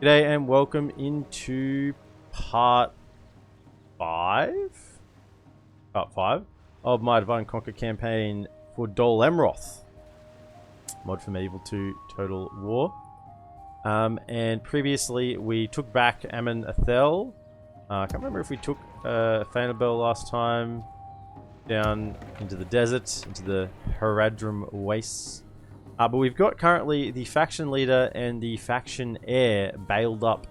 G'day and welcome into part 5 of my Divide and Conquer campaign for DolAmroth. Mod from Evil to Total War. And previously we took back Amroth. I can't remember if we took Fanabel last time down into the desert, into the Haradrim wastes. But we've got currently the faction leader and the faction heir bailed up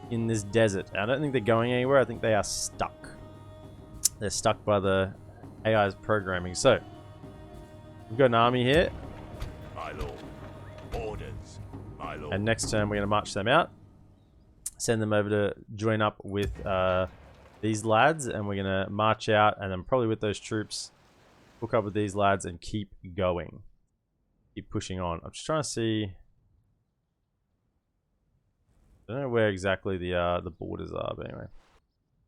in this desert. I don't think they're going anywhere. I think they are stuck. They're stuck by the AI's programming. So, we've got an army here. My lord. Orders. My lord. And next turn we're going to march them out. Send them over to join up with these lads. And we're going to march out and then probably with those troops, hook up with these lads and keep going. Keep pushing on. I'm just trying to see. I don't know where exactly the borders are, but anyway,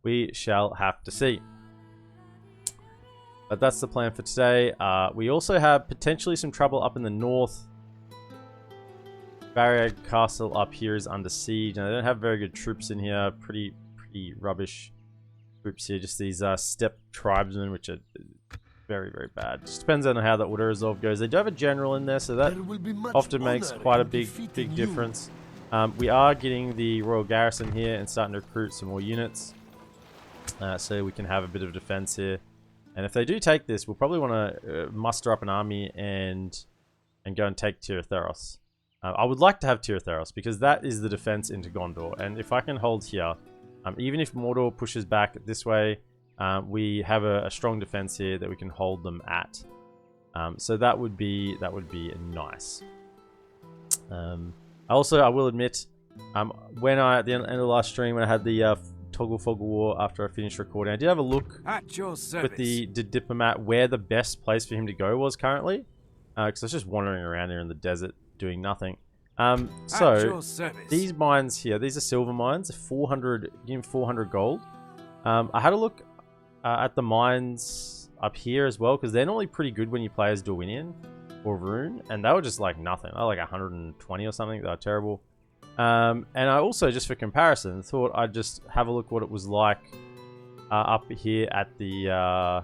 we shall have to see. But that's the plan for today. We also have potentially some trouble up in the north. Barrier Castle up here is under siege, and they don't have very good troops in here. Pretty rubbish troops here. Just these steppe tribesmen, which are very bad. Just depends on how the auto resolve goes. They do have a general in there, so that often makes quite a big difference. We are getting the royal garrison here and starting to recruit some more units, so we can have a bit of defense here. And if they do take this, we'll probably want to muster up an army and go and take tirothers. I would like to have tirothers because that is the defense into Gondor, and if I can hold here, even if Mordor pushes back this way, we have a strong defense here that we can hold them at. So that would be nice. I will admit, when at the end of the last stream, when I had the Toggle Foggle War after I finished recording, I did have a look at your service with the diplomat where the best place for him to go was currently, because I was just wandering around here in the desert doing nothing. So these mines here, these are silver mines, 400, give him 400 gold. I had a look at the mines up here as well, because they're normally pretty good when you play as Dorwinian or Rune, and they were just like nothing. They were like 120 or something. They were terrible. And I also, just for comparison, thought I'd just have a look what it was like up here at the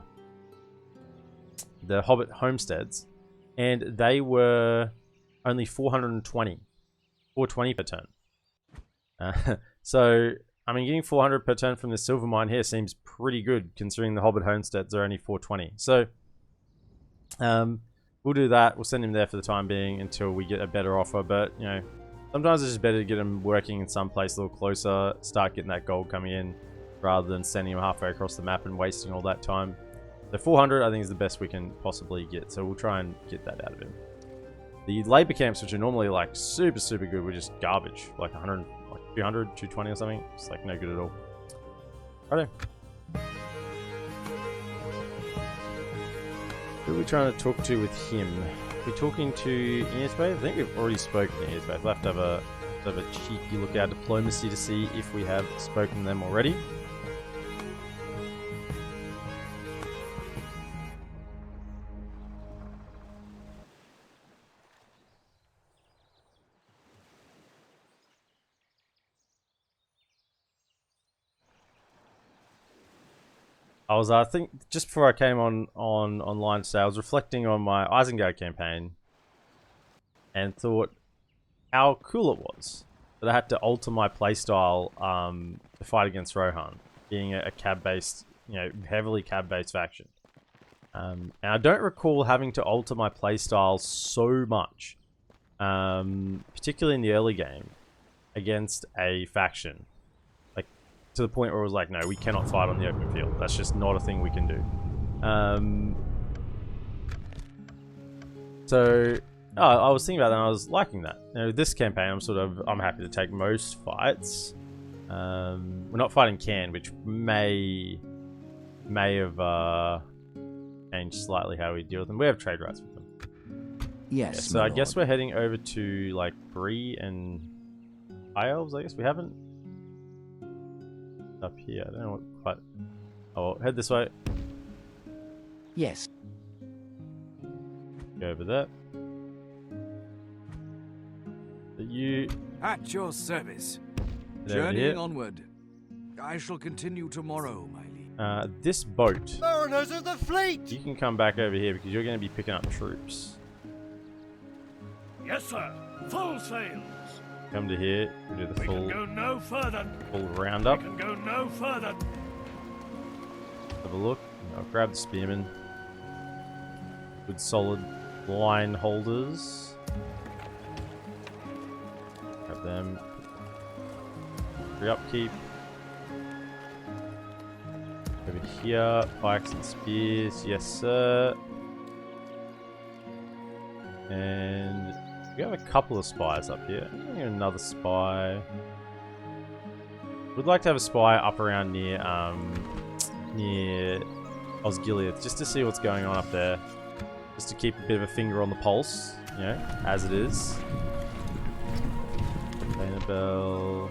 Hobbit homesteads, and they were only 420 per turn. So I mean, getting 400 per turn from the silver mine here seems pretty good, considering the Hobbit homesteads are only 420. So, we'll do that. We'll send him there for the time being until we get a better offer. But, you know, sometimes it's just better to get him working in some place a little closer, start getting that gold coming in, rather than sending him halfway across the map and wasting all that time. The 400, I think, is the best we can possibly get. So we'll try and get that out of him. The labor camps, which are normally like super good, were just garbage. Like 100... 200, 220 or something. It's like no good at all. Righto. Who are we trying to talk to with him? We're talking to Earthwave? I think we've already spoken to Earthwave. We'll have to have a cheeky look at our diplomacy to see if we have spoken to them already. I think, just before I came online today, I was reflecting on my Isengard campaign and thought how cool it was that I had to alter my playstyle to fight against Rohan, being a cab-based, heavily cab-based faction. And I don't recall having to alter my playstyle so much, particularly in the early game, against a faction. To the point where it was like, no, we cannot fight on the open field. That's just not a thing we can do. I was thinking about that and I was liking that. This campaign, I'm happy to take most fights. We're not fighting Cairn, which may have changed slightly how we deal with them. We have trade rights with them. Yes. So I guess we're heading over to like Bree and High Elves. I guess we haven't. Up here, I don't know what quite. Oh, head this way. Yes. Go over there. You At your service. Get over Journeying here. onward. I shall continue tomorrow, my liege. This boat, Mariners of the fleet! you can come back over here because you're going to be picking up troops. Yes, sir. Full sails. Come to here, we do the We can full go no further. roundup. We can go no further. Have a look. I'll grab the spearmen. Good solid line holders. Grab them. Free upkeep. Over here, pikes and spears, yes sir. And we have a couple of spies up here. Another spy. We'd like to have a spy up around near Osgiliath, just to see what's going on up there. Just to keep a bit of a finger on the pulse, you know, as it is. Annabelle.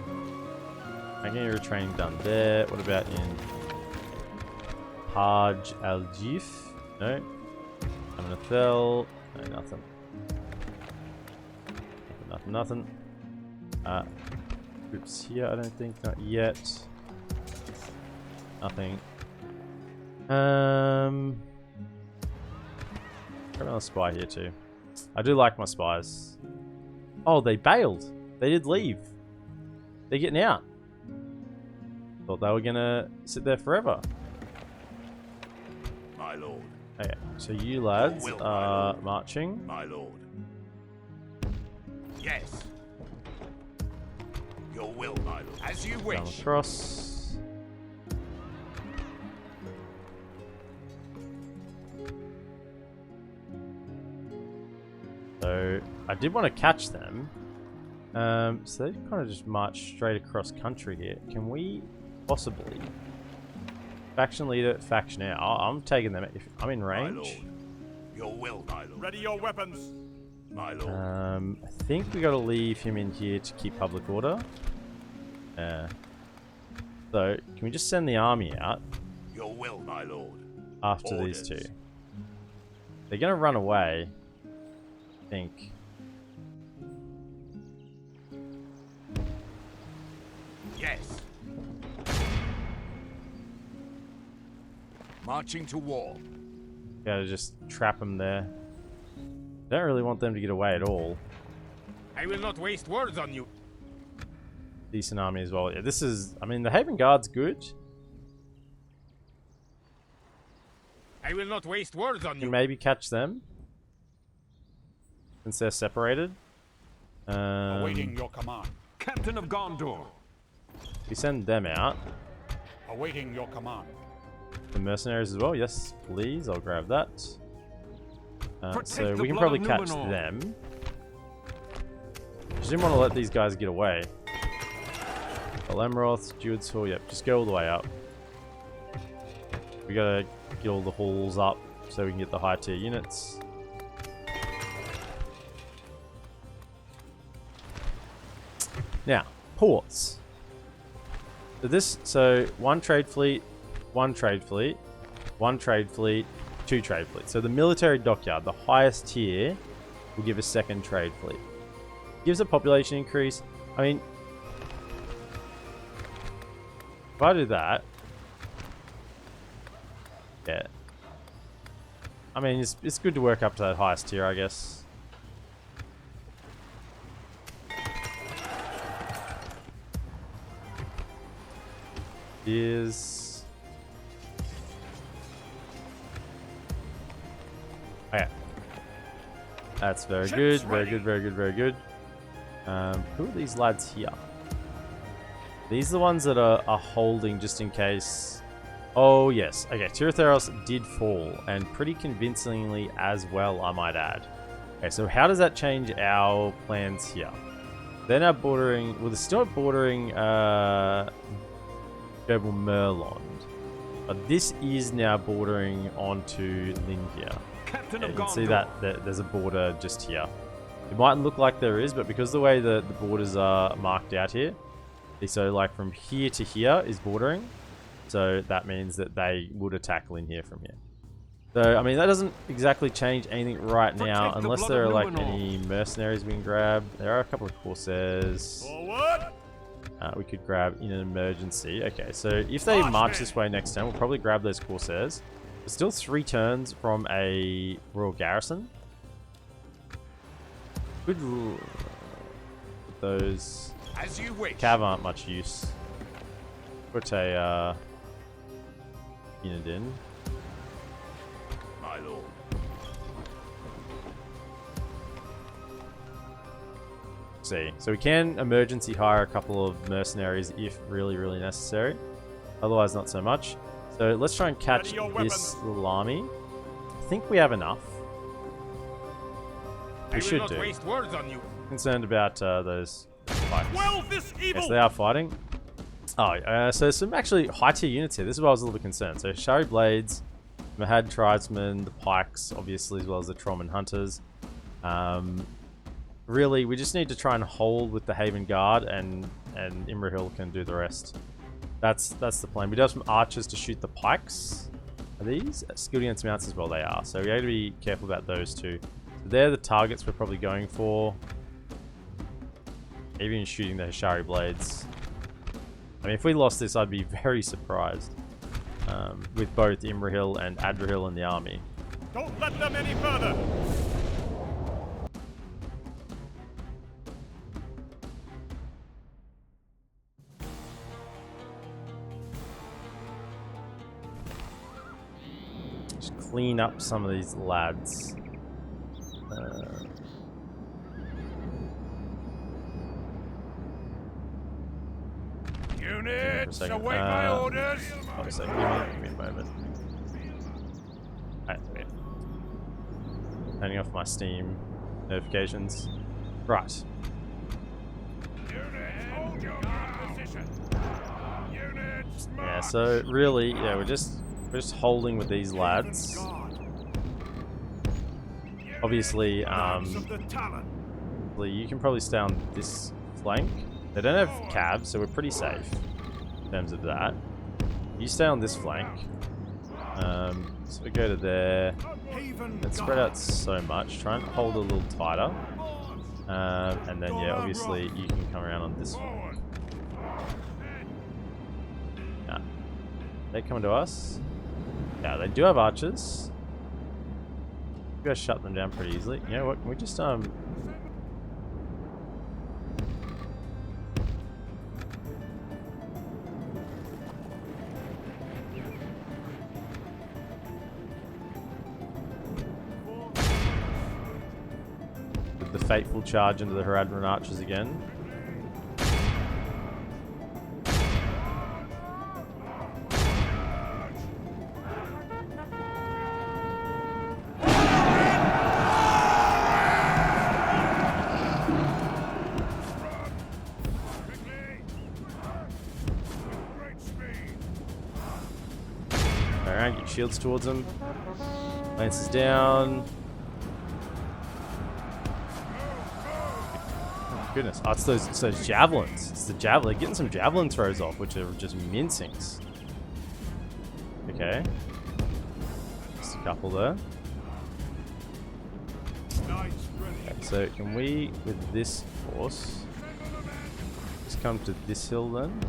I get your training done there. What about in Haj Al Jif? No. Amroth. No, nothing. Nothing. Groups here, I don't think, not yet. Nothing. Got another spy here too. I do like my spies. Oh, they bailed. They did leave. They're getting out. Thought they were gonna sit there forever. My lord. Okay, so you lads Your will, my are lord. marching. My lord. Yes. Your will, my lord. As you Down wish. across. So I did want to catch them. So they kind of just march straight across country here. Can we possibly faction leader, faction out? I'm taking them if I'm in My lord. range. Your will, my lord. Ready your weapons. My lord. I think we got to leave him in here to keep public order. So can we just send the army out Your will, my lord. after Orders. these two? They're gonna run away, I think. Yes. Marching to war. Gotta just trap them there. Don't really want them to get away at all. I will not waste words on you. Decent army as well. Yeah, this is. I mean, the Haven Guard's good. I will not waste words on Can maybe catch them since they're separated. Awaiting your command. Captain of Gondor. We send them out. Awaiting your command. The mercenaries as well. Yes, please. I'll grab that. So Protect the we can blood probably of catch Numenor. them. Just didn't want to let these guys get away. DolAmroth, Jewed's Hall. Yep, just go all the way up. We gotta get all the halls up so we can get the high tier units. Now, ports. So one trade fleet, one trade fleet, one trade fleet, two trade fleets. So the military dockyard, the highest tier, will give a second trade fleet. Gives a population increase. I mean, if I do that, yeah. I mean, it's good to work up to that highest tier, I guess. Is okay. That's very good, very good, very good, very good. Who are these lads here? These are the ones that are holding just in case. Oh yes, okay. Tirothers did fall, and pretty convincingly as well, I might add. Okay, so how does that change our plans here? They're now bordering. Well, they're still bordering Noble Merlond, but this is now bordering onto Lindia. Captain Yeah, of you can Gondor. see that there's a border just here. It might look like there is, but because the way the borders are marked out here, so like from here to here is bordering, so that means that they would attack Lin here from here. So, I mean, that doesn't exactly change anything right now, Protect the unless blood there are of like Numenor. any mercenaries we can grab. There are a couple of corsairs. Forward! We could grab in an emergency. Okay, so if they march this way next turn, we'll probably grab those corsairs. There's still 3 turns from a royal garrison. Good rule. Those As you wish. cav aren't much use. Put a unit in. My lord. See, so we can emergency hire a couple of mercenaries if really necessary. Otherwise, not so much. So let's try and catch Ready your this weapons. little army. I think we have enough. We should do. Waste words on you. Concerned about those spikes. Well, this evil. Yes, they are fighting. Oh, so some actually high tier units here. This is why I was a little bit concerned. So Shari Blades, Mahad Tribesmen, the Pikes, obviously, as well as the Trollman Hunters. Really, we just need to try and hold with the Haven Guard, and Imrahil can do the rest. That's the plan. We do have some archers to shoot the Pikes. Are these skilled against mounts as well? They are. So we have to be careful about those two. So they're the targets we're probably going for. Even shooting the Hashari Blades. I mean, if we lost this, I'd be very surprised. With both Imrahil and Adrahil in the army. Don't let them any further. Just clean up some of these lads. Units, second. await my orders. Hold a second. Give me a moment. Alright, wait. Turning off my Steam notifications. Right. Units, hold your position. Units, Yeah, so really, yeah, we're just holding with these lads. Obviously, of the talent. you can probably stay on this flank. They don't have cabs, so we're pretty safe in terms of that. You stay on this flank. So we go to there. Let's spread out so much. Try and hold a little tighter. And then, yeah, obviously you can come around on this flank. Yeah. They come to us. Yeah, they do have archers. We guys shut them down pretty easily. You know what? Can we just the fateful charge into the Haradrim archers again. Around, get shields towards them. Lances down. Oh, goodness. Oh, it's those javelins. It's the javelin. Getting some javelin throws off, which are just mincings. Okay. Just a couple there. Okay, so can we, with this force, just come to this hill then?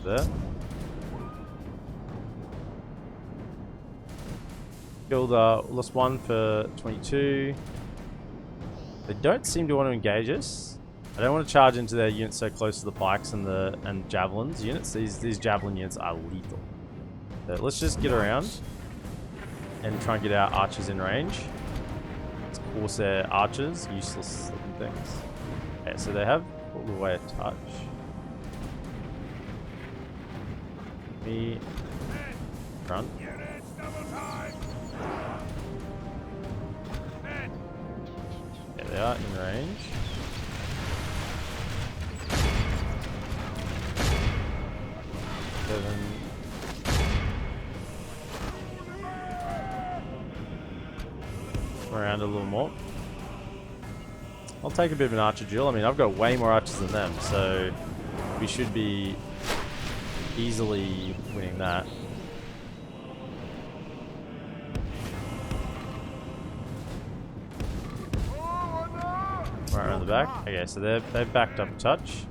There. Killed lost 1 for 22. They don't seem to want to engage us. I don't want to charge into their units so close to the pikes and javelins units. These javelin units are lethal. So let's just get around and try and get our archers in range. It's Corsair archers, useless looking things. Okay, so they have pulled away a touch. Me front. Yeah, they are in range. Around a little more. I'll take a bit of an archer duel. I mean, I've got way more archers than them, so we should be easily winning that. Right around the back. Okay, so they've backed up a touch.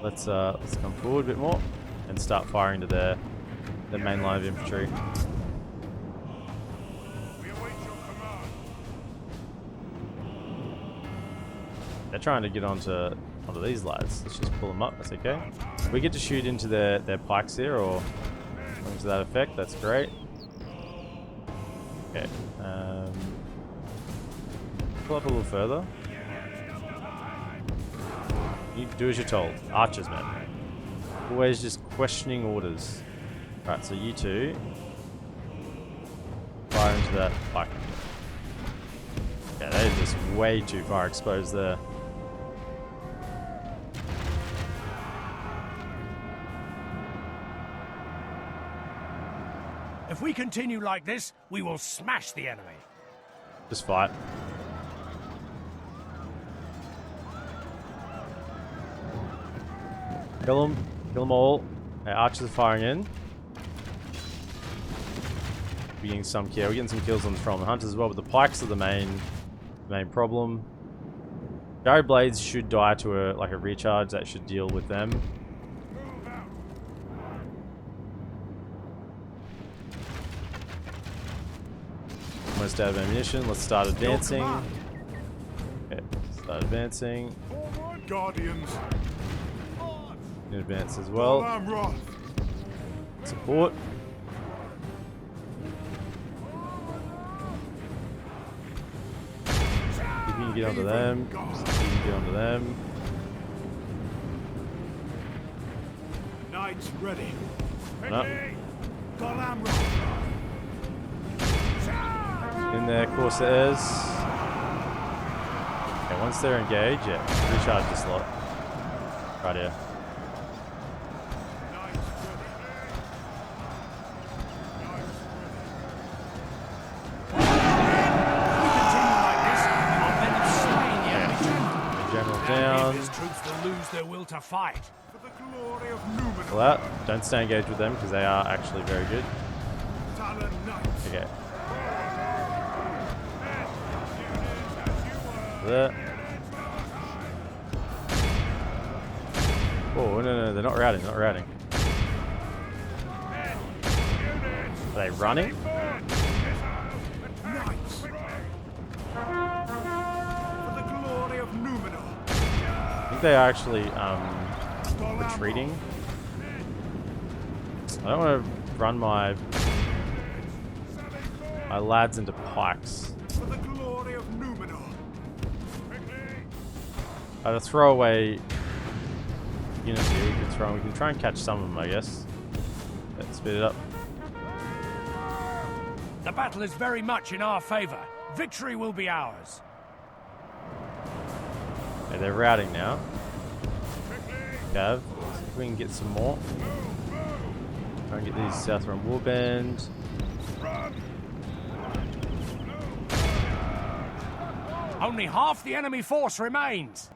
Let's come forward a bit more and start firing to their main line of infantry. They're trying to get onto these lads. Let's just pull them up. That's okay. We get to shoot into their pikes here, or something to that effect. That's great. Okay. Pull up a little further. You do as you're told. Archers, man. Always just questioning orders. Right, so you two fire into that pike. Yeah, they're just way too far exposed there. If we continue like this, we will smash the enemy. Just fight. Kill them. Kill them all. Okay, archers are firing in. We're getting some kill. We're getting some kills on from the hunters as well, but the pikes are the main problem. Gyro blades should die to a recharge. That should deal with them. Almost out of ammunition. Let's start advancing. Okay, start advancing. Guardians. In advance as well. DolAmroth. Support. If you can get onto them, you can get onto them. Knights ready. No. DolAmroth. In there, Corsairs. Okay, once they're engaged, yeah, recharge the slot. Right here. Down. His troops will lose their will to fight. For the glory of Numenor. Pull out. Don't stay engaged with them because they are actually very good. Talon Knights. Okay. There. Oh, no, they're not routing, not routing. Are they running? Knights. For the glory of Numenor. I think they are actually retreating. I don't want to run my lads into pikes. For the glory of Numenor. To throw away units here, we can throw. We can try and catch some of them, I guess. Let's speed it up. The battle is very much in our favor. Victory will be ours. Okay, they're routing now. Gav, see if we can get some more. Try and get these South Run Warband. Only half the enemy force remains.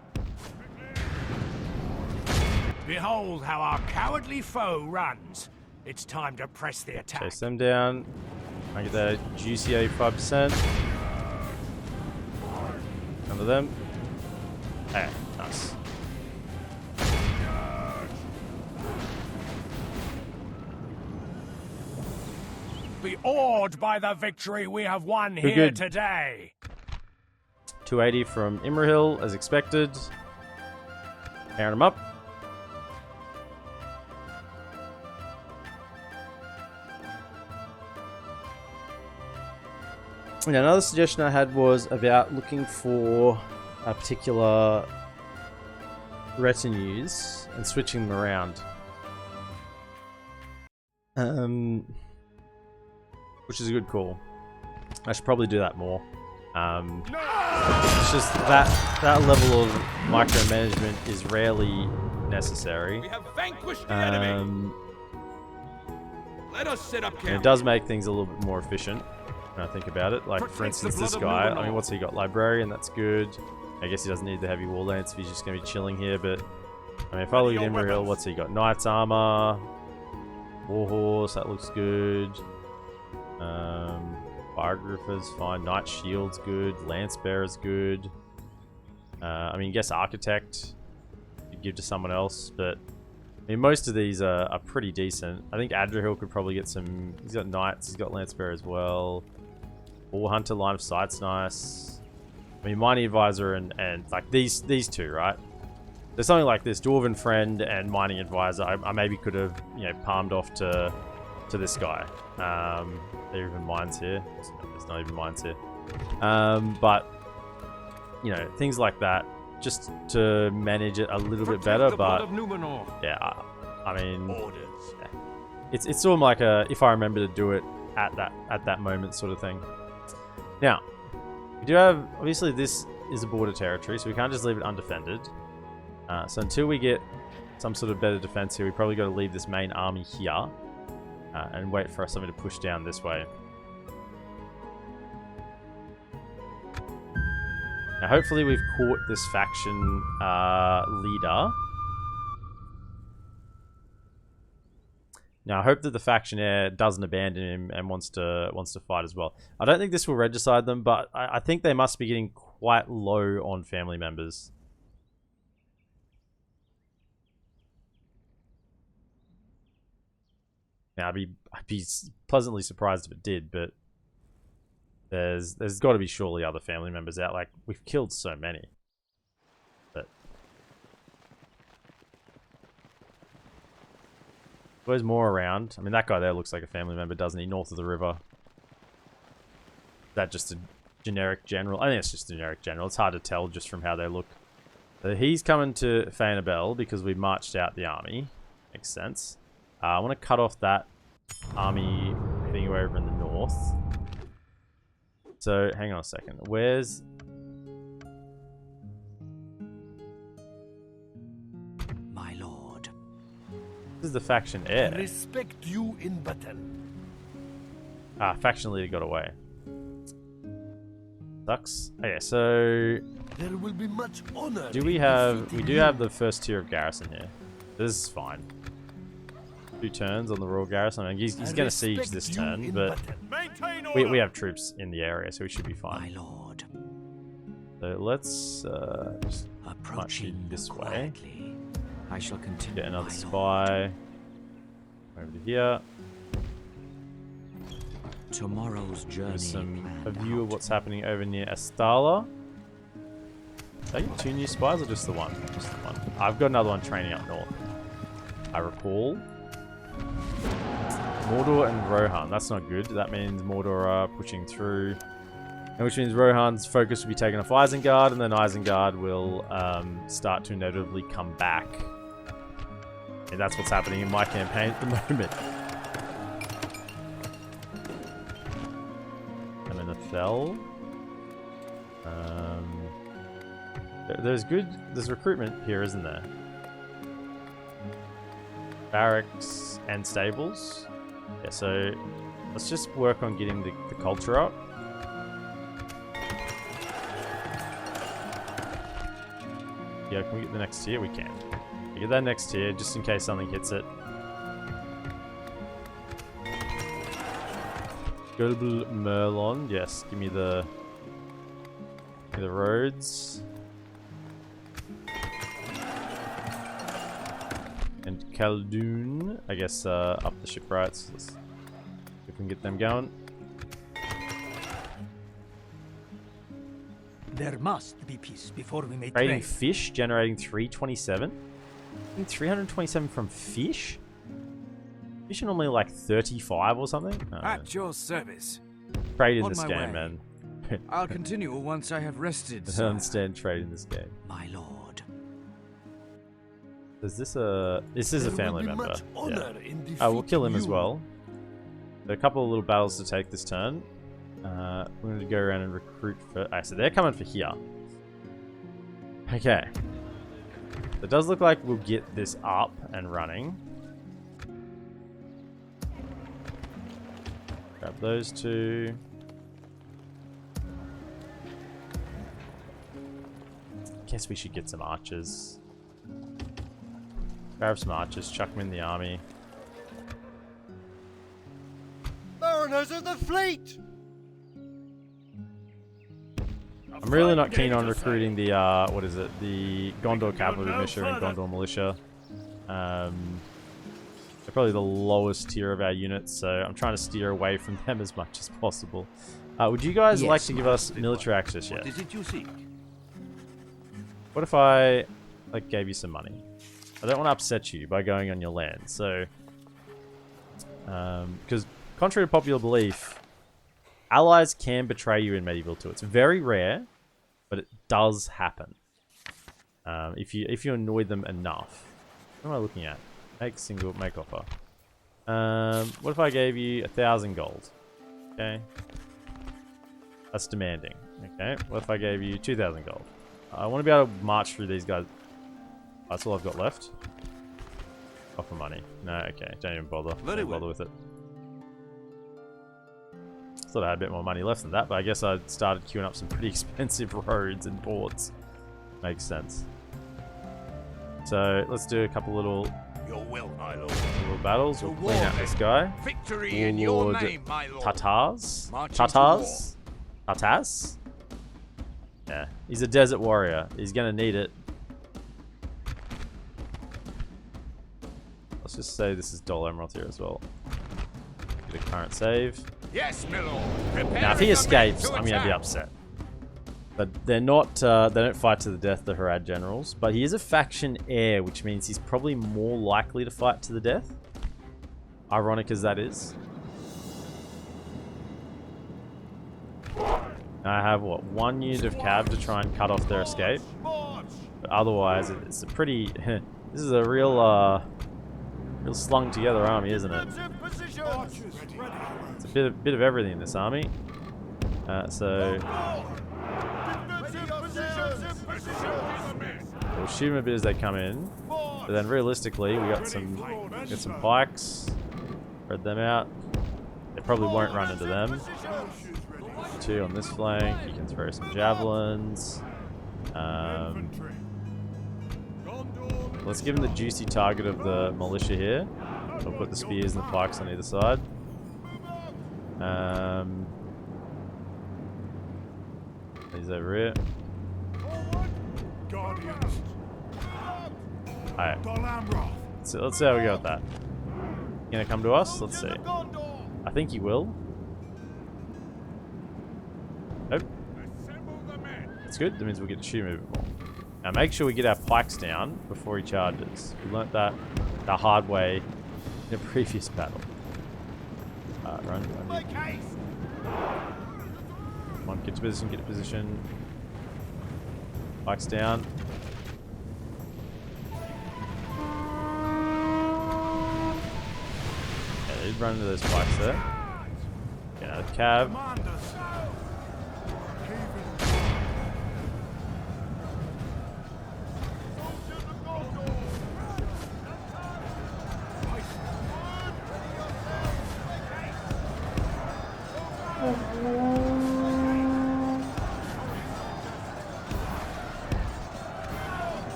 Behold how our cowardly foe runs. It's time to press the attack. Chase them down. Try and get that juicy 85%. Under them. Hey, nice. Be awed by the victory we have won here good. today. 280 from Imrahil, as expected. Powering them up. Now, another suggestion I had was about looking for a particular retinues and switching them around. Which is a good call. I should probably do that more. It's just that level of micromanagement is rarely necessary. We have vanquished the enemy. Let us set up camp. And it does make things a little bit more efficient when I think about it. Like, for instance, this guy. I mean, what's he got? Librarian, that's good. I guess he doesn't need the heavy war lance if he's just going to be chilling here, but I mean, if I look at Imrahil, what's he got? Knight's armor, Warhorse, that looks good. Firegriffer's fine. Knight shield's good. Lancebearer's good. I mean, I guess Architect you'd give to someone else, but I mean, most of these are pretty decent. I think Adrian could probably get some. He's got Knights. He's got Lancebearer as well. Ball Hunter, Line of Sight's nice. I mean, Mining Advisor and like these two, right? There's something like this, Dwarven Friend and Mining Advisor. I maybe could have, you know, palmed off to this guy. There are even mines here. There's not even mines here. But you know, things like that, just to manage it a little bit better. But yeah, I mean, yeah. It's sort of like a if I remember to do it at that moment sort of thing. Now, we do have obviously this is a border territory, so we can't just leave it undefended. So until we get some sort of better defense here, we probably got to leave this main army here and wait for something to push down this way. Now, hopefully we've caught this faction leader. Now, I hope that the faction heir doesn't abandon him and wants to fight as well. I don't think this will regicide them, but I think they must be getting quite low on family members. Now, I'd be pleasantly surprised if it did, but there's got to be surely other family members out. Like, we've killed so many. But there's more around. I mean, that guy there looks like a family member, doesn't he? North of the river. Is that just a generic general? I think it's just a generic general. It's hard to tell just from how they look. So he's coming to Fanabel because we marched out the army. Makes sense. I want to cut off that army heading over in the north. So, hang on a second. Where's... My lord. This is the faction heir. Respect you in battle. Ah, faction leader got away. Sucks. Okay, so... There will be much honor. Do we have... We do have the first tier of garrison here. This is fine. 2 turns on the Royal Garrison. I mean, he's going to siege this turn, but we have troops in the area, so we should be fine. My lord. So let's just march this way. I shall continue. Get another spy over to here. Tomorrow's journey. A view of what's happening over near Astala. Did I get 2 new spies or just the one? Just the one. I've got another one training up north. I recall. Mordor and Rohan. That's not good. That means Mordor are pushing through. And which means Rohan's focus will be taken off Isengard, and then Isengard will start to inevitably come back. And that's what's happening in my campaign at the moment. And then Athel. There's recruitment here, isn't there? Barracks and stables. Yeah, so let's just work on getting the culture up. Yeah, can we get the next tier? We can. We get that next tier just in case something hits it. Global Merlon, yes, give me the roads. And Khaldun, I guess, up the shipwrights. Let's see if we can get them going. There must be peace before we may Trading trade. fish, generating 327. 327 from fish? Fish are normally like 35 or something? At your service. Trade in On this my game, way. man. I'll continue once I have rested. I don't understand trade in this game. My lord. Is this a... This is a family member. Yeah. In Oh, we'll kill him as well. There are a couple of little battles to take this turn. We're going to go around and recruit for... so they're coming for here. Okay. It does look like we'll get this up and running. Grab those 2. Guess we should get some archers. Grab some archers, chuck them in the army. Mariners of the fleet! I'm really not keen on recruiting the, what is it? The Gondor Cavalry Militia and Gondor Militia. They're probably the lowest tier of our units, so I'm trying to steer away from them as much as possible. Would you guys like to give us military access yet? What is it you seek? What if I, like, gave you some money? I don't want to upset you by going on your land, so... because, contrary to popular belief, allies can betray you in Medieval 2. It's very rare, but it does happen. If you annoy them enough. What am I looking at? Make offer. What if I gave you 1,000 gold? Okay. That's demanding. Okay. What if I gave you 2,000 gold? I want to be able to march through these guys. That's all I've got left. Offer money. No, okay. Don't even bother. Don't bother with it. Thought I had a bit more money left than that, but I guess I started queuing up some pretty expensive roads and ports. Makes sense. So let's do a couple little battles. We'll clean out this guy. Victory in your name, my lord. Tatars. Marching to Tatars. Tatars. Yeah, he's a desert warrior. He's gonna need it. Let's just say this is DolAmroth here as well. Get a current save. Yes, my lord. Now, if he escapes, I'm gonna be upset. But they're not. They don't fight to the death, the Harad generals. But he is a faction heir, which means he's probably more likely to fight to the death. Ironic as that is. I have, what, 1 unit of cav to try and cut off their escape. But otherwise, it's a pretty... this is a real, real slung together army, isn't it? It's a bit of everything in this army. So... we'll shoot them a bit as they come in. But then realistically, we got some pikes. Spread them out. They probably won't run into them. 2 on this flank. You can throw some javelins. Let's give him the juicy target of the militia here. We'll put the spears and the pikes on either side. He's over here. Alright. So let's see how we go with that. Gonna come to us? Let's see. I think he will. Nope. That's good. That means we'll get to shoot him a bit more. Now make sure we get our pikes down before he charges. We learnt that the hard way in a previous battle. Run. Come on, get to position. Pikes down. Yeah, they did run into those pikes there. Get out of cab.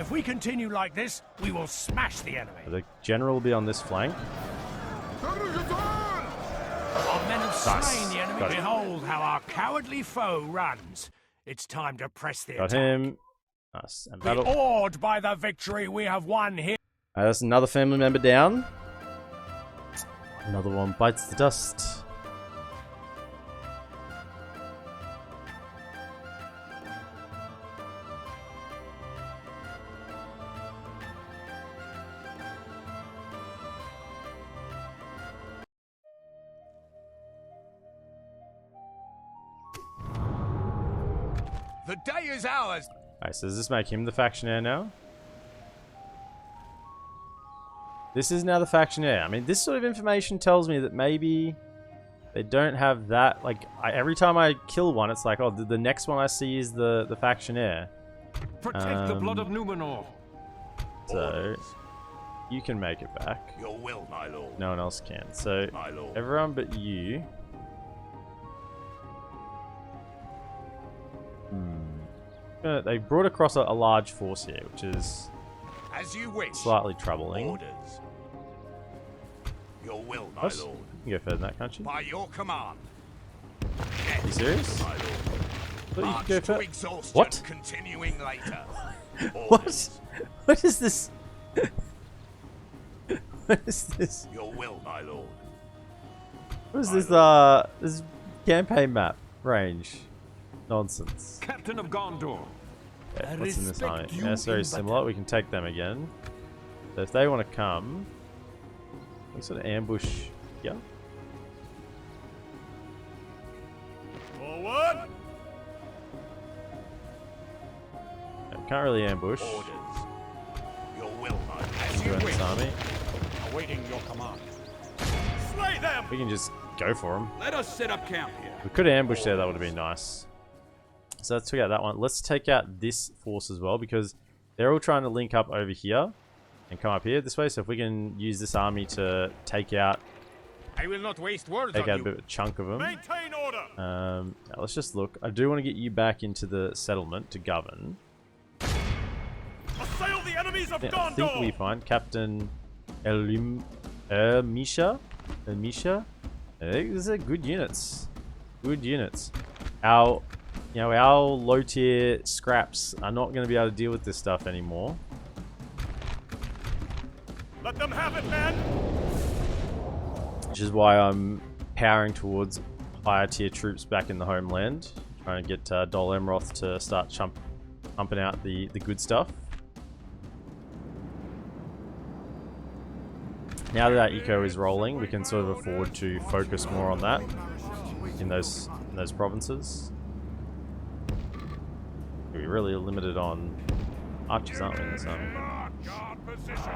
If we continue like this, we will smash the enemy. The general will be on this flank. Our men have slain the enemy. Behold how our cowardly foe runs. It's time to press the Got attack. him. Nice. And battle. Awed by the victory we have won here. That's another family member down. Another one bites the dust. The day is ours. Alright, so does this make him the factionaire now? This is now the factionaire. I mean, this sort of information tells me that maybe they don't have that. Like, every time I kill one, it's like, oh, the next one I see is the factionaire. Protect the blood of Numenor. So, you can make it back. Your will, my lord. No one else can. So, My lord. everyone but you. They brought across a large force here, which is As you wish. slightly troubling. Orders. Your will, my What? lord. You can go further than that, can't you? By your command. Are you serious? My lord. Thought you March could go to further. exhaustion, What? continuing later. What? Orders. What is this? What is this? Your will, my lord. What is this? This campaign map range nonsense. Captain of Gondor. Yeah, I what's in this army? respect you Yeah, it's very in similar. We can take them again. So if they want to come, we sort of ambush here. Forward! Yeah, we can't really ambush Orders. Your will, my lord. As you in wish. this army. Awaiting your command. Slay them! We can just go for them. Let us set up camp here. We could have ambushed there. That would have been nice. So let's take out that one. Let's take out this force as well, because they're all trying to link up over here and come up here this way. So if we can use this army to take out I will not waste words a on bit of a chunk of them. Maintain order! Now let's just look. I do want to get you back into the settlement to govern. Assail the enemies of Yeah, Gondor! I think we find Captain Misha. These are good units. Good units. Our low tier scraps are not going to be able to deal with this stuff anymore. Let them have it, men! Which is why I'm powering towards higher tier troops back in the homeland. Trying to get DolAmroth to start pumping out the good stuff. Now that our eco is rolling, we can sort of afford to focus more on that in those provinces. We're really limited on archers, aren't we, in this army? Guard position!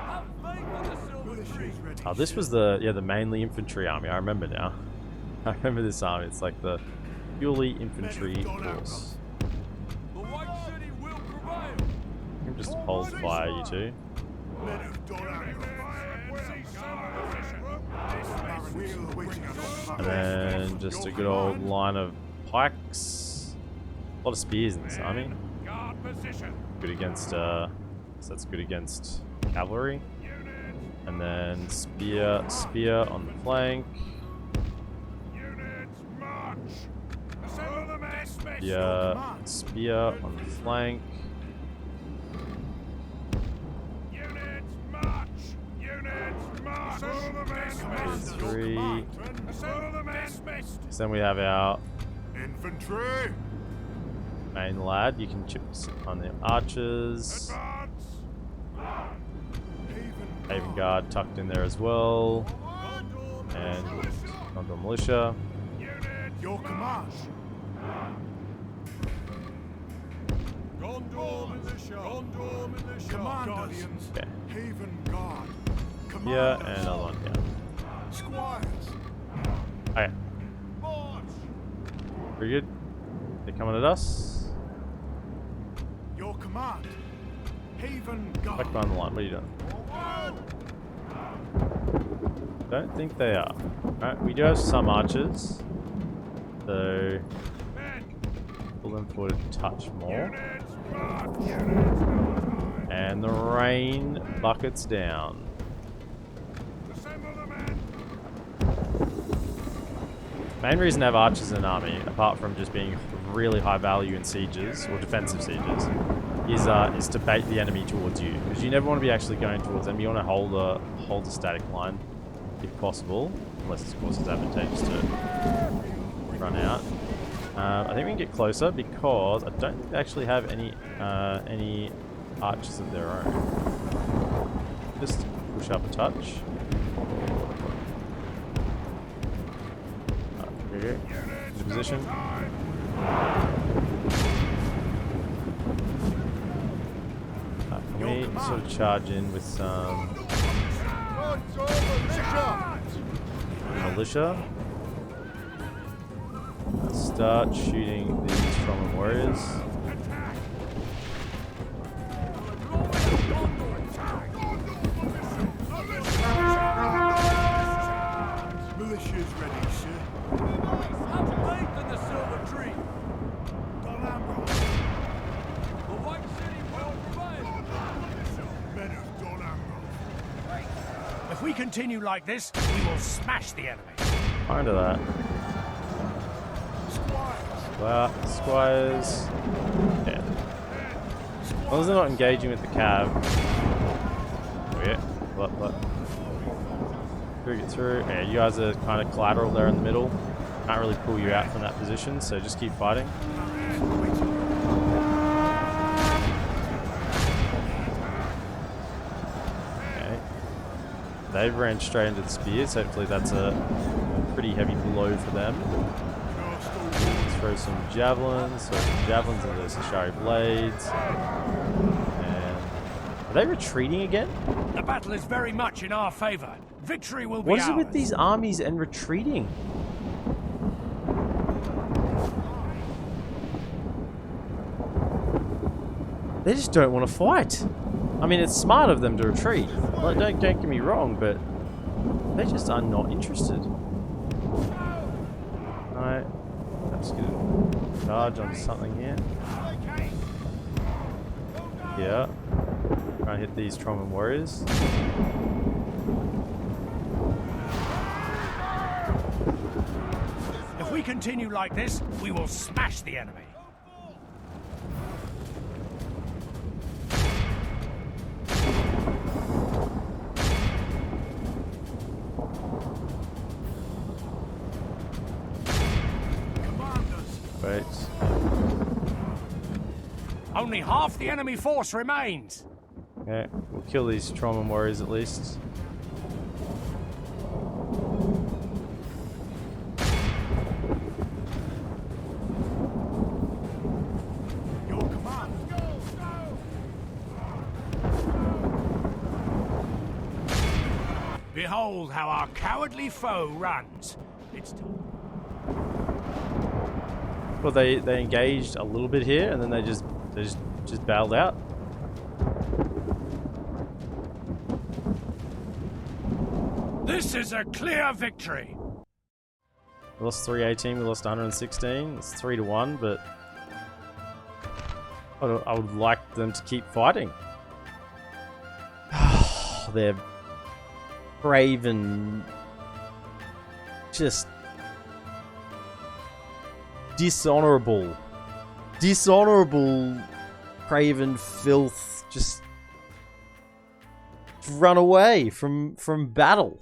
Oh, this was the mainly infantry army. I remember now. I remember this army. It's like the purely infantry force. The White City will prevail. You can just hold fire, you two. And then just a good old line of pikes. A lot of spears in this army. Guard position! Good against, so that's good against cavalry. And then spear on the flank. Units, march! Assemble the men! Yeah, spear on the flank. Units, march! Units, march! Assemble the men! 2, 3. Assemble the men! So then we have our Infantry! main lad. You can chip on the archers. Advance! Haven Guard tucked in there as well. And Gondor Militia. Your command! Gondor militia! Gondor militia! Commanders! Okay. Haven Guard! Yeah, and another one here. Squires! Okay, March! pretty good. They're coming at us. Your command! Haven Back Guard! behind the line. What are you doing? Don't think they are. Alright, we do have some archers. So pull them forward a touch more. And the rain buckets down. Main reason to have archers in an army, apart from just being really high value in sieges or defensive sieges, is to bait the enemy towards you, because you never want to be actually going towards them. You want to hold a static line if possible, unless of course it's advantageous to run out. I think we can get closer because I don't think they actually have any archers of their own. Just push up a touch. Here, into position. Can we sort of charge in with some militia? Start shooting these stronghold warriors. Militia's ready, sir. How to faith in the silver tree. DolAmroth! we continue like this, we will smash the enemy. Kind of that. Squires. Yeah. As long as they're not engaging with the cab. Oh yeah. What? Get through. Yeah, you guys are kind of collateral there in the middle. Can't really pull you out from that position, so just keep fighting. Okay. They've ran straight into the spears. Hopefully that's a pretty heavy blow for them. Throw some javelins. Throw some javelins into those Ashari blades. And are they retreating again? The battle is very much in our favor. Victory will be What is ours. it with these armies and retreating? They just don't want to fight. I mean, it's smart of them to retreat. Like, don't get me wrong, but they just are not interested. Alright. I'm just gonna charge on something here. Yeah. Try and hit these Tromman warriors. If we continue like this, we will smash the enemy. Wait. Only half the enemy force remains. Okay, we'll kill these Tromman warriors at least. Your command. Behold how our cowardly foe runs. It's time. Well, they engaged a little bit here, and then they just bailed out. This is a clear victory. We lost 318, we lost 116. It's 3-1, but I would like them to keep fighting. They're brave and just dishonorable, craven filth. Just run away from battle.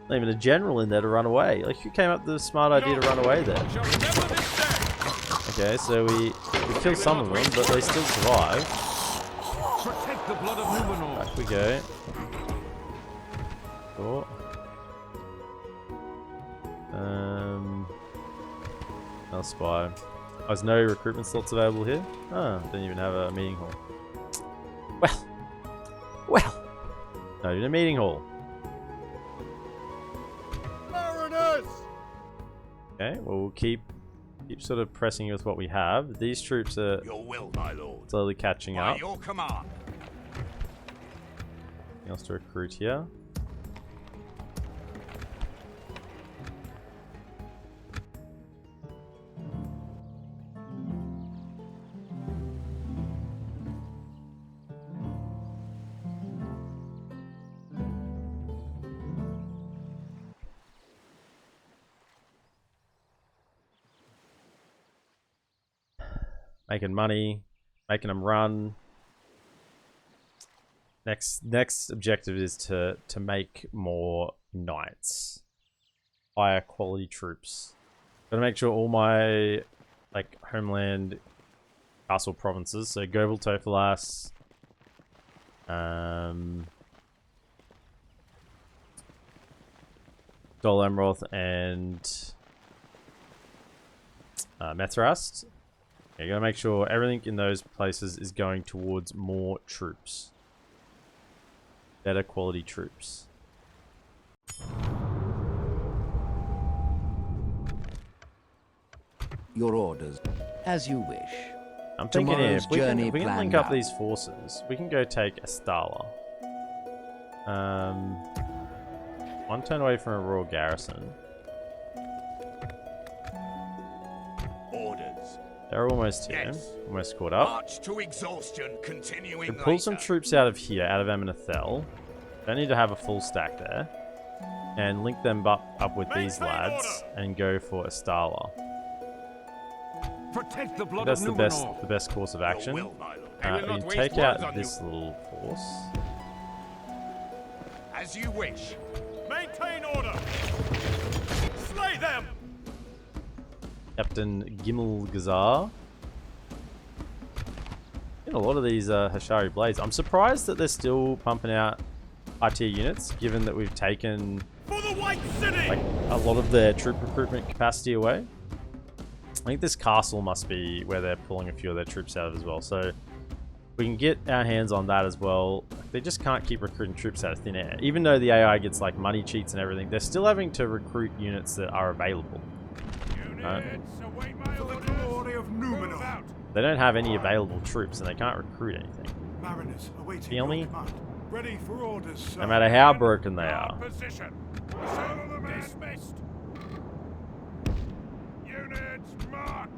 Not even a general in there to run away. Like, who came up with the smart idea to run away there? Okay, so we killed some of them, but they still survive. Protect the blood of Numenor. Back we go. Cool. Another spy. Oh, there's no recruitment slots available here? Oh, don't even have a meeting hall. Well. Not even a meeting hall. Mariners! Okay, well, we'll keep sort of pressing with what we have. These troops are Your will, my lord. slowly catching By up. your command. Anything else to recruit here? Making money, making them run. Next objective is to make more knights, higher quality troops. Gotta make sure all my homeland castle provinces, so Goebel, Tofalas, DolAmroth, and Methrast. You gotta make sure everything in those places is going towards more troops. Better quality troops. Your orders, as you wish. I'm thinking here, if we can link planned up out. these forces, we can go take Astala. One turn away from a royal garrison. Orders. They're almost here. Yes. Almost caught up. March to exhaustion, continuing We pull some later. troops out of here, out of Amenethel. Don't need to have a full stack there. And link them up with these Maintain lads order. and go for Astala. Protect the blood That's of the best course of Your action. will, my lord. I will You not can waste take words out on this little force. As you wish. Maintain order. Slay them. Captain Gimel Gazar. In a lot of these Hashari Blades. I'm surprised that they're still pumping out high-tier units, given that we've taken For the White City. like a lot of their troop recruitment capacity away. I think this castle must be where they're pulling a few of their troops out of as well. So we can get our hands on that as well. They just can't keep recruiting troops out of thin air. Even though the AI gets like money cheats and everything, they're still having to recruit units that are available. Right? Await my orders. The glory of Numenor. They don't have any available troops and they can't recruit anything. Mariners awaiting Feel me? your command. Ready for orders, sir. No matter how broken they are. Position. Son of the man. Dismissed. Units march.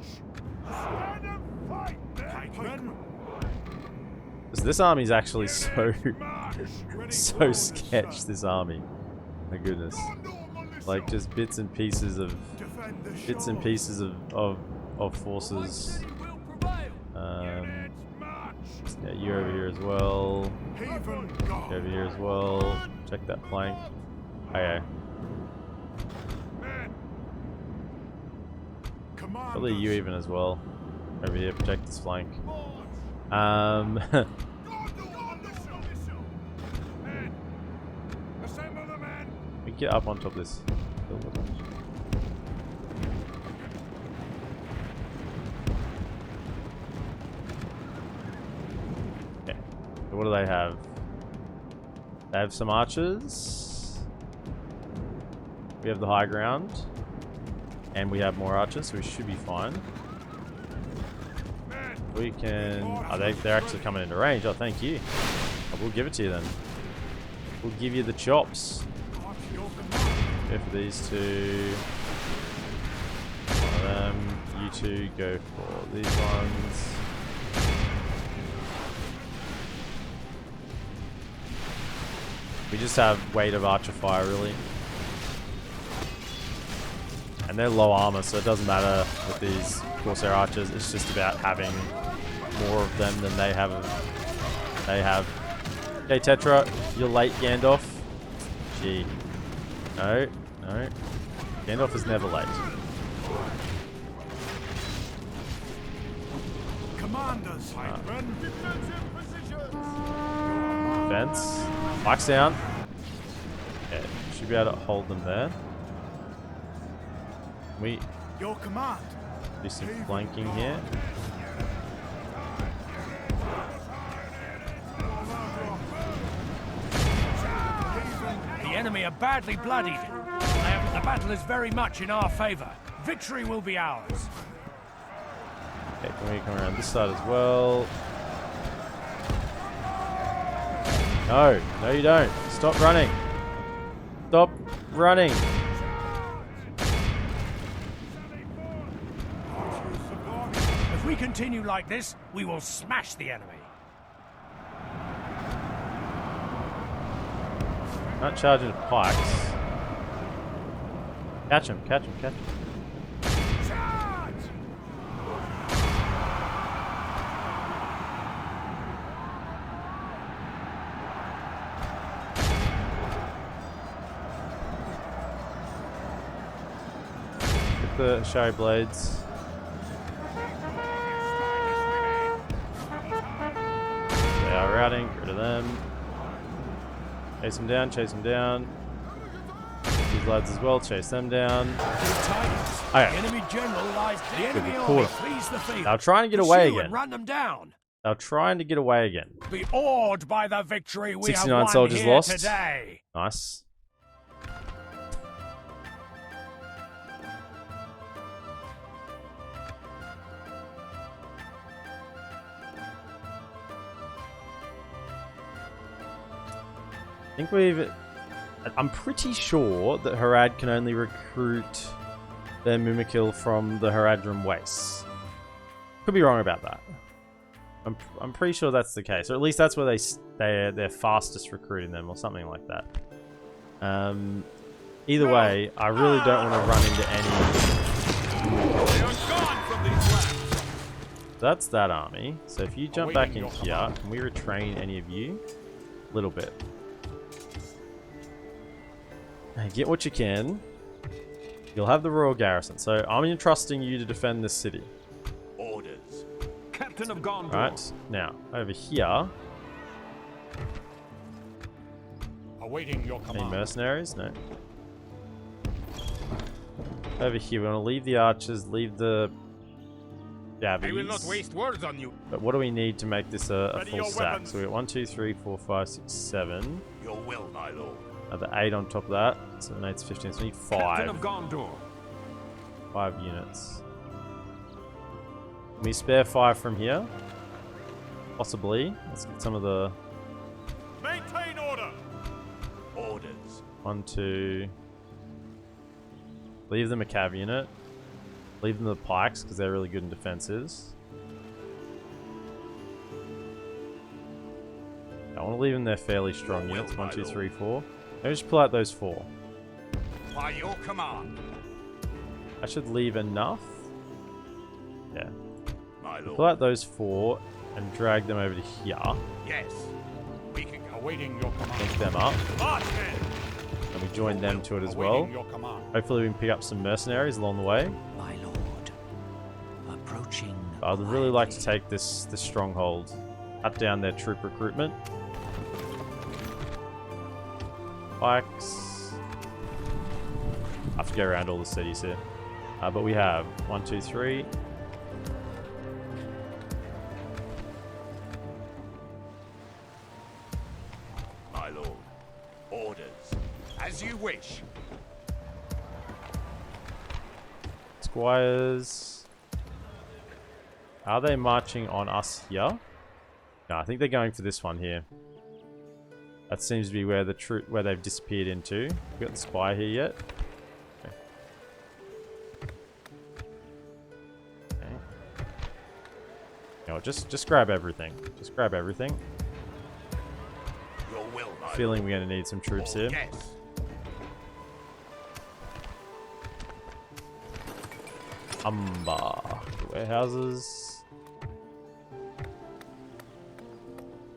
Stand and fight. Pikemen, Because this army's actually so March. ready for so orders, sketch, sir. this army. My goodness. Like just bits and pieces of Defend the shore. forces. Units march. Yeah, you over here as well. Haven You guard. over here as well. Check that flank. Okay. Men. Probably you even as well. Over here, protect this flank. Men. Assemble the men. We can get up on top of this. Okay. So what do they have? They have some archers. We have the high ground. And we have more archers, so we should be fine. We can... Oh, they're actually coming into range. Oh, thank you. Oh, we'll give it to you then. We'll give you the chops. Go for these two. One of them. You two go for these ones. We just have weight of archer fire, really. And they're low armor, so it doesn't matter with these Corsair archers. It's just about having more of them than they have. Okay, Tetra, you're late, Gandalf. Gee. No, no. Gandalf is never late. Commanders, pikemen. Fence. Pikes down. Okay, should be able to hold them there. We Your command. do some flanking here. The enemy are badly bloodied. The battle is very much in our favor. Victory will be ours. Okay, can we come around this side as well? No, no you don't. Stop running. Stop running. If we continue like this, we will smash the enemy. Not charging pikes. Catch him, catch him, catch him. Get the Shari Blades. They are routing, get rid of them. Chase them down, chase them down. These lads as well, chase them down. The enemy general lies. The enemy we army caught flees the field. They're trying to get away Pursue again. and run them down. They're trying to get away again. Be awed by the victory we have 69 won soldiers here lost. today. Nice. I think we've... I'm pretty sure that Harad can only recruit their mumakil from the Haradrim Wastes. Could be wrong about that. I'm pretty sure that's the case, or at least that's where they're fastest recruiting them, or something like that. Either way, I really don't want to run into any. They are gone from these lands. That's that army. So if you jump back in here, can we retrain any of you? A little bit. Get what you can. You'll have the royal garrison. So I'm entrusting you to defend this city. Orders. Captain of Gondor. Right, now, over here. Awaiting your Any command. mercenaries? No. Over here, we want to leave the archers, leave the I will jabbies. not waste words on you. But what do we need to make this a Ready full your stack? weapons. So we got 1, 2, 3, 4, 5, 6, 7. Your will, my lord. Another 8 on top of that. 7, 8, 15. So we need Captain 5. of Gondor. 5 units. Can we spare 5 from here? Possibly. Let's get some of the Maintain order. Orders. 1, 2. Leave them a cav unit. Leave them the pikes because they're really good in defenses. I want to leave them their fairly strong units. 1, 2, 3, 4. Maybe just pull out those 4. By your command. I should leave enough. Yeah. My lord. Pull out those 4 and drag them over to here. Yes. We can go. Awaiting your command. Link them up. Marchmen. And we join them to it as well. Awaiting your command. Hopefully we can pick up some mercenaries along the way. My lord. Approaching. I'd really like to take this stronghold. Cut down their troop recruitment. Pikes. I have to go around all the cities here. But we have 1, 2, 3. My lord. Orders. As you wish. Squires. Are they marching on us here? No, I think they're going for this one here. That seems to be where where they've disappeared into. We got the spy here yet? Okay. Okay. You know what, just grab everything. Just grab everything. Your will, my Feeling we're going to need some troops here. Yes. Umbar. Warehouses.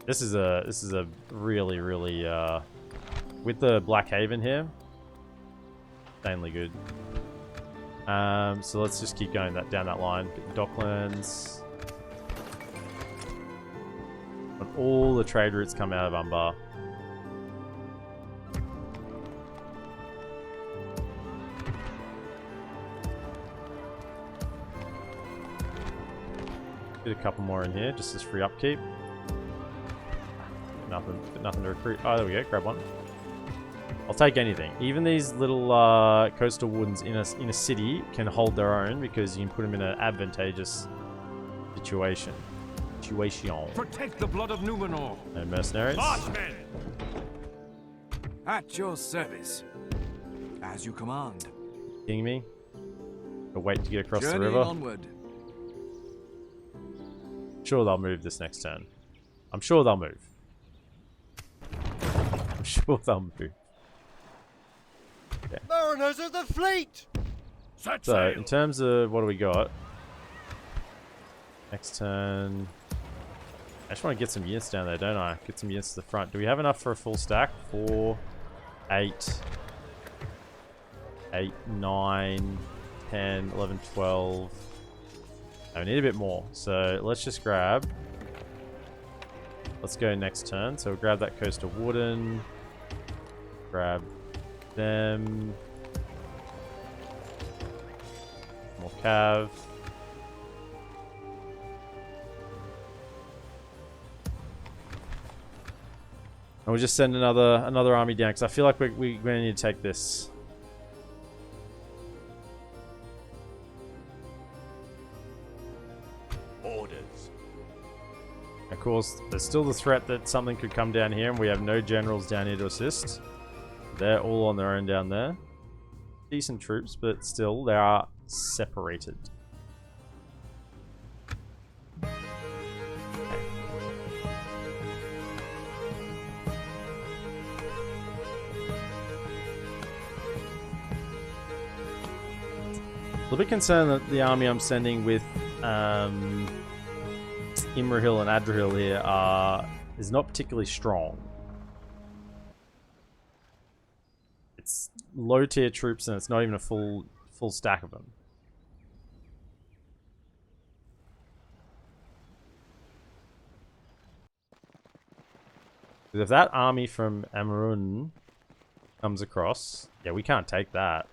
This is a really with the Black Haven here, insanely good. So let's just keep going down that line. Get the Docklands. But all the trade routes come out of Umbar. Get a couple more in here, just as free upkeep. Nothing to recruit. Oh, there we go. Grab one. I'll take anything. Even these little coastal wardens in a city can hold their own because you can put them in an advantageous situation. Protect the blood of Numenor. No mercenaries. Marchmen. At your service. As you command. Kidding me? Gotta wait to get across the Journey river. onward. Sure they'll move this next turn. I'm sure they'll move. I'm sure they'll move. Mariners of the fleet! Set So, sail. in terms of what do we got? Next turn. I just want to get some units down there, don't I? Get some units to the front. Do we have enough for a full stack? 4, 8, 9, 10, 11, 12. I need a bit more. So, let's just grab. Let's go next turn. So, we'll grab that coastal wooden. Grab them. More cav. And we'll just send another army down because I feel like we're going to need to take this. Orders. Of course, there's still the threat that something could come down here and we have no generals down here to assist. They're all on their own down there. Decent troops, but still, they are separated. little bit concerned that the army I'm sending with Imrahil and Adrahil here is not particularly strong. It's low tier troops and it's not even a full stack of them. Because if that army from Amarun comes across, yeah, we can't take that.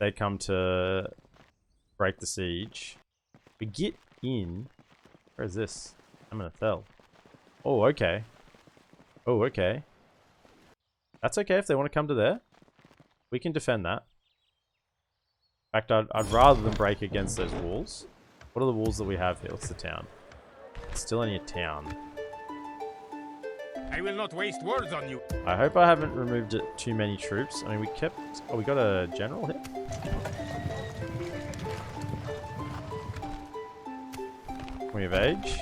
They come to break the siege. We get in. Where is this? Amenethel. Oh, okay. Oh, okay. That's okay if they want to come to there. We can defend that. In fact, I'd rather than break against those walls. What are the walls that we have here? What's the town? It's still only a town. I will not waste words on you. I hope I haven't removed too many troops. I mean, we kept... Oh, we got a general here? We have age.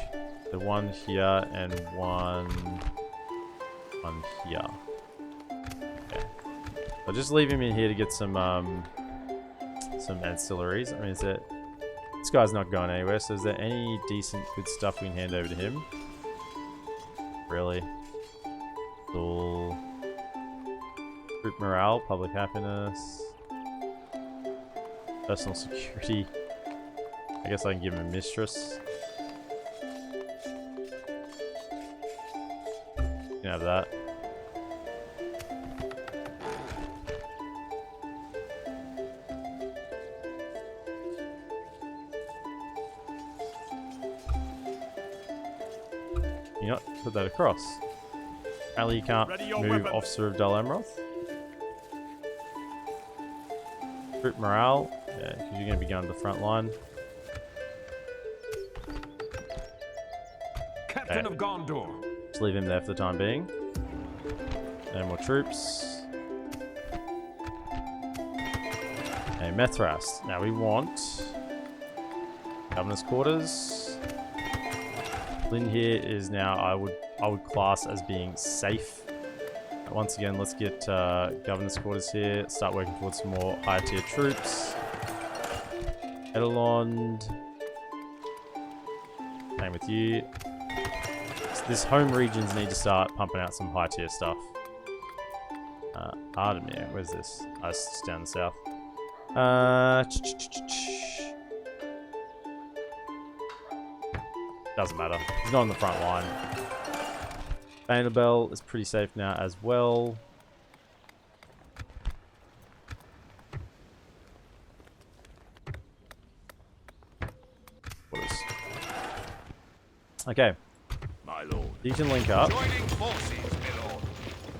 The one here and one here. Okay. I'll just leave him in here to get some ancillaries. I mean, is there... This guy's not going anywhere, so is there any decent, good stuff we can hand over to him? Really? All group morale, public happiness, personal security. I guess I can give him a mistress. You can have that. You know, put that across. Apparently you can't move officer of DolAmroth. Group morale. Yeah, because you're going to be going to the front line. Captain of Gondor. Just leave him there for the time being. No more troops. Okay, Methras. Now we want governor's quarters. Lynn here is now, I would class as being safe. Once again, let's get governor's quarters here. Start working towards some more higher tier troops. Edelond. Same with you. So this home regions need to start pumping out some high tier stuff. Ardemir, where's this? Oh, it's just down the south. Doesn't matter. He's not on the front line. Vanderbilt is pretty safe now as well. What is? Okay. My lord. You can link up. Joining forces, my lord.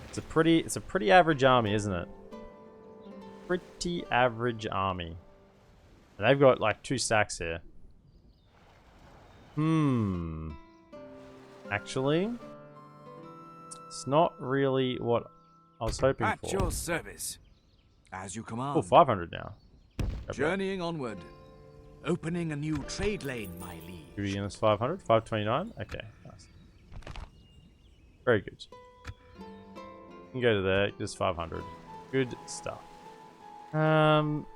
It's a pretty average army, isn't it? Pretty average army. And they've got like 2 stacks here. Actually, it's not really what I was hoping for. At your service. As you command. Oh, 500 now. Journeying onward. Opening a new trade lane, my liege. Who units 500? 529? Okay, nice. Very good. You can go to there, just 500. Good stuff. I'm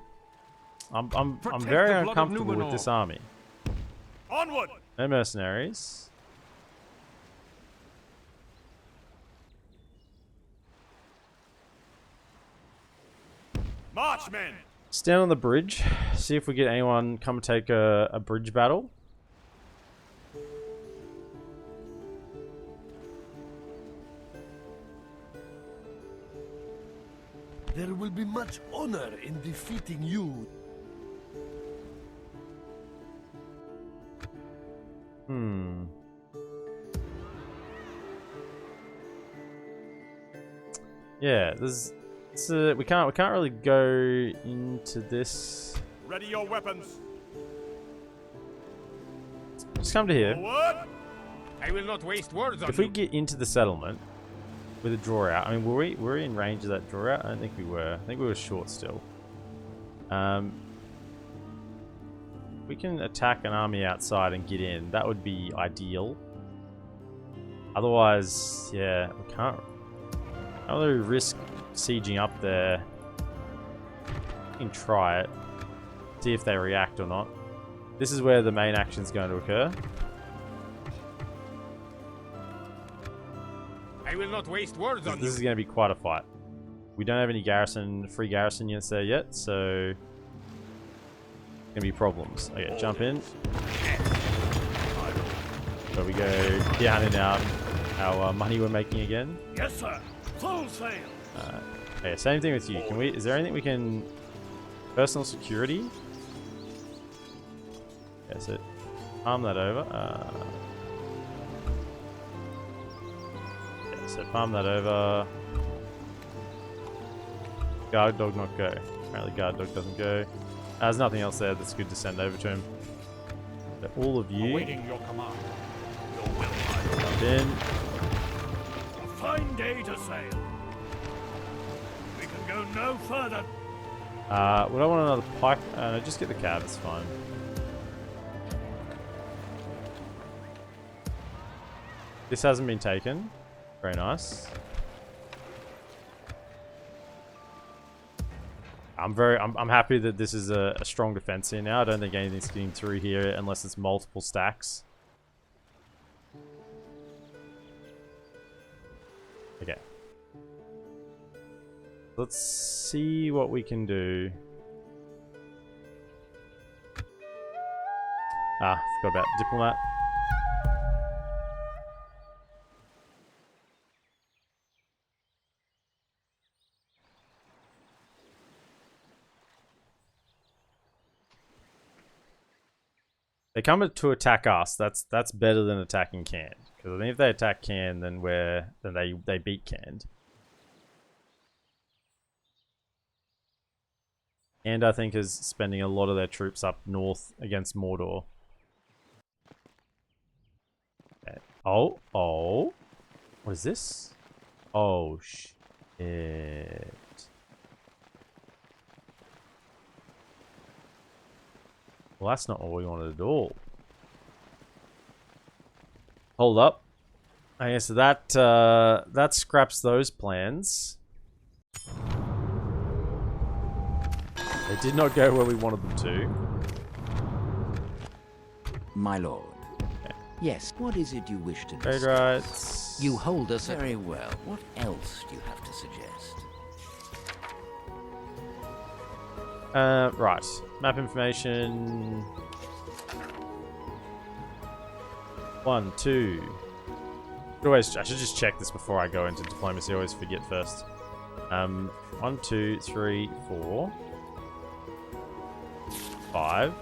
very uncomfortable with this army. Onward! No mercenaries. Marchmen! Stand on the bridge. See if we get anyone come take a bridge battle. There will be much honor in defeating you. Yeah, we can't really go into this. Ready your weapons. Just come to here. Forward! I will not waste words on If we you. get into the settlement with a draw out, I mean, were we in range of that draw out? I don't think we were. I think we were short still. We can attack an army outside and get in. That would be ideal. Otherwise, yeah, we can't really risk sieging up there. We can try it. see if they react or not. This is where the main action is going to occur. I will not waste words on This is you. going to be quite a fight. We don't have any free garrison units there yet, so gonna be problems. Okay, jump in. So we go down and out our money we're making again. Yes, sir. Full sail. Okay, same thing with you. Can we? Is there anything we can? Personal security. Yeah, so farm that over. Yeah, so farm that over. Guard dog not go. Apparently guard dog doesn't go. There's nothing else there that's good to send over to him. So all of you Awaiting your command. jump in. A fine day to sail. We can go no further. Would I want another pike? No, just get the cab, it's fine. This hasn't been taken. Very nice. I'm happy that this is a strong defense here now. I don't think anything's getting through here unless it's multiple stacks. Okay. Let's see what we can do. Forgot about diplomat. They come to attack us. That's better than attacking Canned. Because I think if they attack Canned, then they beat Canned. And I think is spending a lot of their troops up north against Mordor. Okay. Oh. What is this? Oh, shit. Well, that's not what we wanted at all. Hold up. Okay, so that scraps those plans. They did not go where we wanted them to. My lord. Okay. Yes, what is it you wish to Trade discuss? rights. You hold us very well. What else do you have to suggest? Right. Map information. 1, 2. I should just check this before I go into diplomacy. I always forget first. 1, 2, 3, 4, 5,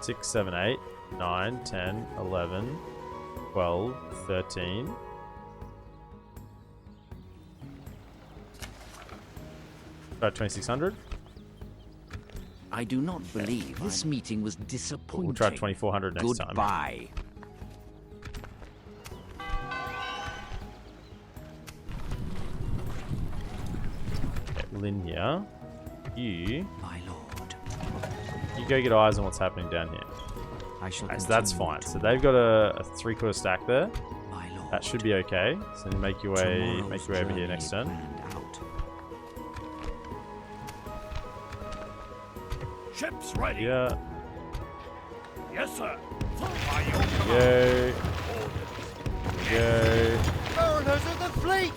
6, 7, 8, 9, 10, 11, 12, 13. About 2600. I do not believe this meeting was disappointing. We'll try 2400 next time. Goodbye. Lynn here. You My lord. go get eyes on what's happening down here. I shall So that's continue fine. to So they've got a 3/4 stack there. My lord. That should be okay. So make your way Tomorrow's over here journey next turn. planned out. Ships ready. Yeah. Yes, sir. By your command. Go. Go. Mariners of the fleet!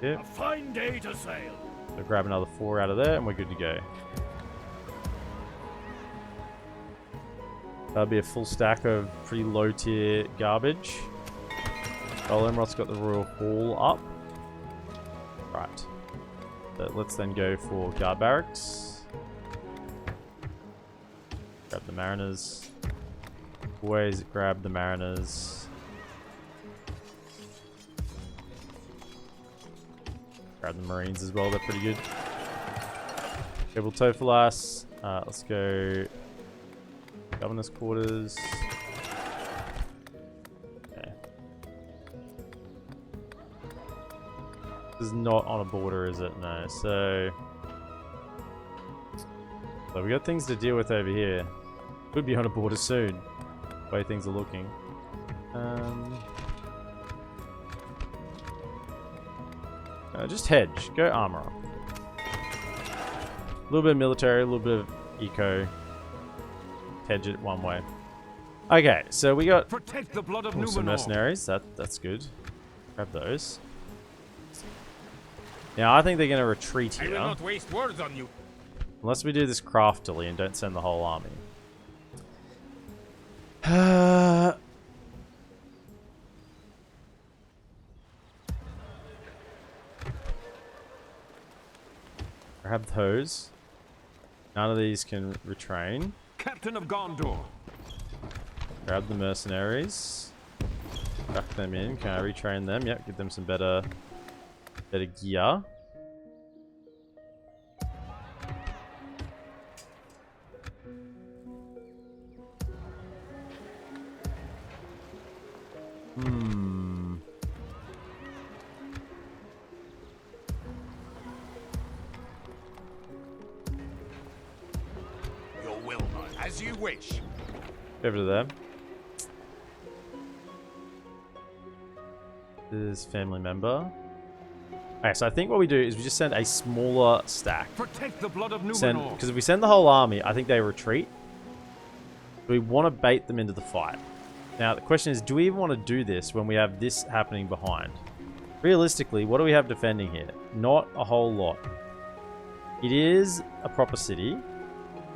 Yep. A fine day to sail. So grab another 4 out of there and we're good to go. That'll be a full stack of pretty low tier garbage. DolAmroth's got the Royal Hall up. Right. So let's then go for guard barracks. Grab the mariners. Always grab the mariners. Grab the marines as well, they're pretty good. Able Tofalas. Let's go governor's quarters. Okay. This is not on a border, is it? No. So we got things to deal with over here. Could be on a border soon. The way things are looking. Just hedge. Go armor. A little bit of military, a little bit of eco. Hedge it one way. Okay, so we got Protect the blood of some Numenor. mercenaries. That's good. Grab those. Now I think they're going to retreat I here. will not waste words on you. Unless we do this craftily and don't send the whole army. Grab those. None of these can retrain. Captain of Gondor. Grab the mercenaries. Tuck them in. Can I retrain them? Yep, give them some better gear. Your will, knight. As you wish. Over to them. This is family member. Okay, so I think what we do is we just send a smaller stack. Protect the blood of Numenor. Because if we send the whole army, I think they retreat. We want to bait them into the fight. Now, the question is, do we even want to do this when we have this happening behind? Realistically, what do we have defending here? Not a whole lot. It is a proper city.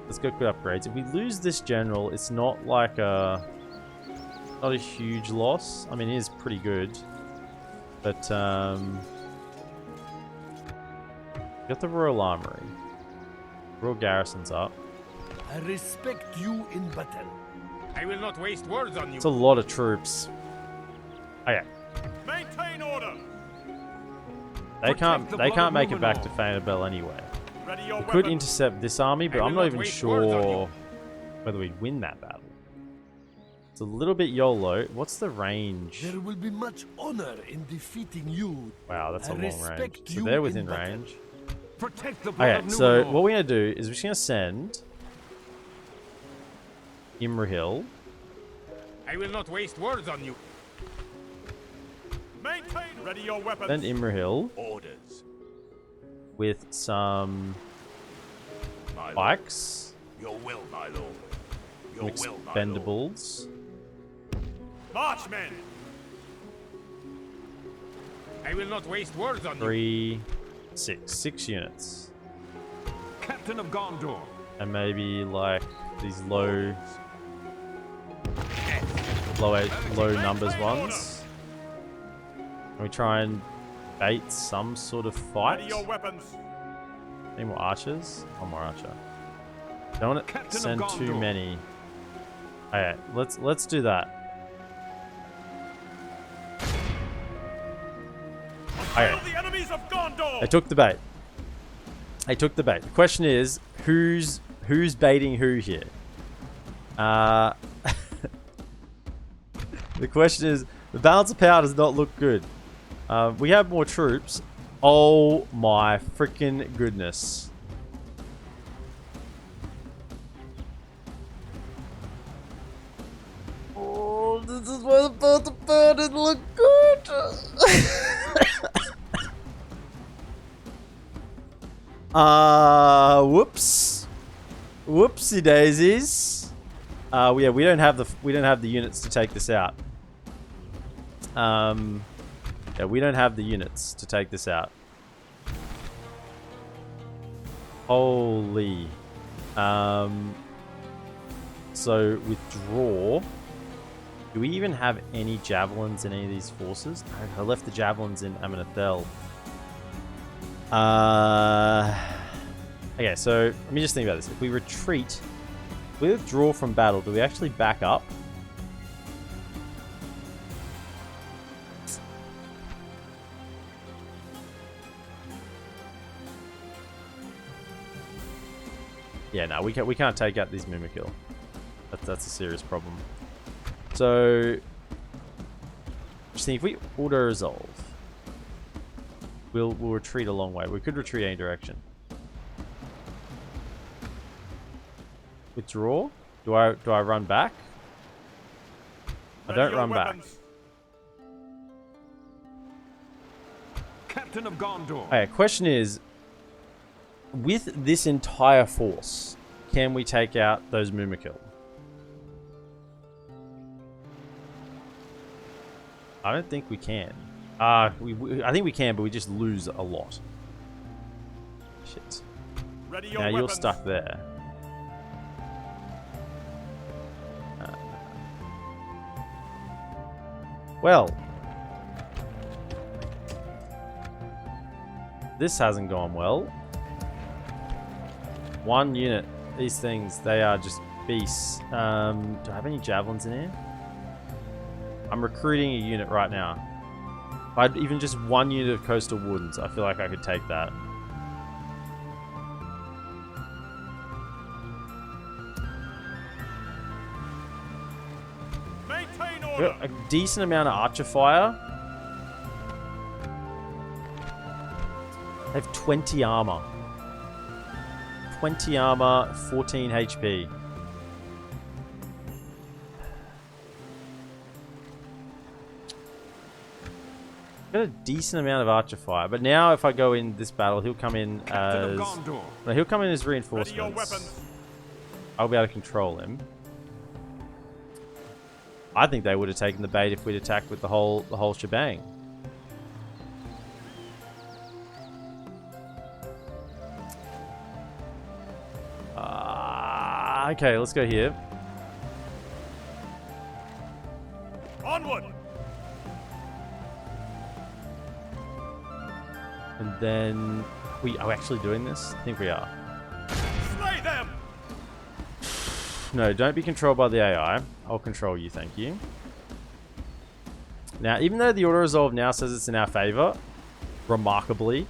Let's go good upgrades. If we lose this general, it's not like not a huge loss. I mean, it is pretty good. But, got the Royal Armory. Royal Garrison's up. I respect you in battle. I will not waste words on you. It's a lot of troops. Okay. Maintain order. They Protect the can't blood of make it back to Numenor. Fainabel anyway. Ready your We could weapons. intercept this army, but I I'm will not not even waste words on sure you. whether we'd win that battle. It's a little bit YOLO. What's the range? There will be much honor in defeating you. Wow, that's a I long range. respect So you they're in within battle. range. Protect the blood Okay, of Numenor. so what we're going to do is we're just going to send Imrahil. I will not waste words on you. Maintain. Ready your weapons. Send Imrahil Orders. with some My lord. bikes, Your will, my lord. Your some will, my lord. expendables. Marchmen. I will not waste words on you. 6 units. Captain of Gondor. And maybe like these low numbers ones. Can we try and bait some sort of fight? Ready your weapons. Any more archers? One more archer. Don't want to Captain of send too Gondor. many. Okay, let's do that. Okay. Hail the enemies of Gondor. I took the bait. The question is, who's baiting who here? The question is, the balance of power does not look good. We have more troops. Oh my freaking goodness. Oh, this is where the balance of power didn't look good. Whoops. Whoopsie daisies. Yeah, we don't have the units to take this out. Yeah, we don't have the units to take this out. Holy. So withdraw. Do we even have any javelins in any of these forces? No, I left the javelins in Amenethel. Okay, so let me just think about this. If we retreat, if we withdraw from battle, do we actually back up? Yeah, no, we can't take out these mumakil. That's a serious problem. So, just think, if we auto resolve, we'll retreat a long way. We could retreat any direction. Withdraw? Do I run back? I Ready don't your run back. weapons. Captain of Gondor. Okay, question is, with this entire force, can we take out those mumakil? I don't think we can. I think we can, but we just lose a lot. Shit. Ready your Now weapons. you're stuck there. Well, this hasn't gone well. One unit. These things, they are just beasts. Do I have any javelins in here? I'm recruiting a unit right now. If I'd even just one unit of coastal woodens, I feel like I could take that. Maintain We've order. got a decent amount of archer fire. They have 20 armor. 20 armor, 14 HP. Got a decent amount of archer fire, but now if I go in this battle, he'll come in as no, he'll come in as Ready your reinforcements. weapons. I'll be able to control him. I think they would have taken the bait if we'd attacked with the whole shebang. Okay, let's go here. Onward. And then are we actually doing this? I think we are. Slay them. No, don't be controlled by the AI. I'll control you, thank you. Now, even though the auto-resolve now says it's in our favor, remarkably,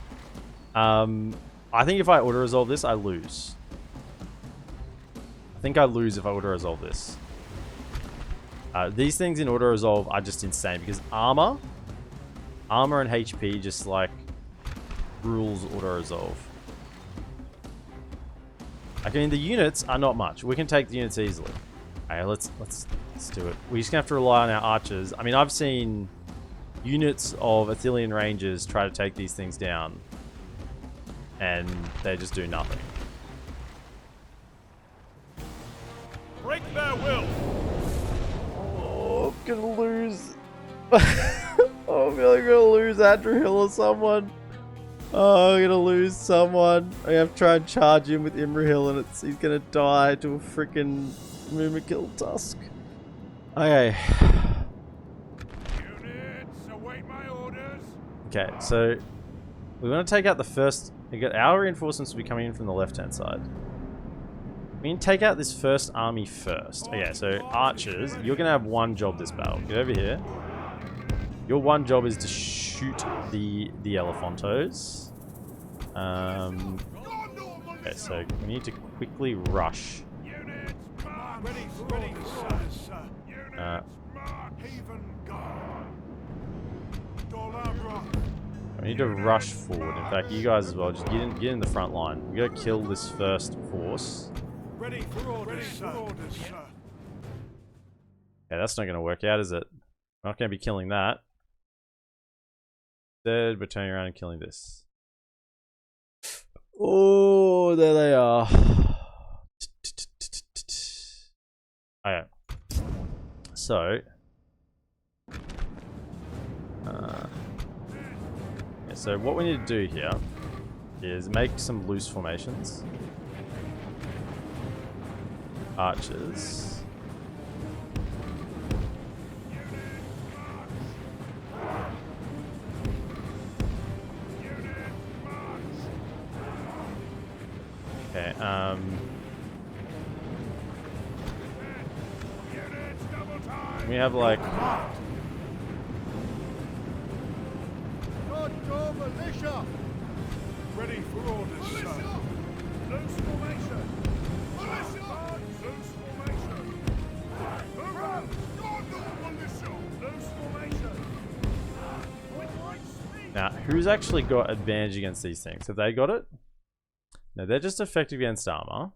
I think if I auto-resolve this, I lose. I think I lose if I auto-resolve this. These things in auto-resolve are just insane because armor and HP just like rules auto-resolve. I mean, the units are not much. We can take the units easily. Okay, let's do it. We're just gonna have to rely on our archers. I mean, I've seen units of Athelian Rangers try to take these things down, and they just do nothing. Break their will. Oh, I'm gonna lose. Oh, I feel like I'm gonna lose Adrian or someone. Oh, I'm gonna lose someone. I have to try and charge him with Imrahil and he's gonna die to a freaking mumakil tusk. Okay. Units, await my orders. Okay, so we want to take out the first. We got our reinforcements will be coming in from the left-hand side. We can take out this first army first. Okay, so archers, you're gonna have one job this battle. Get over here. Your one job is to shoot the Elephantos. Okay, so we need to quickly rush. Units, march. Ready for orders, sir. Units, march. Haven guard. DolAmroth. We need to rush forward. In fact, you guys as well. Just get in the front line. We gotta kill this first force. Ready for orders, sir. Okay, that's not gonna work out, is it? We're not gonna be killing that. Instead, we're turning around and killing this. Oh, there they are. Okay. So, yeah, so what we need to do here is make some loose formations. Archers. Okay, we have like ready for orders, sir. Loose formation. Loose formation. Loose formation. now, who's actually got advantage against these things? Have they got it? No, they're just effective against armor.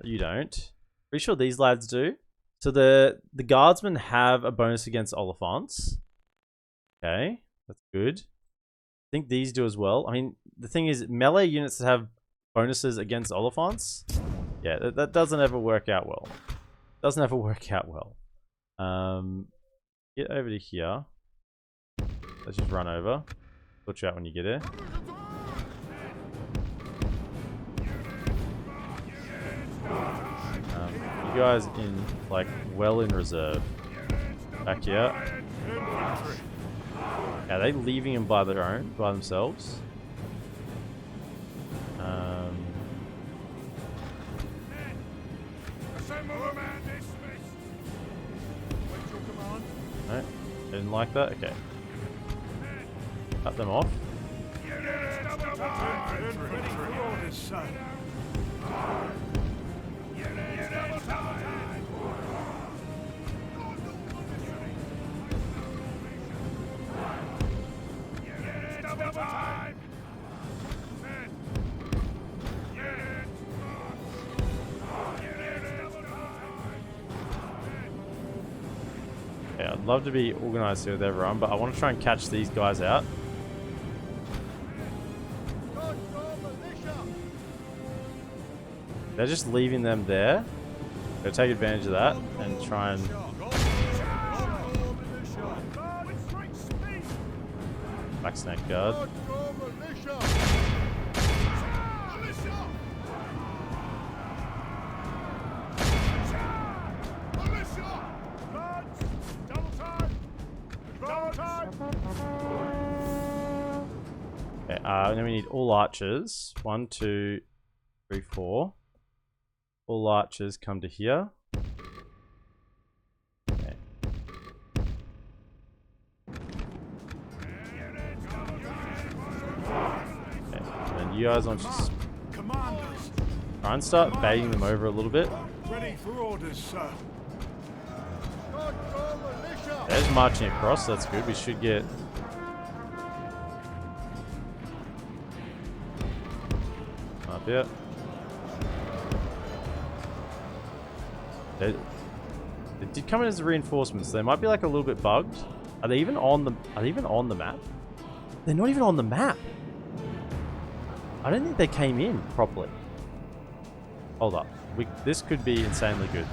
You don't. Pretty sure these lads do. So the guardsmen have a bonus against Oliphants. Okay, that's good. think these do as well. I mean, the thing is, melee units that have bonuses against Oliphants, yeah, that doesn't ever work out well. Doesn't ever work out well. Get over to here. Let's just run over. Sort you out when you get here. You guys in, like, well in reserve. Back here. Are they leaving them by their own, by themselves? No, didn't like that. Okay, cut them off. Yeah, I'd love to be organized here with everyone, but I want to try and catch these guys out. They're just leaving them there. Gotta take advantage of that and try and... Black Snake Guard. Okay, and then we need all archers. 1, 2, 3, 4. All archers come to here. Okay. Okay, and then you guys want to just try and start baiting them over a little bit. Ready for orders, sir. They're just marching across, so that's good. We should get... Up here. They did come in as reinforcements. So they might be like a little bit bugged. Are they even on the? Are they even on the map? They're not even on the map. I don't think they came in properly. Hold up. This could be insanely good.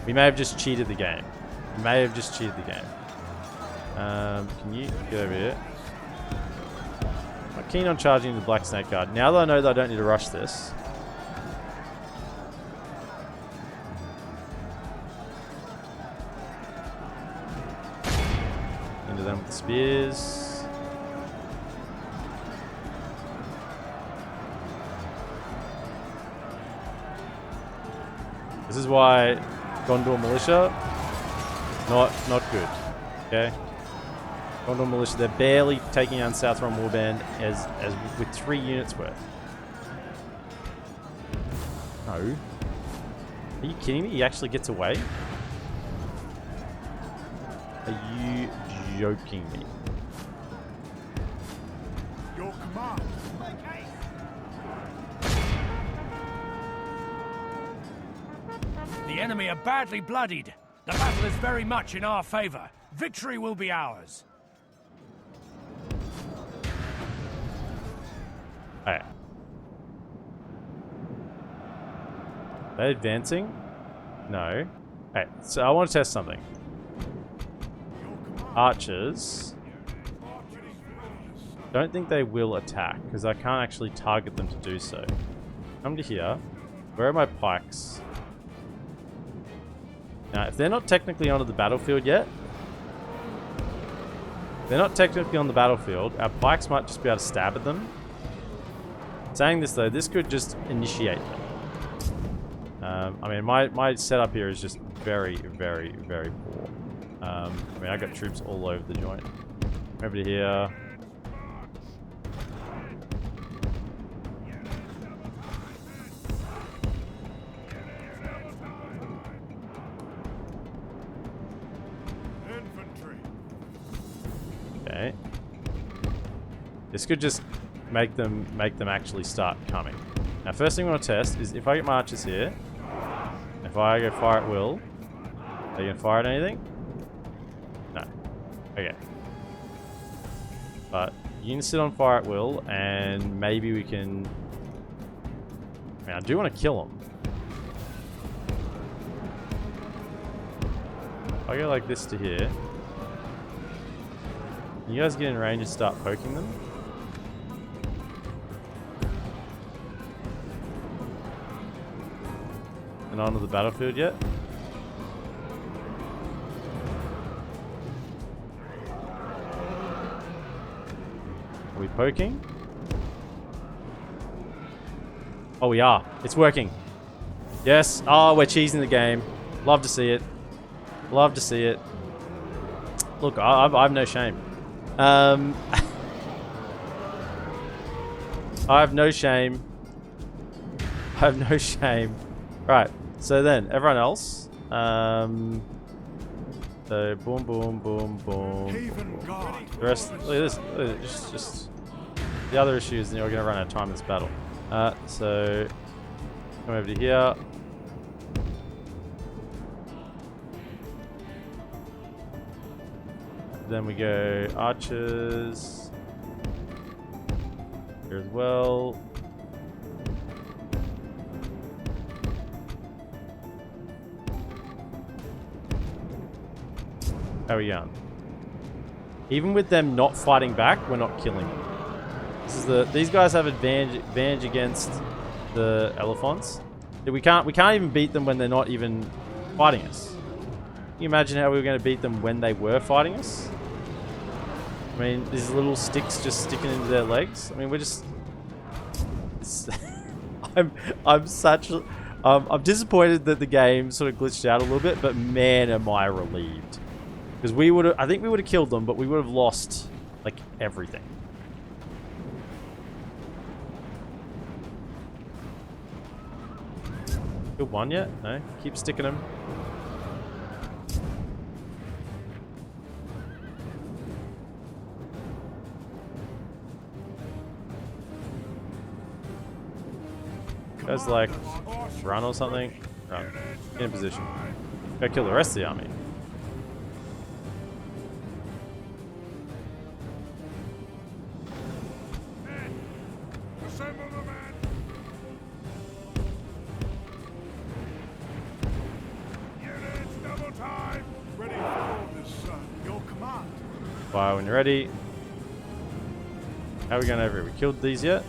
We may have just cheated the game. We may have just cheated the game. Can you get over here? I'm keen on charging the Black Snake Guard. Now that I know that I don't need to rush this. Into them with the spears. This is why Gondor Militia, not good. Okay? Gondor Militia, they're barely taking on Southron Warband as with 3 units worth. No. Are you kidding me? He actually gets away? Are you joking me? Your command. The enemy are badly bloodied. The battle is very much in our favor. Victory will be ours. Alright. Are they advancing? No. Okay, so I want to test something. Archers. Don't think they will attack, because I can't actually target them to do so. Come to here. Where are my pikes? Now, if they're not technically onto the battlefield yet, our pikes might just be able to stab at them. Saying this though, this could just initiate them. I mean, my setup here is just very, very, very poor. I mean, I got troops all over the joint. Over to here. Okay. This could just make them actually start coming. Now, first thing I want to test is if I get my archers here, if I go fire at will, are you gonna fire at anything? No. Okay. But You can sit on fire at will, and maybe we can... I mean, I do want to kill him. I'll go like this to here. You guys get in range and start poking them. And onto the battlefield yet? Are we poking? Oh, we are. It's working. Yes. Oh, we're cheesing the game. Love to see it. Love to see it. Look, I've no shame. I have no shame. I have no shame. Right. So then, everyone else. So boom, boom, boom, boom. Haven guard. The rest. Look at this. Look at this. Just the other issue is that we're going to run out of time in this battle. So come over to here. Then we go archers here as well. How are we going? Even with them not fighting back, we're not killing them. These guys have advantage against the elephants. We can't even beat them when they're not even fighting us. Can you imagine how we were going to beat them when they were fighting us? I mean, these little sticks just sticking into their legs. I mean, we're just... I'm disappointed that the game sort of glitched out a little bit, but man, am I relieved. Because I think we would have killed them, but we would have lost, like, everything. Killed one yet? No? Keep sticking them. Guys like run or something. Run. Get in position. Go kill the rest of the army. Assemble the men. Units, double time. Ready for orders, your command. Fire when you're ready. How are we going over here? We killed these yet?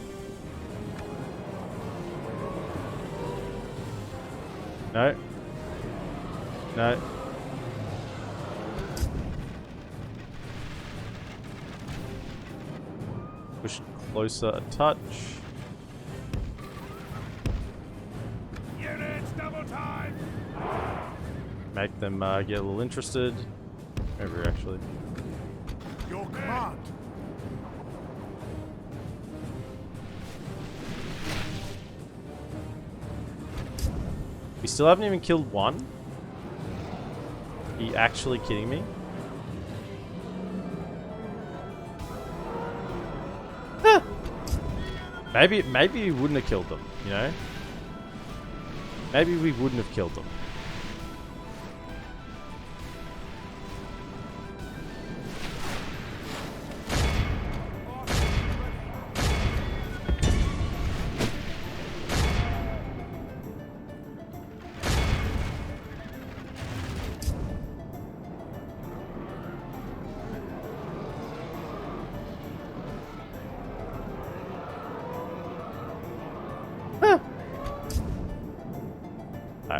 No. No. Push closer a touch. Units, double time. Make them get a little interested. Over here, actually. Your command. We still haven't even killed one. Are you actually kidding me? Huh. Maybe we wouldn't have killed them, you know? Maybe we wouldn't have killed them.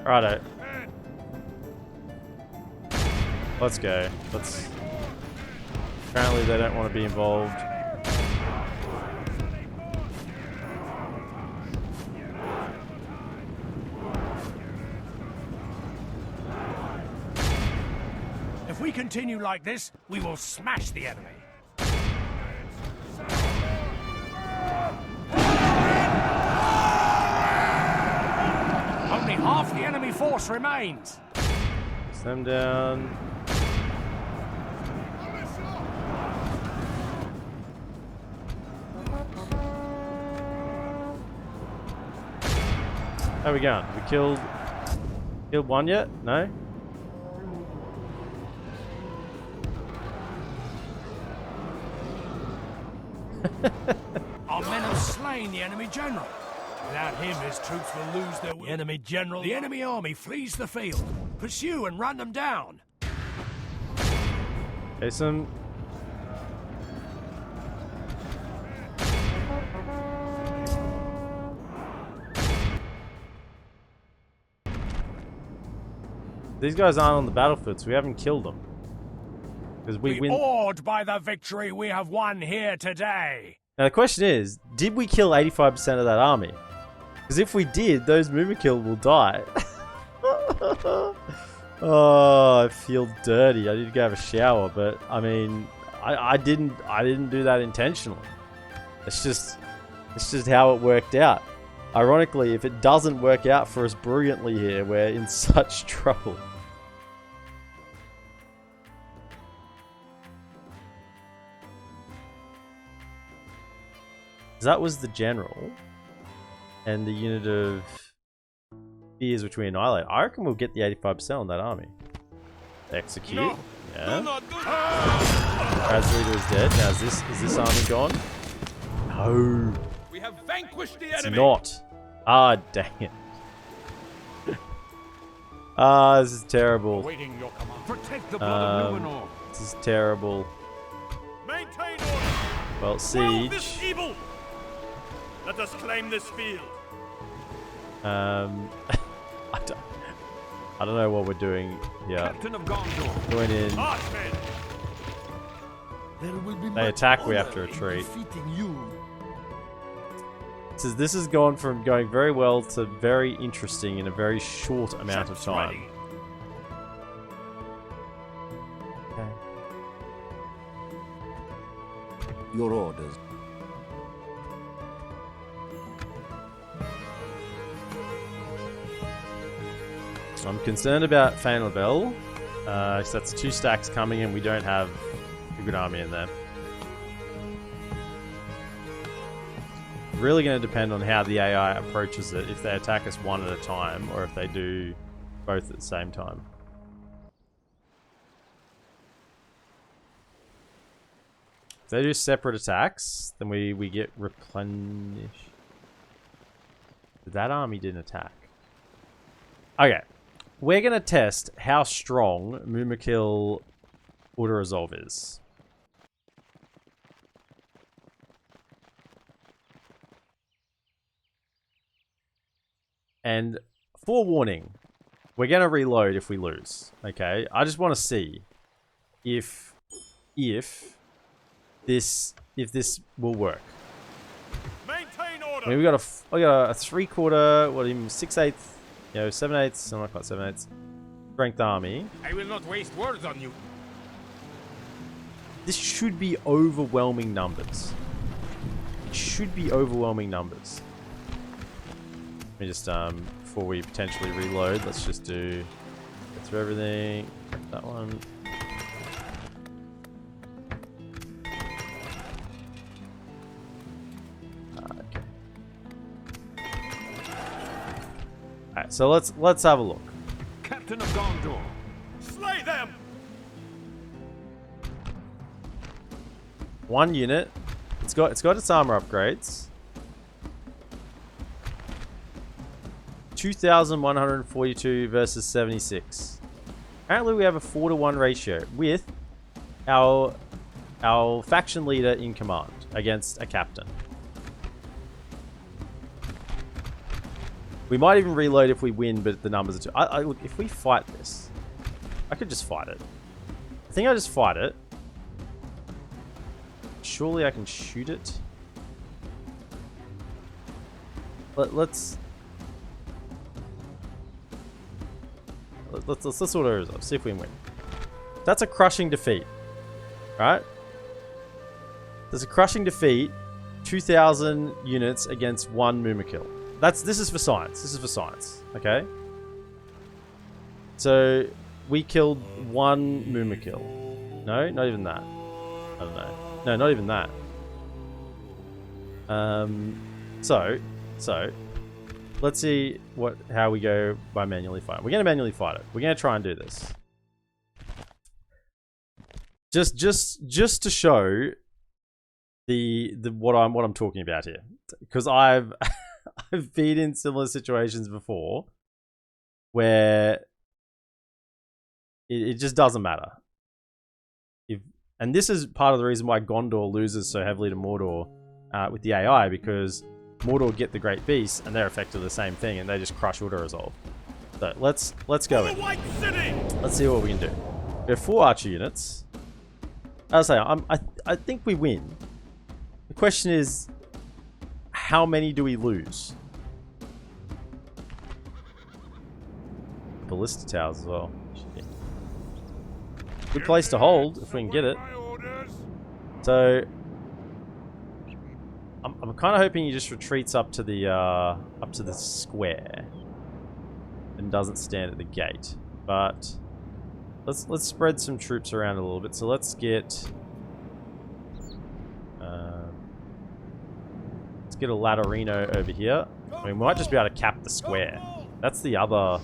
Righto. Let's go. Let's... Apparently they don't want to be involved. If we continue like this, we will smash the enemy. Only half the enemy force remains. Place them down. How are we going? We killed one yet? No? Our men have slain the enemy general. Without him, his troops will lose their will. The enemy general. The enemy army flees the field. Pursue and run them down. Jason. These guys aren't on the battlefield, so we haven't killed them. Because we win. Awed by the victory we have won here today. Now the question is, did we kill 85% of that army? Because if we did, those mumakil will die. Oh, I feel dirty. I need to go have a shower, but I mean, I didn't do that intentionally. It's just how it worked out. Ironically, if it doesn't work out for us brilliantly here, we're in such trouble. That was the general. And the unit of fears which we annihilate. I reckon we'll get the 85% on that army. Execute. No. Yeah. Do not do Ziegler is dead. Now is this army gone? No. We have vanquished the It's enemy. not. Ah, dang it. Ah, this is terrible. Awaiting your command. Protect the blood of Numenor. This is terrible. Maintain order. Well, Quell this siege. evil. Let us claim this field. I don't know what we're doing here. Captain of Gondor. Going in. Marchmen. There will be They much attack, we have honor to in retreat. defeating you. This has gone from going very well to very interesting in a very short amount of Ships time. ready. Okay. Your orders. I'm concerned about Fainlabel, because that's 2 stacks coming and we don't have a good army in there. Really going to depend on how the AI approaches it, if they attack us one at a time or if they do both at the same time. If they do separate attacks, then we get replenished. That army didn't attack. Okay. We're going to test how strong mumakil auto-resolve is. And forewarning, we're going to reload if we lose. Okay? I just want to see if this will work. Maintain I order. mean, we got a 3/4, what even 6/8, you know, 7/8, I'm not quite 7/8 strength army. I will not waste words on you. This should be overwhelming numbers. It should be overwhelming numbers. Let me just before we potentially reload, let's just do get through everything. That one. Okay. Alright, so let's have a look. Captain of Gondor. Slay them. One unit. It's got its armor upgrades. 2,142 versus 76. Apparently we have a 4-to-1 ratio with our faction leader in command against a captain. We might even reload if we win, but the numbers are too... look, if we fight this, I could just fight it. I think I just fight it. Surely I can shoot it. Let's auto resolve. See if we can win. That's a crushing defeat, right? There's a crushing defeat. 2,000 units against 1 mumakil. This is for science. This is for science. Okay. So we killed 1 mumakil. No, not even that. I don't know. No, not even that. So let's see how we go by manually fighting. We're gonna manually fight it. We're gonna try and do this. Just to show what I'm talking about here, because I've I've been in similar situations before where it just doesn't matter. And this is part of the reason why Gondor loses so heavily to Mordor with the AI, because Mordor get the Great Beasts and they're effectively the same thing, and they just crush auto-resolve. So let's go in. Let's see what we can do. We have 4 archer units. As I say, I think we win. The question is, how many do we lose? Ballista towers as well. Shit. Good place to hold if we can get it. So I'm kind of hoping he just retreats up to the square and doesn't stand at the gate. But let's spread some troops around a little bit. So let's get a Latterino over here. I mean, we might just be able to cap the square. That's the other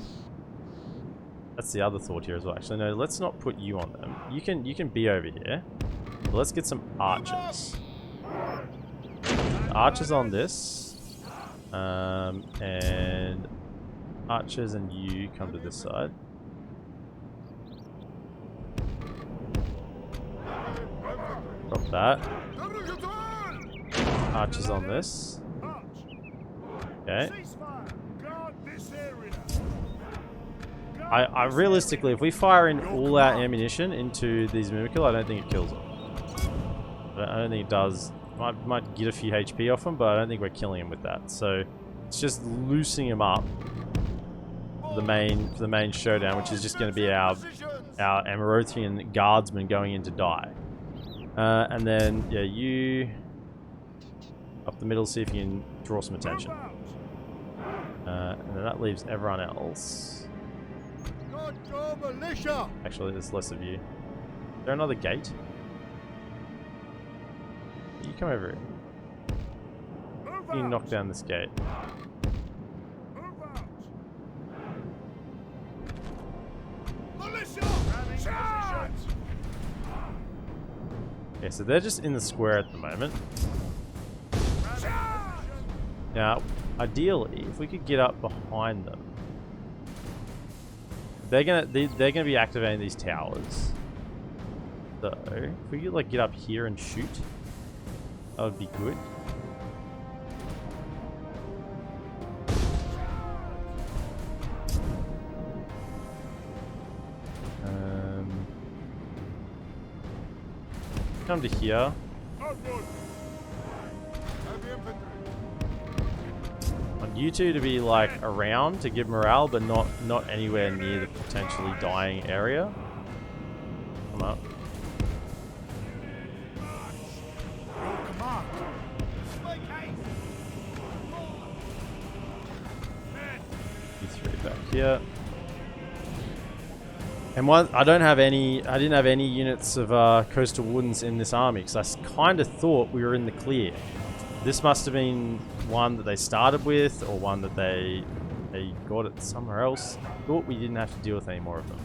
thought here as well. Actually, no, let's not put you on them. You can be over here. But let's get some archers. Archers on this. And archers and you come to this side. Drop that. Archers on this. Okay. I realistically, if we fire in all our ammunition into these mumakil, I don't think it kills them. I don't think it does. Might get a few HP off them, but I don't think we're killing him with that. So it's just loosening him up for the main showdown, which is just going to be our Amrothian guardsmen going in to die. And then yeah, you up the middle, see if you can draw some attention. And then that leaves everyone else. Actually, there's less of you. Is there another gate? You come over here. You can knock down this gate. Okay, so they're just in the square at the moment. Now, ideally, if we could get up behind them, they're gonna be activating these towers. So if we could like get up here and shoot, that would be good. Come to here. Want you two to be like around to give morale, but not anywhere near the potentially dying area. Come up. You three back here. And I didn't have any units of coastal wardens in this army because I kind of thought we were in the clear. This must have been one that they started with, or one that they got it somewhere else. Thought we didn't have to deal with any more of them.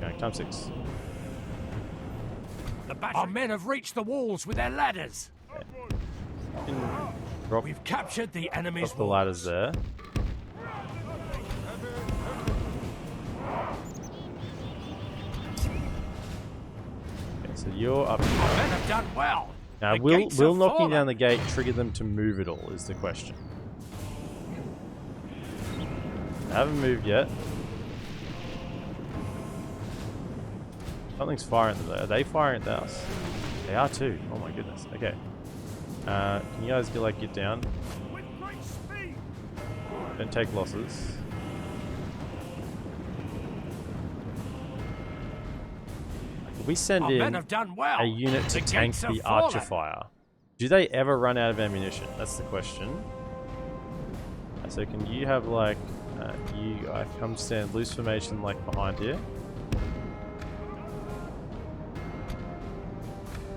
Okay, time 6. Our men have reached the walls with their ladders. Okay. We've captured the enemy's drop the ladders there. So you're up here. Our men have done well. Now, will knocking down the gate trigger them to move at all, is the question. They haven't moved yet. Something's firing at them. Are they firing at us? They are too. Oh my goodness. Okay. Can you guys get down? Don't take losses. We send in a unit to tank the archer fire. Do they ever run out of ammunition? That's the question. So can you have you come stand loose formation behind here?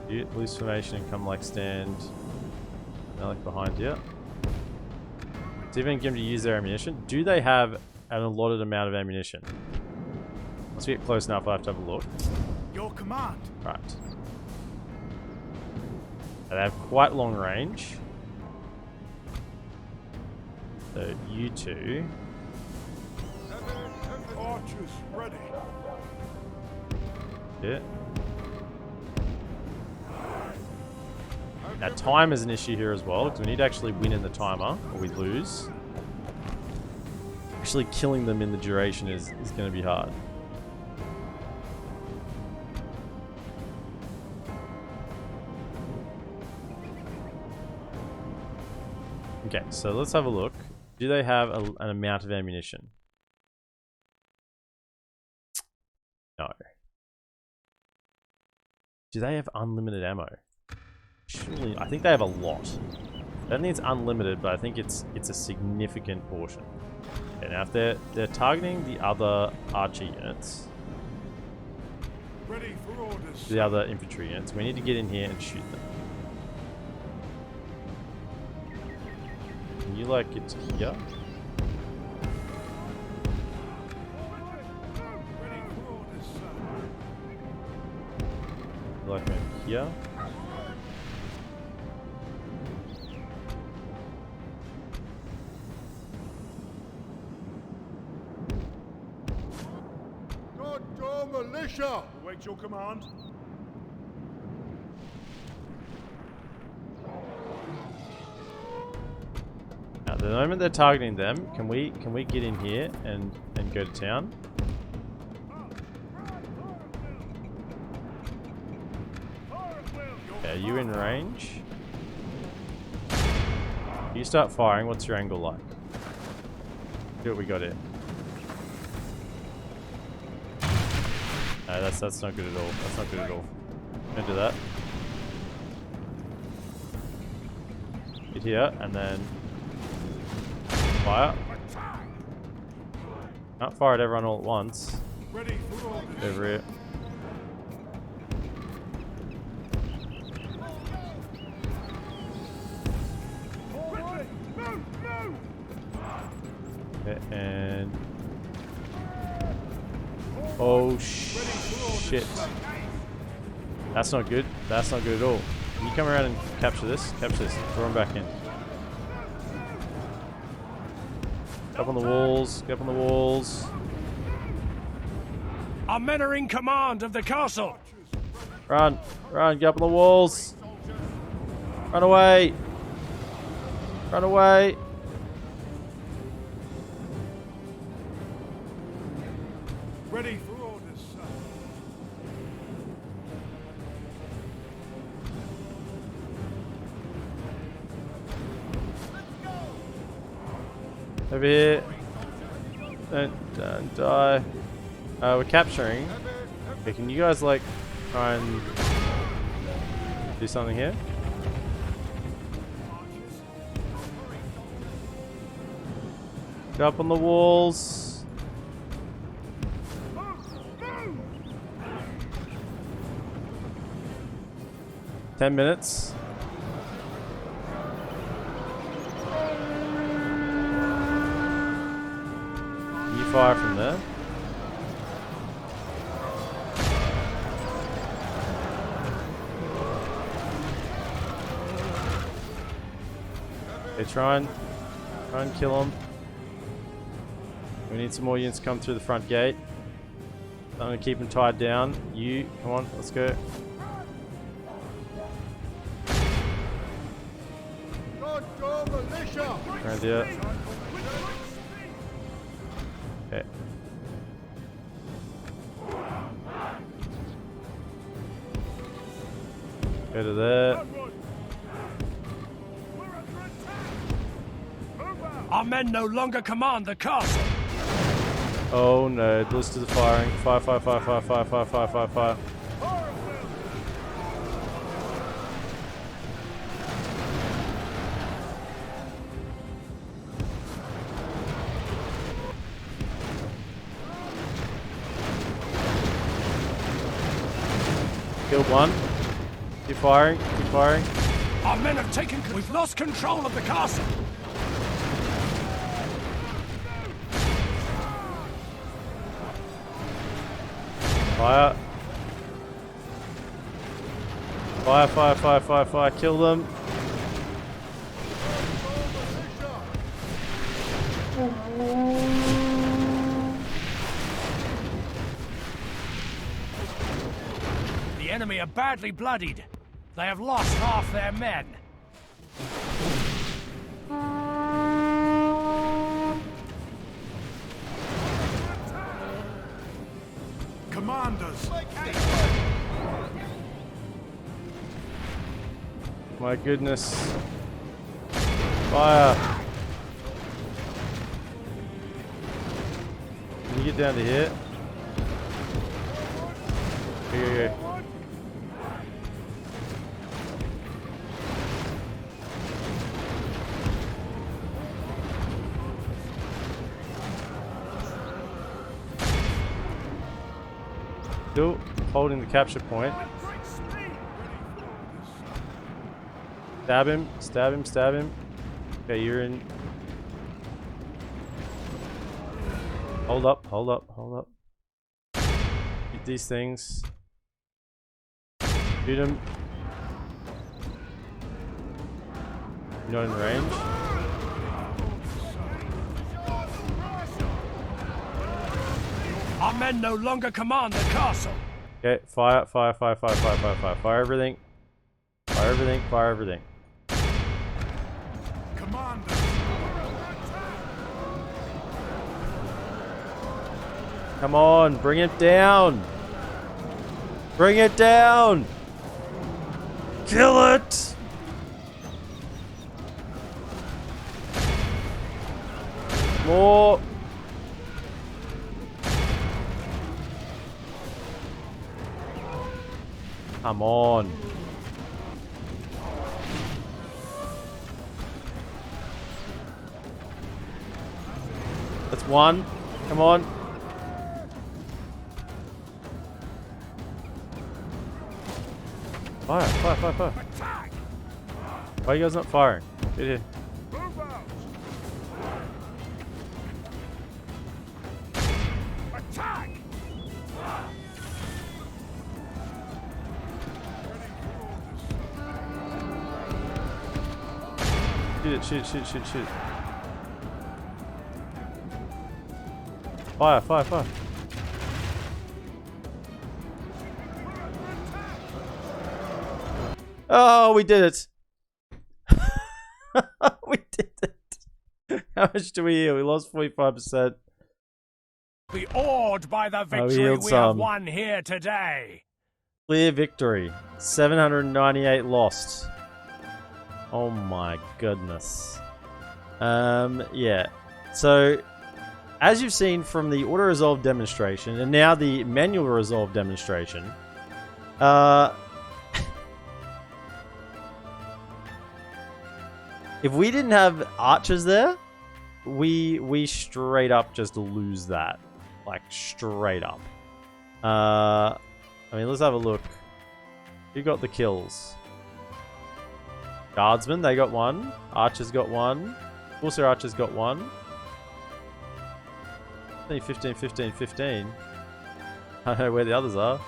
You loose formation and come stand behind here. So even get them to use their ammunition. Do they have an allotted amount of ammunition? Once we get close enough, I have to have a look. Your command. Right. They have quite long range. So you two. Archers ready. Yeah. Now time is an issue here as well, because we need to actually win in the timer, or we lose. Actually killing them in the duration is going to be hard. Okay, so let's have a look. Do they have an amount of ammunition? No. Do they have unlimited ammo? Surely, I think they have a lot. I don't think it's unlimited, but I think it's a significant portion. Okay, now if they're targeting the other archer units, Ready for orders. the other infantry units, we need to get in here and shoot them. Can you like get to here? Ready for orders, sir. Like maybe here? Go, militia! Await your command. At the moment they're targeting them, can we get in here and go to town? Okay, are you in range? You start firing, what's your angle like? See what we got here. No, that's not good at all. That's not good at all. Don't do that. Get here and then fire. Can't fire at everyone all at once. Ready for orders. Over here. Okay, and oh shit. That's not good. That's not good at all. Can you come around and capture this? Capture this. Throw them back in. Get up on the walls. Get up on the walls. Our men are in command of the castle. Run. Run. Get up on the walls. Run away. Run away. Ready for orders, sir. Over here. Don't die. We're capturing. Okay, can you guys like try and do something here? Get up on the walls. Move! 10 minutes. You fire from there. Okay, try and kill them. We need some more units to come through the front gate. I'm gonna keep them tied down. You, come on, let's go. Go, militia! Around here. Okay. Go to there. Our men no longer command the castle. Oh no, the list is firing. Fire, fire, fire, fire, fire, fire, fire, fire, fire. Killed one. Keep firing, keep firing. Our men have taken... We've lost control of the castle. Fire. Fire, fire, fire, fire, fire. Kill them. The enemy are badly bloodied. They have lost half their men. Commanders! My goodness. Fire. Can you get down to here? Here. Still holding the capture point. Stab him, stab him, stab him. Okay, you're in. Hold up, hold up, hold up. Get these things. Shoot him. Not in range. Our men no longer command the castle. Okay, fire, fire, fire, fire, fire, fire, fire. Fire everything. Fire everything, fire everything. Commanders! Come on, bring it down. Bring it down. Kill it. More. Come on. That's one. Come on. Fire, fire, fire, fire. Attack! Why are you guys not firing? Get here. Move out! Attack! Shoot it, shoot, shoot, shoot, shoot. Fire, fire, fire. Oh, we did it. We did it. How much do we heal? We lost 45%. Be awed by the we victory healed we some. have won here today. Clear victory. 798 lost. Oh my goodness. Yeah. So, as you've seen from the auto-resolve demonstration, and now the manual resolve demonstration, if we didn't have archers there, we straight up just lose that. Like, straight up. I mean, let's have a look. Who got the kills? Guardsmen, they got one. Archers got one. Also, archers got one. Only 15, 15, 15. I don't know where the others are.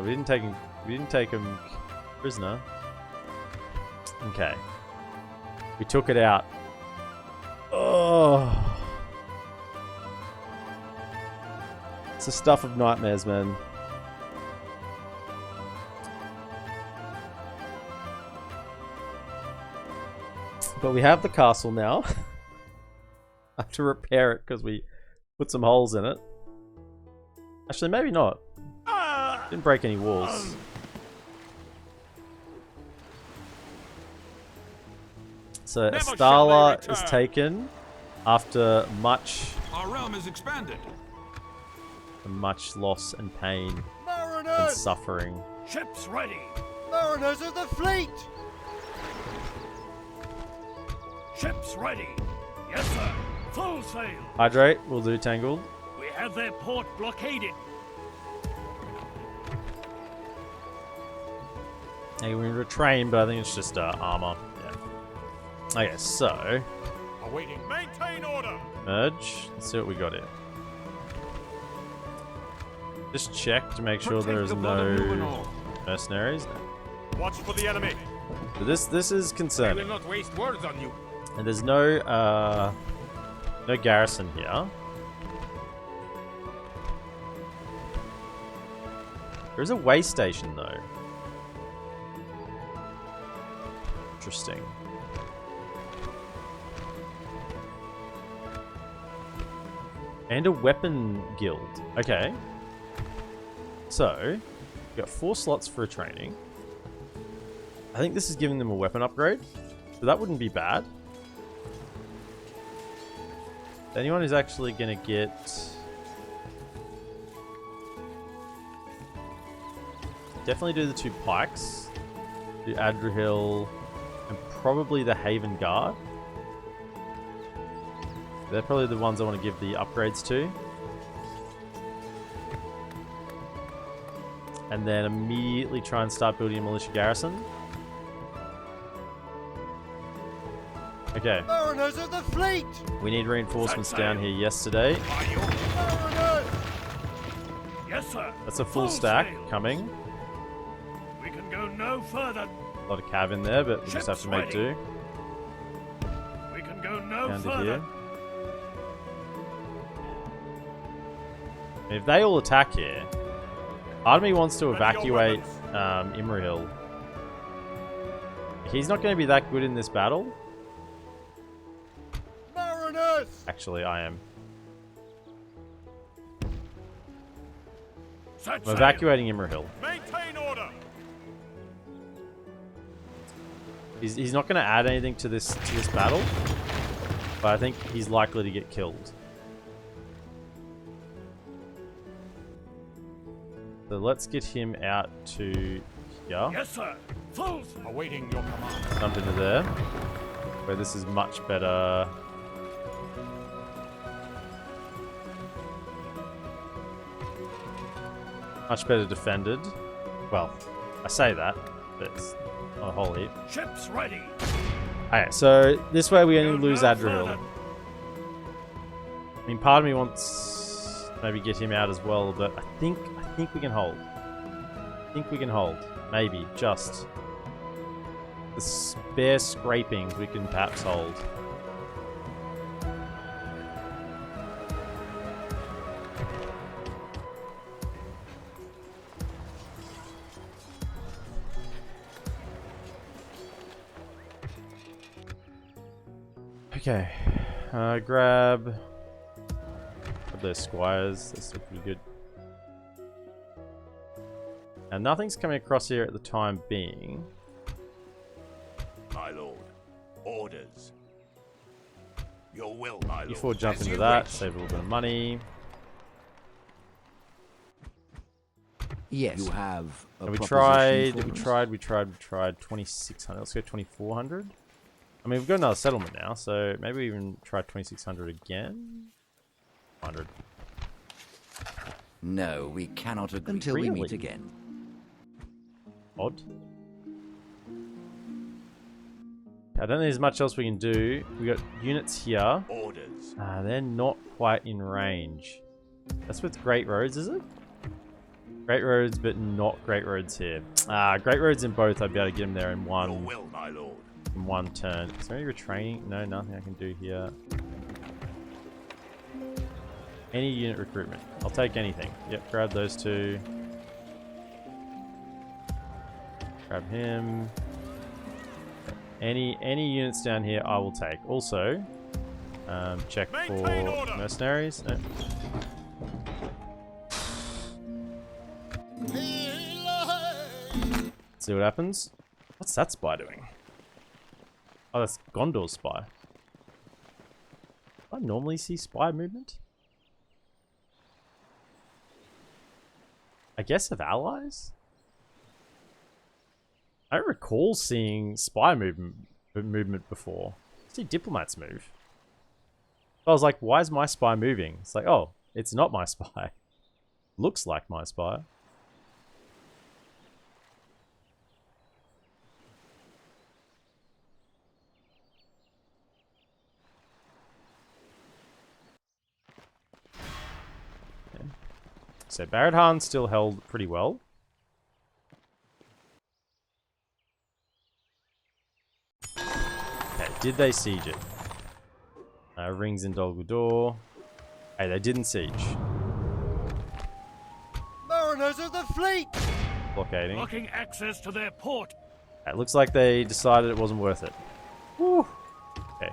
We didn't take him prisoner. Okay. We took it out. Oh. It's the stuff of nightmares, man. But we have the castle now. I have to repair it because we put some holes in it. Actually, maybe not. Didn't break any walls. So Astala is taken after much Our realm is expanded. loss and pain and Mariners! suffering. Ships ready. Mariners of the fleet! Ships ready. Yes, sir. Full sail. Hydrate, we'll do Tangled. We have their port blockaded. Hey, we retrain, but I think it's just armor. Yeah. Okay, so Awaiting. Maintain order! merge. Let's see what we got here. Just check to make sure there is no mercenaries. Watch for the enemy. So this is I will concerning. not waste words on you. And there's no garrison here. There is a way station though. Interesting. And a weapon guild. Okay. So, we've got 4 slots for a training. I think this is giving them a weapon upgrade. So that wouldn't be bad. Anyone who's actually going to get... Definitely do the 2 pikes. Do Adrian and probably the Haven Guard. They're probably the ones I want to give the upgrades to. And then immediately try and start building a militia garrison. Okay. Mariners of the fleet! We need reinforcements down here yesterday. Mariners! Yes, sir. That's a full stack sail. coming. We can go no further. A lot of cav in there, but we just have to make do. We can go no Down to further. here. If they all attack here, part of me wants to evacuate Imrahil. He's not going to be that good in this battle. Mariners! Actually, I am. Set I'm sail. evacuating Imrahil. Maintain order. He's not going to add anything to this battle, but I think he's likely to get killed. So let's get him out to here. Yes, sir. Full. Awaiting your command. Jump into there, where this is much better. Much better defended. Well, I say that, but it's not a whole heap. Ships ready. Okay, so this way we only Go lose no Adrian. further. I mean, part of me wants to maybe get him out as well, but I think we can hold. I think we can hold. Maybe, just. The bare scrapings we can perhaps hold. Okay. Grab those squires. That's still pretty good. And nothing's coming across here at the time being. My lord. Orders. Your will, my lord. You 4 jump As into you that, wish. save a little bit of money. Yes. You have a And we proposition for tried 2,600. Let's go 2,400. I mean, we've got another settlement now, so maybe we even try 2,600 again. 100. No, we cannot agree until we meet again. Odd. I don't think there's much else we can do. We got units here. Orders. They're not quite in range. That's with Great Roads, is it? Great Roads, but not Great Roads here. Great Roads in both. I'd be able to get them there in Your one will, my lord. turn. Is there any retraining? No, nothing I can do here. Any unit recruitment. I'll take anything. Yep, grab those 2. Grab him. Any units down here I will take. Also, check Maintain for order. mercenaries. No. See what happens. What's that spy doing? Oh, that's Gondor's spy. Do I normally see spy movement? I guess of allies? I don't recall seeing spy movement before. I see diplomats move. I was like, why is my spy moving? It's like, oh, it's not my spy. Looks like my spy. So Barad Han still held pretty well. did they siege it? Rings in Dol Guldur. Hey, they didn't siege. Mariners of the fleet! Blockading. Blocking access to their port. It looks like they decided it wasn't worth it. Woo. Okay.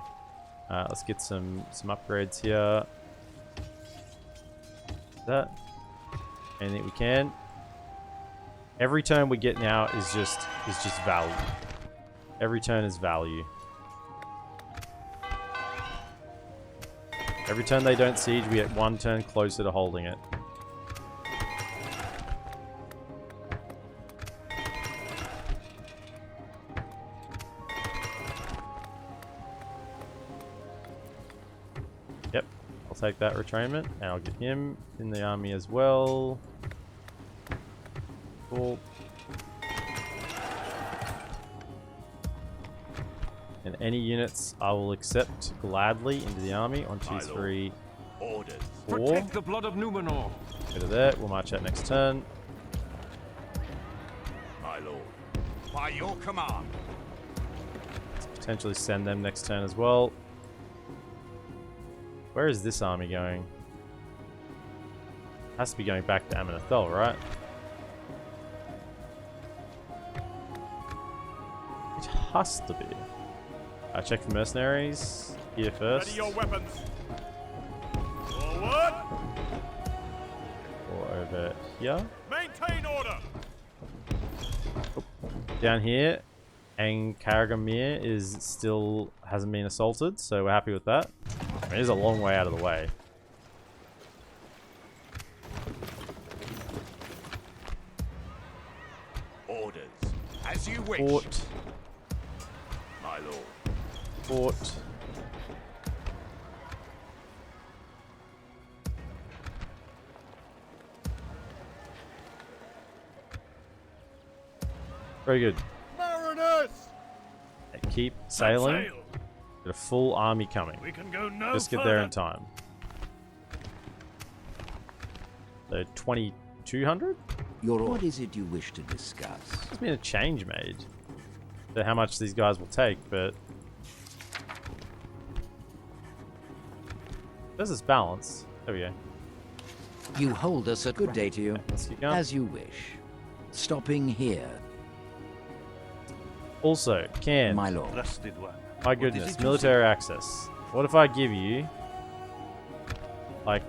Let's get some upgrades here. That. Anything we can. Every turn we get now is just value. Every turn is value. Every turn they don't siege, we get one turn closer to holding it. Yep, I'll take that retrainment, and I'll get him in the army as well. Cool. And any units I will accept gladly into the army. 1, 2, 3, Orders. 4. Protect the blood of Numenor. Go to there. We'll march out next turn. My lord. By your command. Potentially send them next turn as well. Where is this army going? Has to be going back to Amroth, right? It has to be. Check for mercenaries here first. Ready your weapons. Forward. Or over here. Maintain order. Down here, Angkargamir is still hasn't been assaulted, so we're happy with that. I mean, it is a long way out of the way. Orders. As you wish. Fort. My lord. Fort. Very good. Mariners! And keep sailing. Sail. Got a full army coming. We can go no Just get further. there in time. So 2200? What is it you wish to discuss? There's been a change made to how much these guys will take, but this is balanced. There we go. You hold us a good day to you. Let's keep going. As you wish. Stopping here, Also, can my lord. Trusted one. my goodness, military access. What if I give you like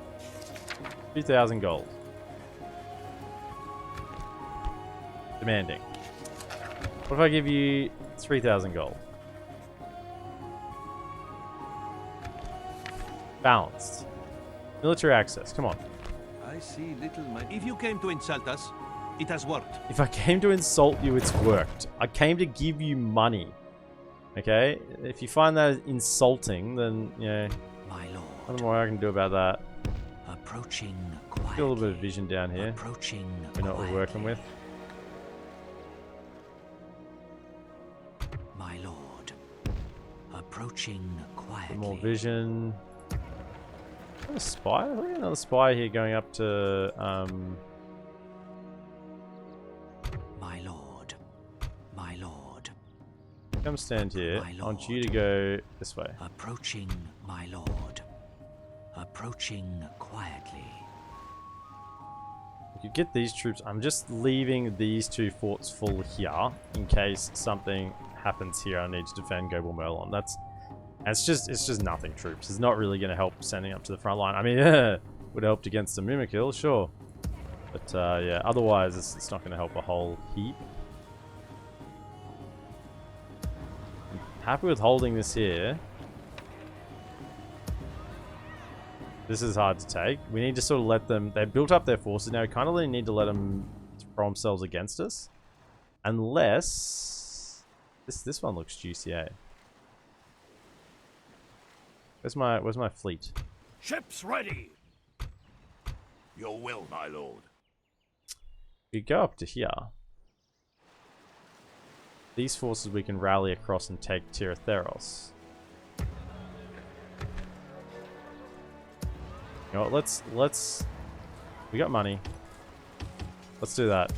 2,000 gold? Demanding. What if I give you 3,000 gold? Balanced. Military access, come on. I see little. If you came to insult us, it has worked. If I came to insult you, it's worked. I came to give you money. Okay? If you find that insulting, then, you know, My lord. nothing more I can do about that. Approaching quietly. Got a little bit of vision down here. Approaching We know what we're working quietly. with. My lord. Approaching quietly. More vision. A spy? Look at another spy here going up to My lord. My lord. come stand here. My I want you lord. to go this way. Approaching my lord. Approaching quietly. You get these troops. I'm just leaving these two forts full here in case something happens here. I need to defend Gobel Merlon. It's just nothing troops. It's not really going to help sending up to the front line. I mean, yeah, would have helped against the mumakil, sure. But yeah, otherwise it's not going to help a whole heap. I'm happy with holding this here. This is hard to take. We need to sort of let them... They've built up their forces now. We kind of need to let them throw themselves against us. Unless... This one looks juicy, eh? Where's my fleet? Ships ready. Your will, my lord. We go up to here. These forces we can rally across and take tirothers. You know what, let's... We got money. Let's do that.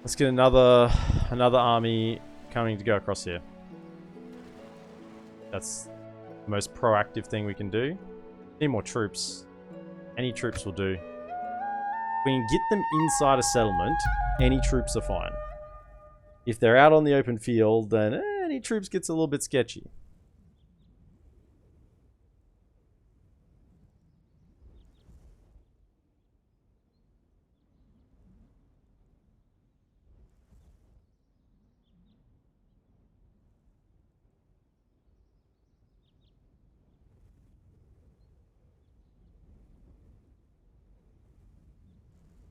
Let's get another army coming to go across here. That's the most proactive thing we can do. Need more troops. Any troops will do. If we can get them inside a settlement, any troops are fine. If they're out on the open field, then any troops gets a little bit sketchy.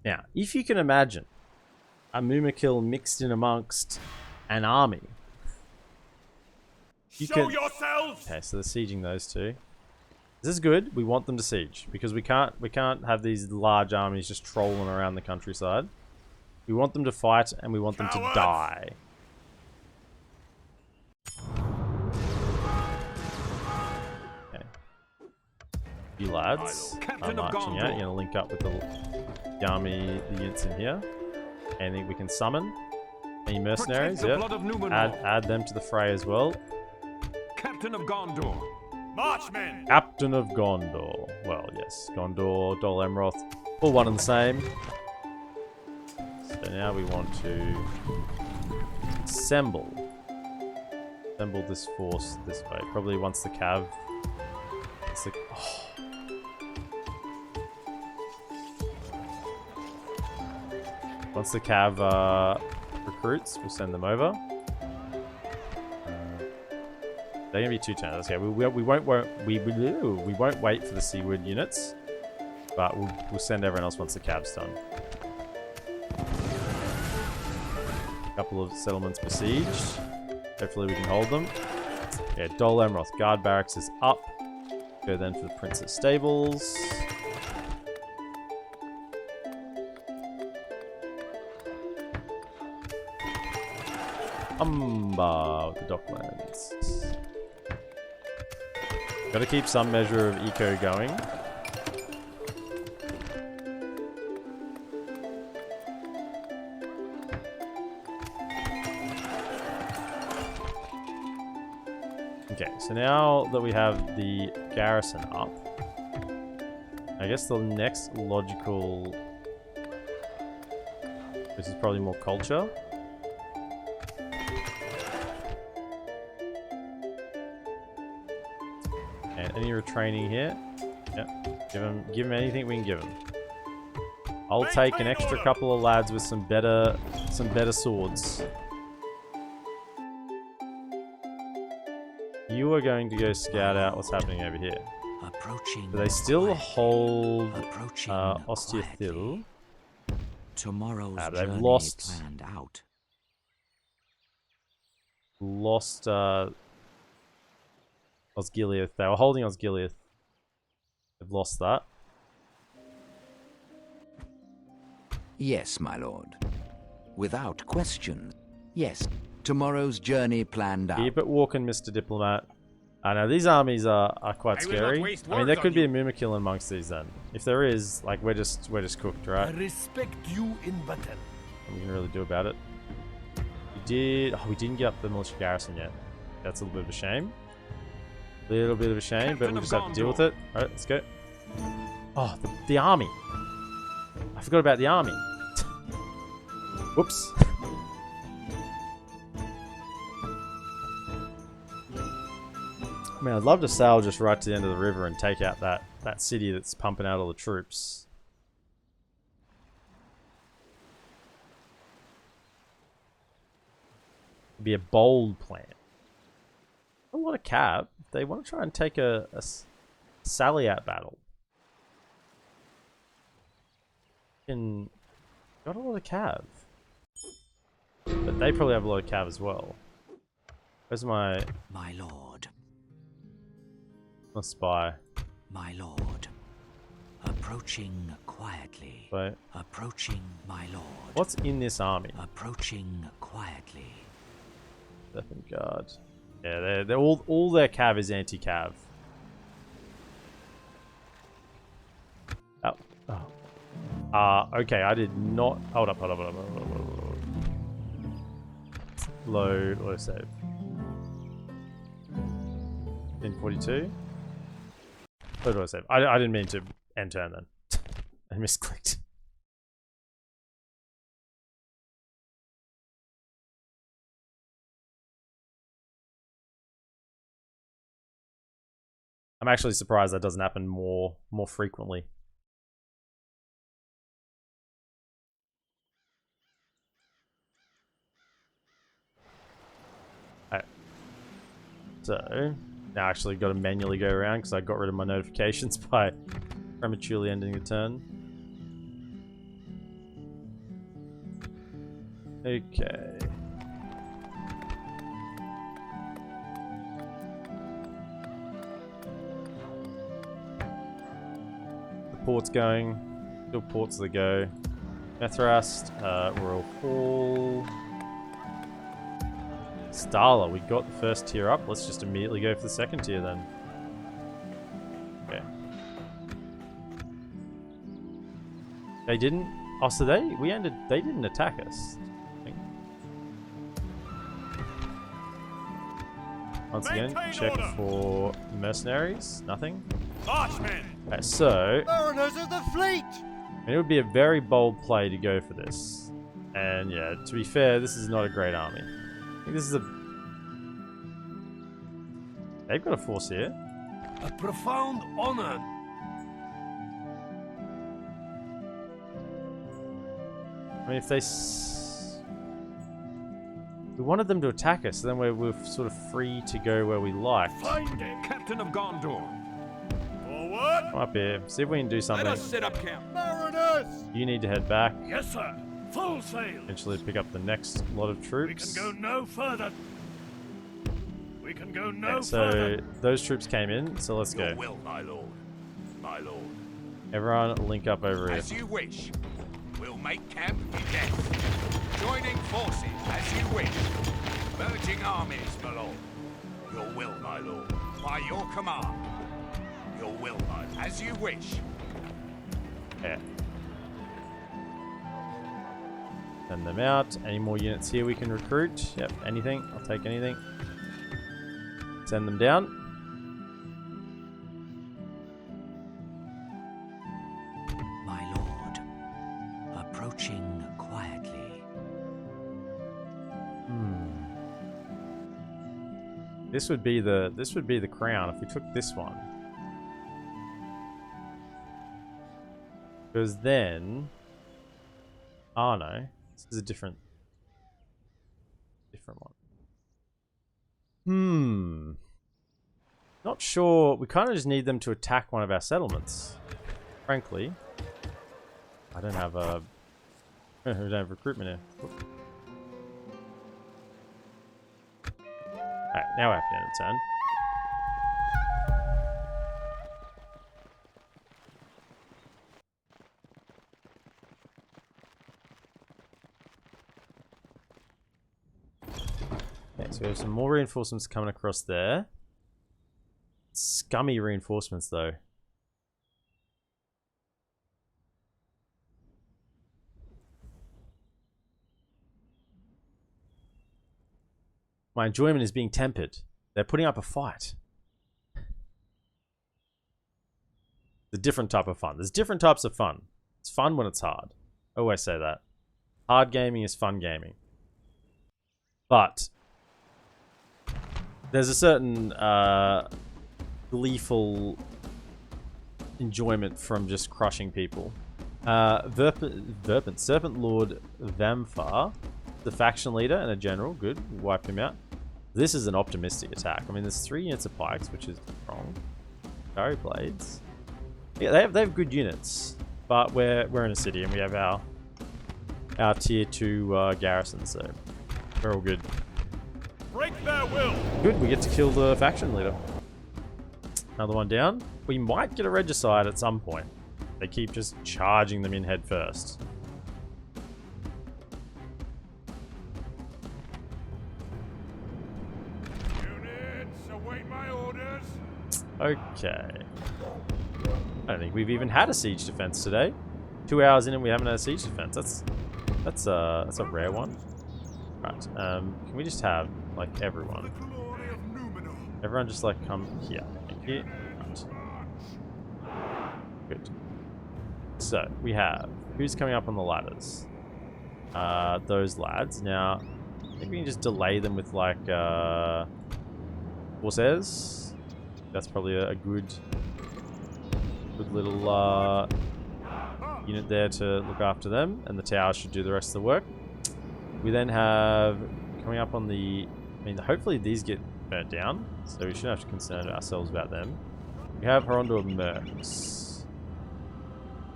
Now, if you can imagine a mumakil mixed in amongst an army. Show yourselves! Okay, so they're sieging those two. This is good. We want them to siege because we can't have these large armies just trolling around the countryside. We want them to fight and we want them to die. Okay. You lads are marching out. You're gonna link up with the army, the units in here. Anything we can summon? Any mercenaries? Yep. Add them to the fray as well. Captain of Gondor. Marchmen! Captain of Gondor. Well, yes. Gondor, DolAmroth, all one and the same. So now we want to assemble this force this way. Probably once the cav. Once the cav recruits, we'll send them over. They're gonna be 2 turns. Okay, we won't wait for the seaward units, but we'll send everyone else once the cav's done. A couple of settlements besieged. Hopefully we can hold them. Yeah, DolAmroth guard barracks is up. Go then for the Prince's stables. With the docklands. Gotta keep some measure of eco going. Okay, so now that we have the garrison up, I guess the next logical, this is probably more culture. And any retraining here? Yep. Give him anything we can give him. I'll take an extra couple of lads with some better swords. You are going to go scout out what's happening over here. Approaching. Do they still hold Approaching Ostiathil? Tomorrow's they've journey lost planned out. Osgiliath. They were holding Osgiliath. They've lost that. Yes, my lord. Without question. Yes. Tomorrow's journey planned out. Keep it walking, Mr. Diplomat. I know these armies are quite scary. I mean, there could be a mumakil amongst these then. If there is, like, we're just cooked, right? I respect you in battle. What we can really do about it. We didn't get up the militia garrison yet. That's a little bit of a shame. Little bit of a shame, but we'll just have to deal with it. Alright, let's go. Oh, the army. I forgot about the army. Whoops. I mean, I'd love to sail just right to the end of the river and take out that city that's pumping out all the troops. It'd be a bold plan. A lot of cav. They want to try and take a sally out battle. And got a lot of cav. But they probably have a lot of cav as well. Where's my lord? My spy. My lord. Approaching quietly. Wait. Approaching, my lord. What's in this army? Approaching quietly. Deafen guard. Yeah, they're all their cav is anti-cav. Oh. Okay, I did not. Hold up. load autosave. In 42. Load autosave. I didn't mean to end turn then. I misclicked. I'm actually surprised that doesn't happen more frequently. Alright. So now I actually got to manually go around because I got rid of my notifications by prematurely ending the turn. Okay. Port's going. Still ports the go. Methrast, Royal Hall. Starla, we got the first tier up. Let's just immediately go for the second tier then. Okay. They didn't. Oh, so they didn't attack us. I think. Once again, check for mercenaries. Nothing. Okay, so Mariners of the fleet! I mean, it would be a very bold play to go for this. And yeah, to be fair, this is not a great army. I think this is a... They've got a force here. A profound honor. I mean, if they... We wanted them to attack us, so then we're sort of free to go where we like. Find it, Captain of Gondor. Come up here, see if we can do something. Let us set up camp. Mariners! You need to head back. Yes, sir. Full sail. Eventually pick up the next lot of We troops. can go no further. We can go no Okay, so further. those troops came in, so let's go. Your will, my lord. My lord. Everyone link up over here. As you wish. We'll make camp in death. Joining forces as you wish. Merging armies, my lord. Your will, my lord. By your command. Your will, my lord. As you wish. Yeah. Send them out. Any more units here we can recruit? Yep, anything. I'll take anything. Send them down. My lord, approaching quietly. This would be the crown if we took this one. Because then, oh no, this is a different one. Not sure. We kind of just need them to attack one of our settlements. Frankly, I don't have a. We don't have recruitment here. Alright, now we have to end the turn. Okay, so we have some more reinforcements coming across there. Scummy reinforcements, though. My enjoyment is being tempered. They're putting up a fight. It's a different type of fun. There's different types of fun. It's fun when it's hard. I always say that. Hard gaming is fun gaming. But there's a certain gleeful enjoyment from just crushing people. Serpent Lord Vamfar, the faction leader and a general. Good. Wipe him out. This is an optimistic attack. I mean, there's 3 units of pikes, which is strong. Fiery blades. Yeah, they have good units, but we're in a city and we have our tier 2 garrison, so we're all good. Break their will! Good, we get to kill the faction leader. Another one down. We might get a regicide at some point. They keep just charging them in head first. Units, await my orders! Okay. I don't think we've even had a siege defense today. 2 hours in and we haven't had a siege defense. That's a rare one. Right. Can we just have like everyone? Everyone just like come here. Thank you. Right. Good. So we have who's coming up on the ladders? Those lads. Now, I think we can just delay them with like Corsairs. That's probably a good little unit there to look after them, and the tower should do the rest of the work. We then have coming up on the. I mean, hopefully these get burnt down, so we shouldn't have to concern ourselves about them. We have Hirondor Mercs.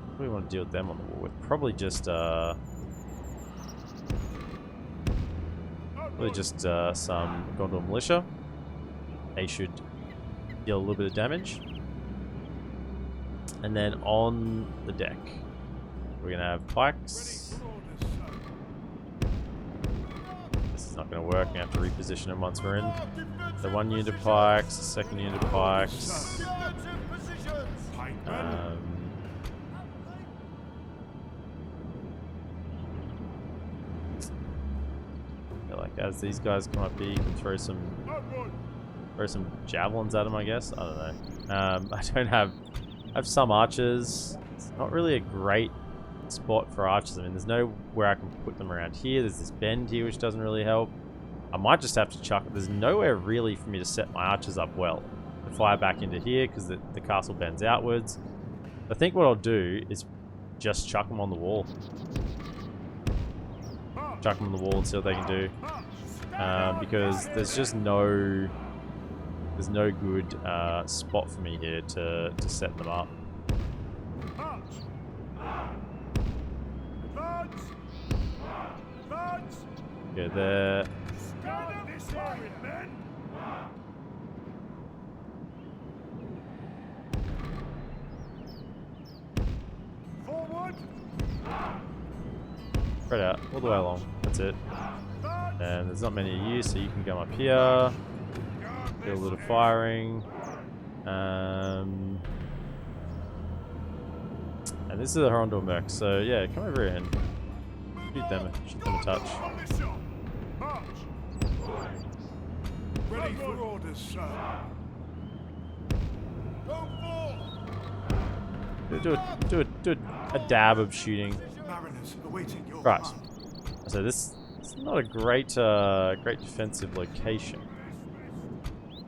What do we want to deal with them on the wall? With probably just some Gondor Militia. They should deal a little bit of damage. And then on the deck, we're going to have pikes. This is not going to work. We have to reposition them once we're in. The 1 unit of pikes, the 2nd unit of pikes. Like as these guys come up here, you can throw some javelins at them, I guess. I don't know. I don't have. I have some archers. It's not really a great spot for archers. I mean, there's nowhere I can put them around here. There's this bend here, which doesn't really help. I might just have to chuck it. There's nowhere really for me to set my archers up well. To fire back into here because the castle bends outwards. I think what I'll do is just chuck them on the wall. Chuck them on the wall and see what they can do. Because there's just no good spot for me here to set them up. Go there. Spread out all the way along. That's it. And there's not many of you, so you can come up here. Do a little firing. And this is the Hirondor Merc, so yeah, come over here and shoot them a touch. Ready for orders, sir. Do a dab of shooting. Mariners awaiting your Right. command. So this is not a great defensive location.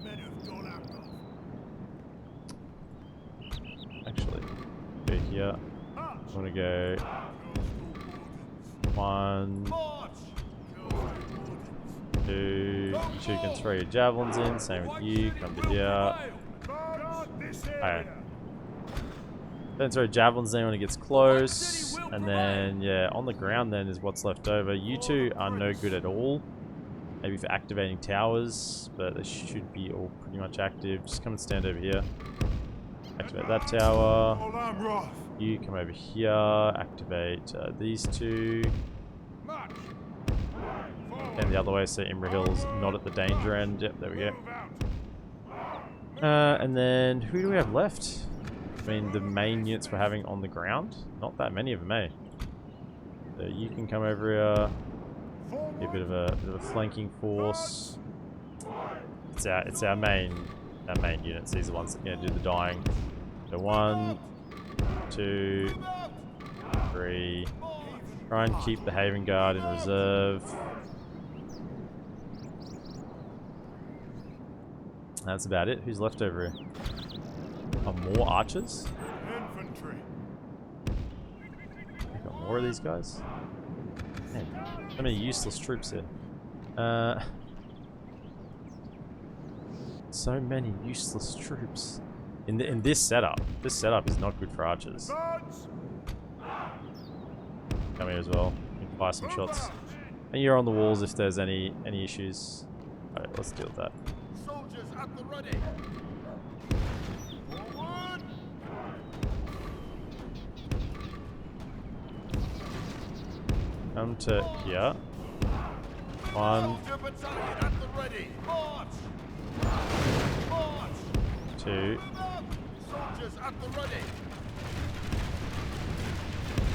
Men of DolAmroth. Actually, go here. I want to go 1, 2. You two can throw your javelins in. Same with you. Come to here. Alright. Don't throw javelins in when it gets close. And then, yeah, on the ground then is what's left over. You two are no good at all. Maybe for activating towers, but they should be all pretty much active. Just come and stand over here. Activate that tower. DolAmroth. You come over here. Activate these two. And the other way, so Imrahil's not at the danger end. Yep, there we go. And then, who do we have left? I mean, the main units we're having on the ground? Not that many of them, eh? So you can come over here. Be a bit of a flanking force. It's our main units. These are the ones that are going to do the dying. So 1, 2, 3. Try and keep the Haven Guard in reserve. That's about it. Who's left over here? Oh, more archers? Infantry. We've got more of these guys? Man, so many useless troops here. So many useless troops. In this setup. This setup is not good for archers. Come here as well. You can fire some shots. And you're on the walls if there's any issues. Alright, let's deal with that. Soldiers at the ready. Forward. Come to here. 1, Soldier battalion at the ready. March. March. 2, Soldiers at the ready.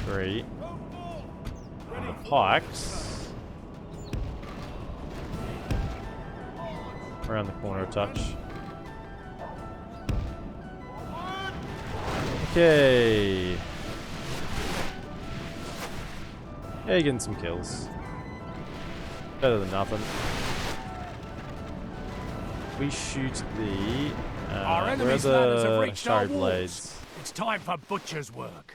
3. And the pikes. around the corner a touch. Okay. Yeah, you're getting some kills. Better than nothing. We shoot the... Our where are enemy's ladders have the reached our shard walls. blades? It's time for butcher's work.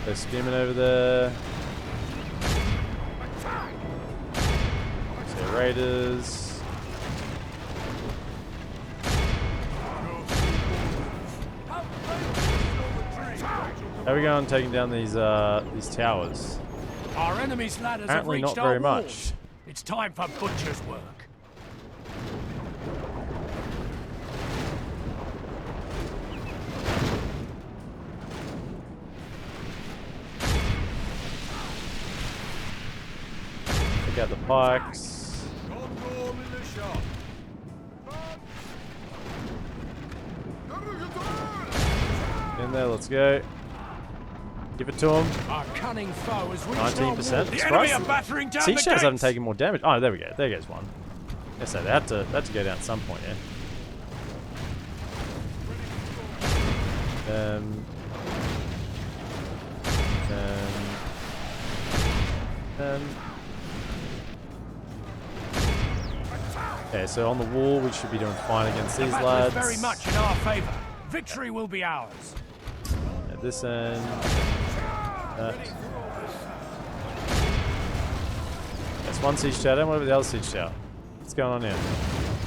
They're skimming over there. So raiders. How are we going taking down these towers? Our enemy's ladders Apparently have reached not very our walls. much. It's time for butcher's work. Take out the pikes. In there, let's go. Give it to him. Our cunning foe has reached our 19%. walls. The enemy Surprised are battering down siege the towers haven't gates. taken more damage. Oh, there we go. There goes one. Yes, so they had to go down at some point, yeah. Okay, so on the wall, we should be doing fine against these The battle lads. is very much in our favour. Victory will be ours. At this end. That's one siege tower. Then what about the other siege tower? What's going on here?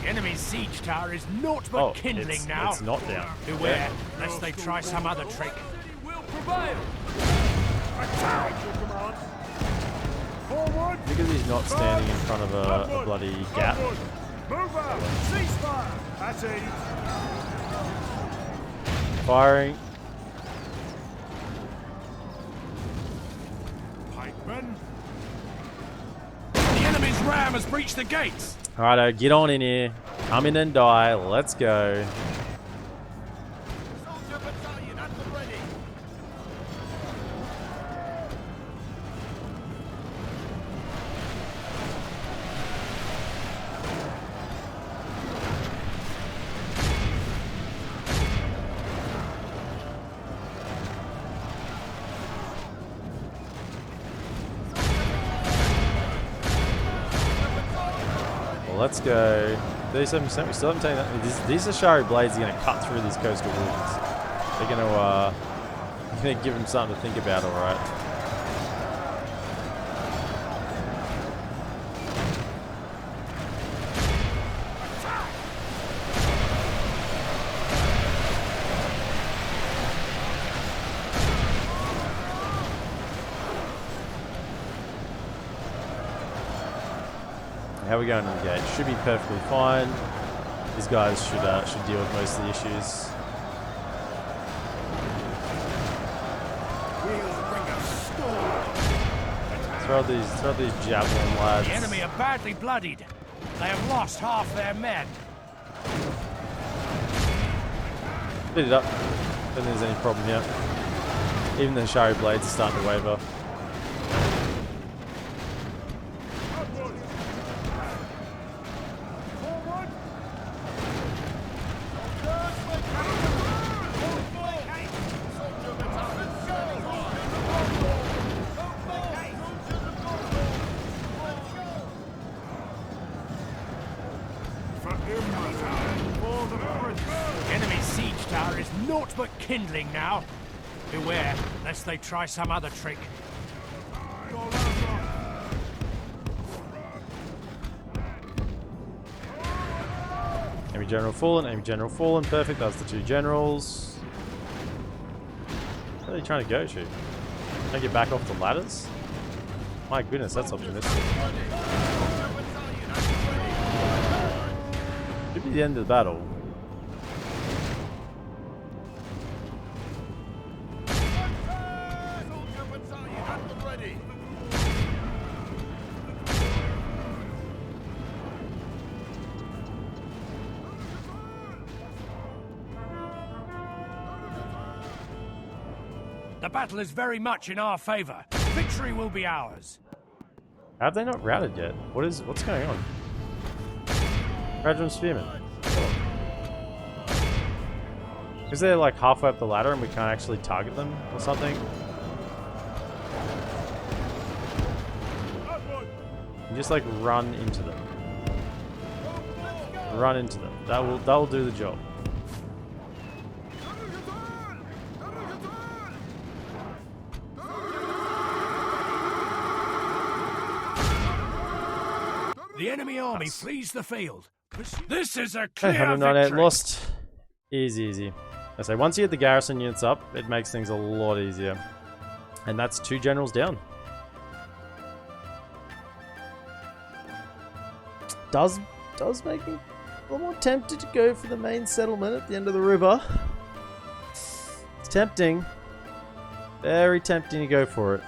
The enemy's siege tower is naught but Oh, kindling now. it's not down. Beware, lest they try some other trick. Look at these not standing in front of a bloody gap. Move out! Ceasefire! That's it! Firing. Pikemen! The enemy's ram has breached the gates. Alrighto, get on in here. Come in and die. Let's go. Soldier battalion at the ready. Well, let's go. 37%. We still haven't taken that. These Ashari blades are going to cut through these coastal woods. They're going to give them something to think about, alright. How are we going to the gate? Should be perfectly fine. These guys should deal with most of the issues. Throw these javelin lads. The enemy are badly bloodied. They have lost half their men. Speed it up. Don't think there's any problem here. Even the Shari blades are starting to waver. Enemy siege tower is naught but kindling now. Beware, lest they try some other trick. Enemy general fallen, enemy general fallen. Perfect, that's the two generals. Where are they trying to go to? Can I get back off the ladders? My goodness, that's optimistic. Could be the end of the battle. Soldier battalion at the ready. The battle is very much in our favor. Victory will be ours. Have they not routed yet? What's going on? Graduate Spearmen. Because they're like halfway up the ladder and we can't actually target them or something. You just like run into them. Run into them. That will do the job. The enemy army flees the field. This is a Okay, clear 198 victory. lost. Easy. I say once you get the garrison units up, it makes things a lot easier. And that's 2 generals down. Does make me a little more tempted to go for the main settlement at the end of the river. It's tempting. Very tempting to go for it.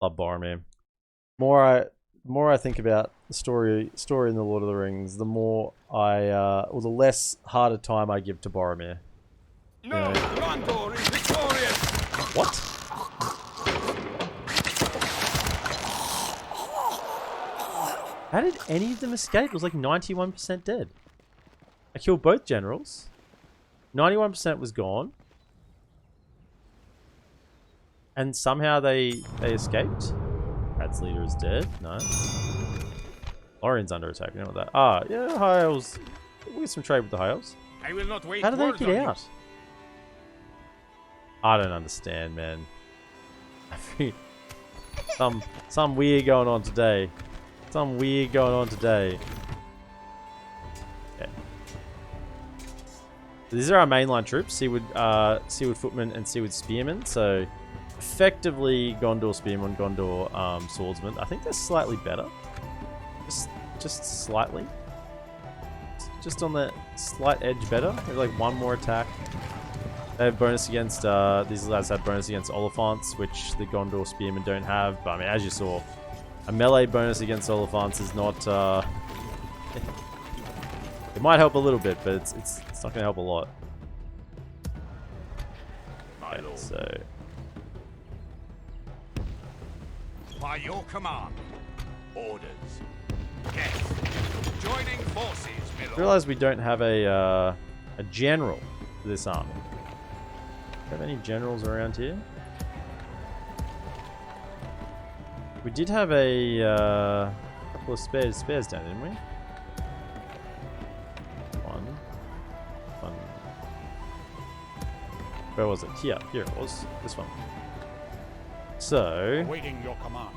Love Boromir. More I think about the story in the Lord of the Rings, the more or the less harder time I give to Boromir. No, Gondor is victorious. What? How did any of them escape? It was like 91% dead. I killed both generals. 91% was gone. And somehow they escaped. Rad's leader is dead. Nice. Lorien's under attack. You know what that? Ah, yeah, High Elves. We get some trade with the High Elves. I will not wait. How do they word get on you. out? I don't understand, man. Some weird going on today. Some weird going on today. Okay. These are our mainline troops: Seaward Footmen and Seaward Spearmen. So, effectively, Gondor Spearmen, Gondor Swordsmen. I think they're slightly better. Just slightly. Just on the slight edge better. They have like 1 more attack. They have bonus against, these lads have bonus against Oliphants, which the Gondor Spearmen don't have. But I mean, as you saw, a melee bonus against Oliphants is not, it might help a little bit, but it's not going to help a lot. Okay, so... By your command. Orders. Yes. Joining forces, my I lord. realize we don't have a general for this army. Do we have any generals around here? We did have a couple of spares down, didn't we? One. Where was it? Here it was. This one. So, Awaiting your command.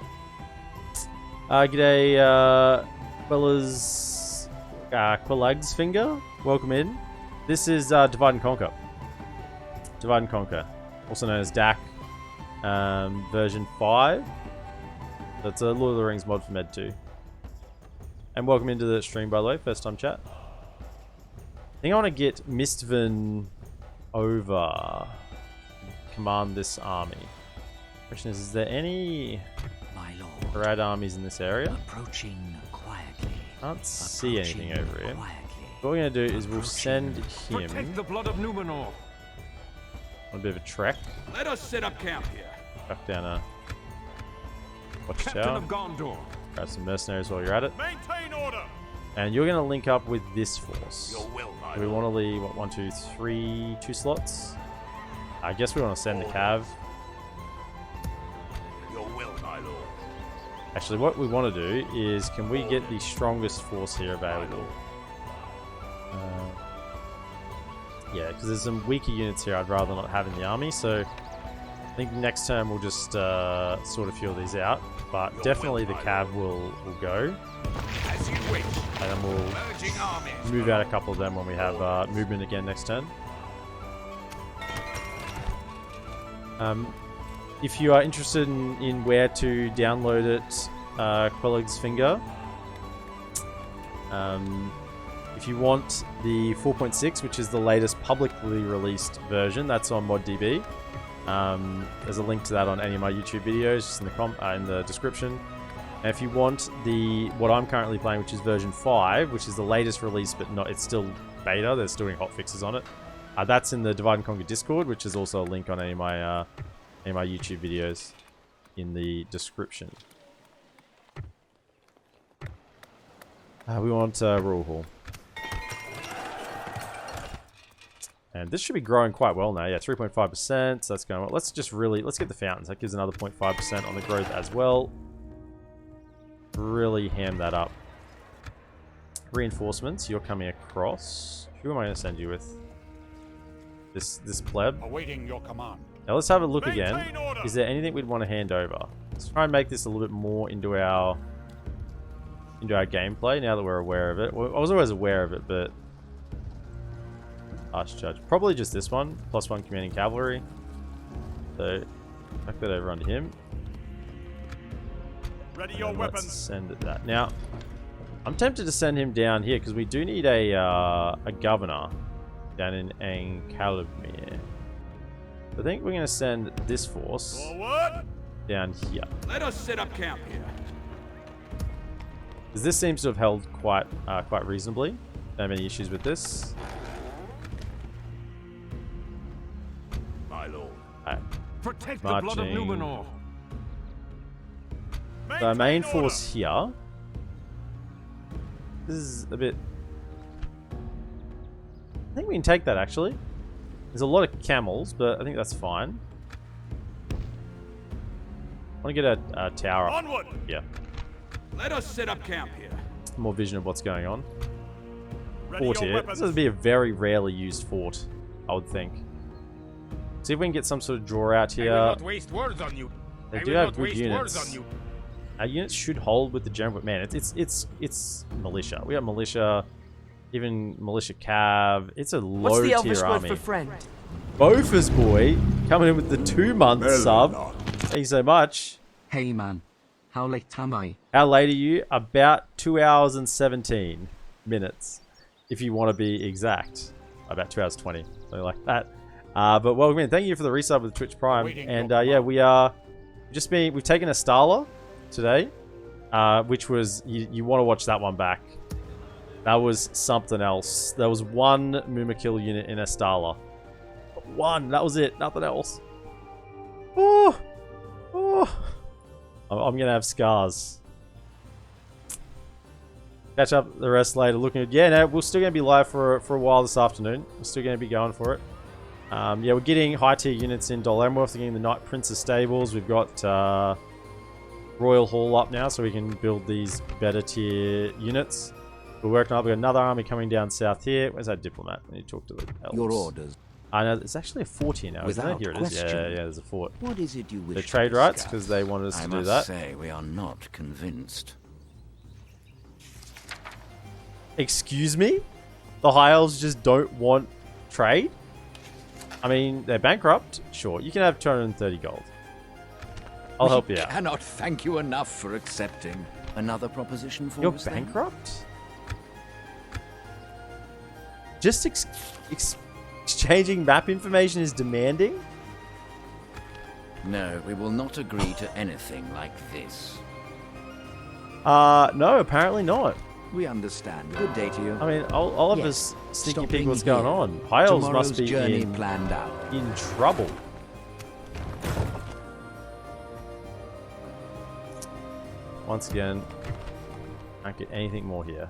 g'day, fellas, Quilag's Finger. Welcome in. This is Divide and Conquer. Divide and Conquer, also known as DaC, version 5. That's a Lord of the Rings mod for Med 2. And welcome into the stream, by the way, first time chat. I think I want to get Mistvan over, command this army. Question is there any My lord, Rad armies in this area? approaching quietly. Can't see anything over here. Quietly. What we're going to do is we'll send him Protect the blood of Numenor. on a bit of a trek. Let us set up camp here. Back down a Captain watchtower. of Gondor. Grab some mercenaries while you're at it. Maintain order. And you're going to link up with this force. Your will, my Do we lord. want to leave, what, 1, 2, 3, 2 slots? I guess we want to send the cav. Your will, my lord. Actually, what we want to do is, can we get the strongest force here available? Yeah, because there's some weaker units here I'd rather not have in the army, so I think next turn we'll just sort of feel these out. But definitely the cav will go, As you wish. and then we'll Merging armies. move out a couple of them when we have movement again next turn. If you are interested in where to download it, Quilag's Finger. If you want the 4.6, which is the latest publicly released version, that's on ModDB. There's a link to that on any of my YouTube videos, just in the description. And if you want what I'm currently playing, which is version 5, which is the latest release, but it's still beta. They're still doing hot fixes on it. That's in the Divide and Conquer Discord, which is also a link on any of my YouTube videos in the description. We want Rural Hall. And this should be growing quite well now. Yeah, 3.5%. So that's going well. Let's get the fountains. That gives another 0.5% on the growth as well. Really ham that up. Reinforcements. You're coming across. Who am I going to send you with? This pleb. Awaiting your command. Now let's have a look again. Maintain order. Is there anything we'd want to hand over? Let's try and make this a little bit more into our gameplay now that we're aware of it. Well, I was always aware of it, but Arch Judge. Probably just this one. +1 commanding cavalry. So back that over onto him. Ready your And weapons. let's send it that. Now, I'm tempted to send him down here because we do need a governor down in Ankalimir. I think we're going to send this force Forward. down here. Let us set up camp here. Because this seems to have held quite reasonably. Don't have any issues with this. My lord. Alright. Protect the blood of Marching. Numenor. The main order. force here. This is a bit... I think we can take that actually. There's a lot of camels, but I think that's fine. I want to get a tower up Onward. here. Let us set up camp here. More vision of what's going on. Ready Fort your here. weapons. This would be a very rarely used fort, I would think. See if we can get some sort of draw out I will here. not waste words on you. They I do will have not good waste units. words on you. Our units should hold with the general, but man, it's militia. We got militia, even militia cav. It's a low What's the tier Elvish word army. for friend? Bofus boy coming in with the 2-month sub. Thank you so much. Hey man, how late am I? How late are you? About 2 hours and 17 minutes, if you want to be exact. About 2 hours 20, something like that. But welcome in. Thank you for the resub with Twitch Prime. Waiting And your yeah, we've taken a Stala today, which was you want to watch that one back. That was something else. There was one mumakil unit in a Stala. One. That was it. Nothing else. Oh, I'm gonna have scars. Catch up the rest later. Looking at we're still gonna be live for a while this afternoon. We're still gonna be going for it. Yeah, we're getting high tier units in DolAmroth. We're getting the Night Princess stables. We've got Royal Hall up now, so we can build these better tier units. We're working up. We've got another army coming down south here. Where's that diplomat? I need to talk to the elves. Your orders. I know it's actually a fort here now, isn't it? Without Here it is. Yeah, question. yeah, there's a fort. What is it you wish The to trade rights, discuss? because they wanted us I to do must that. say we are not convinced. Excuse me? The High Elves just don't want trade? I mean, they're bankrupt. Sure, you can have 230 gold. I'll help you out. Cannot thank you enough for accepting. Another proposition for You're us then? bankrupt? Just exchanging map information is demanding? No, we will not agree to anything like this. No, apparently not. We understand. Good day to you. I mean, I'll have Yes. a sneaky Stopping peek what's going here. on. High Elves Tomorrow's must be journey in planned out. trouble. Once again, can't get anything more here.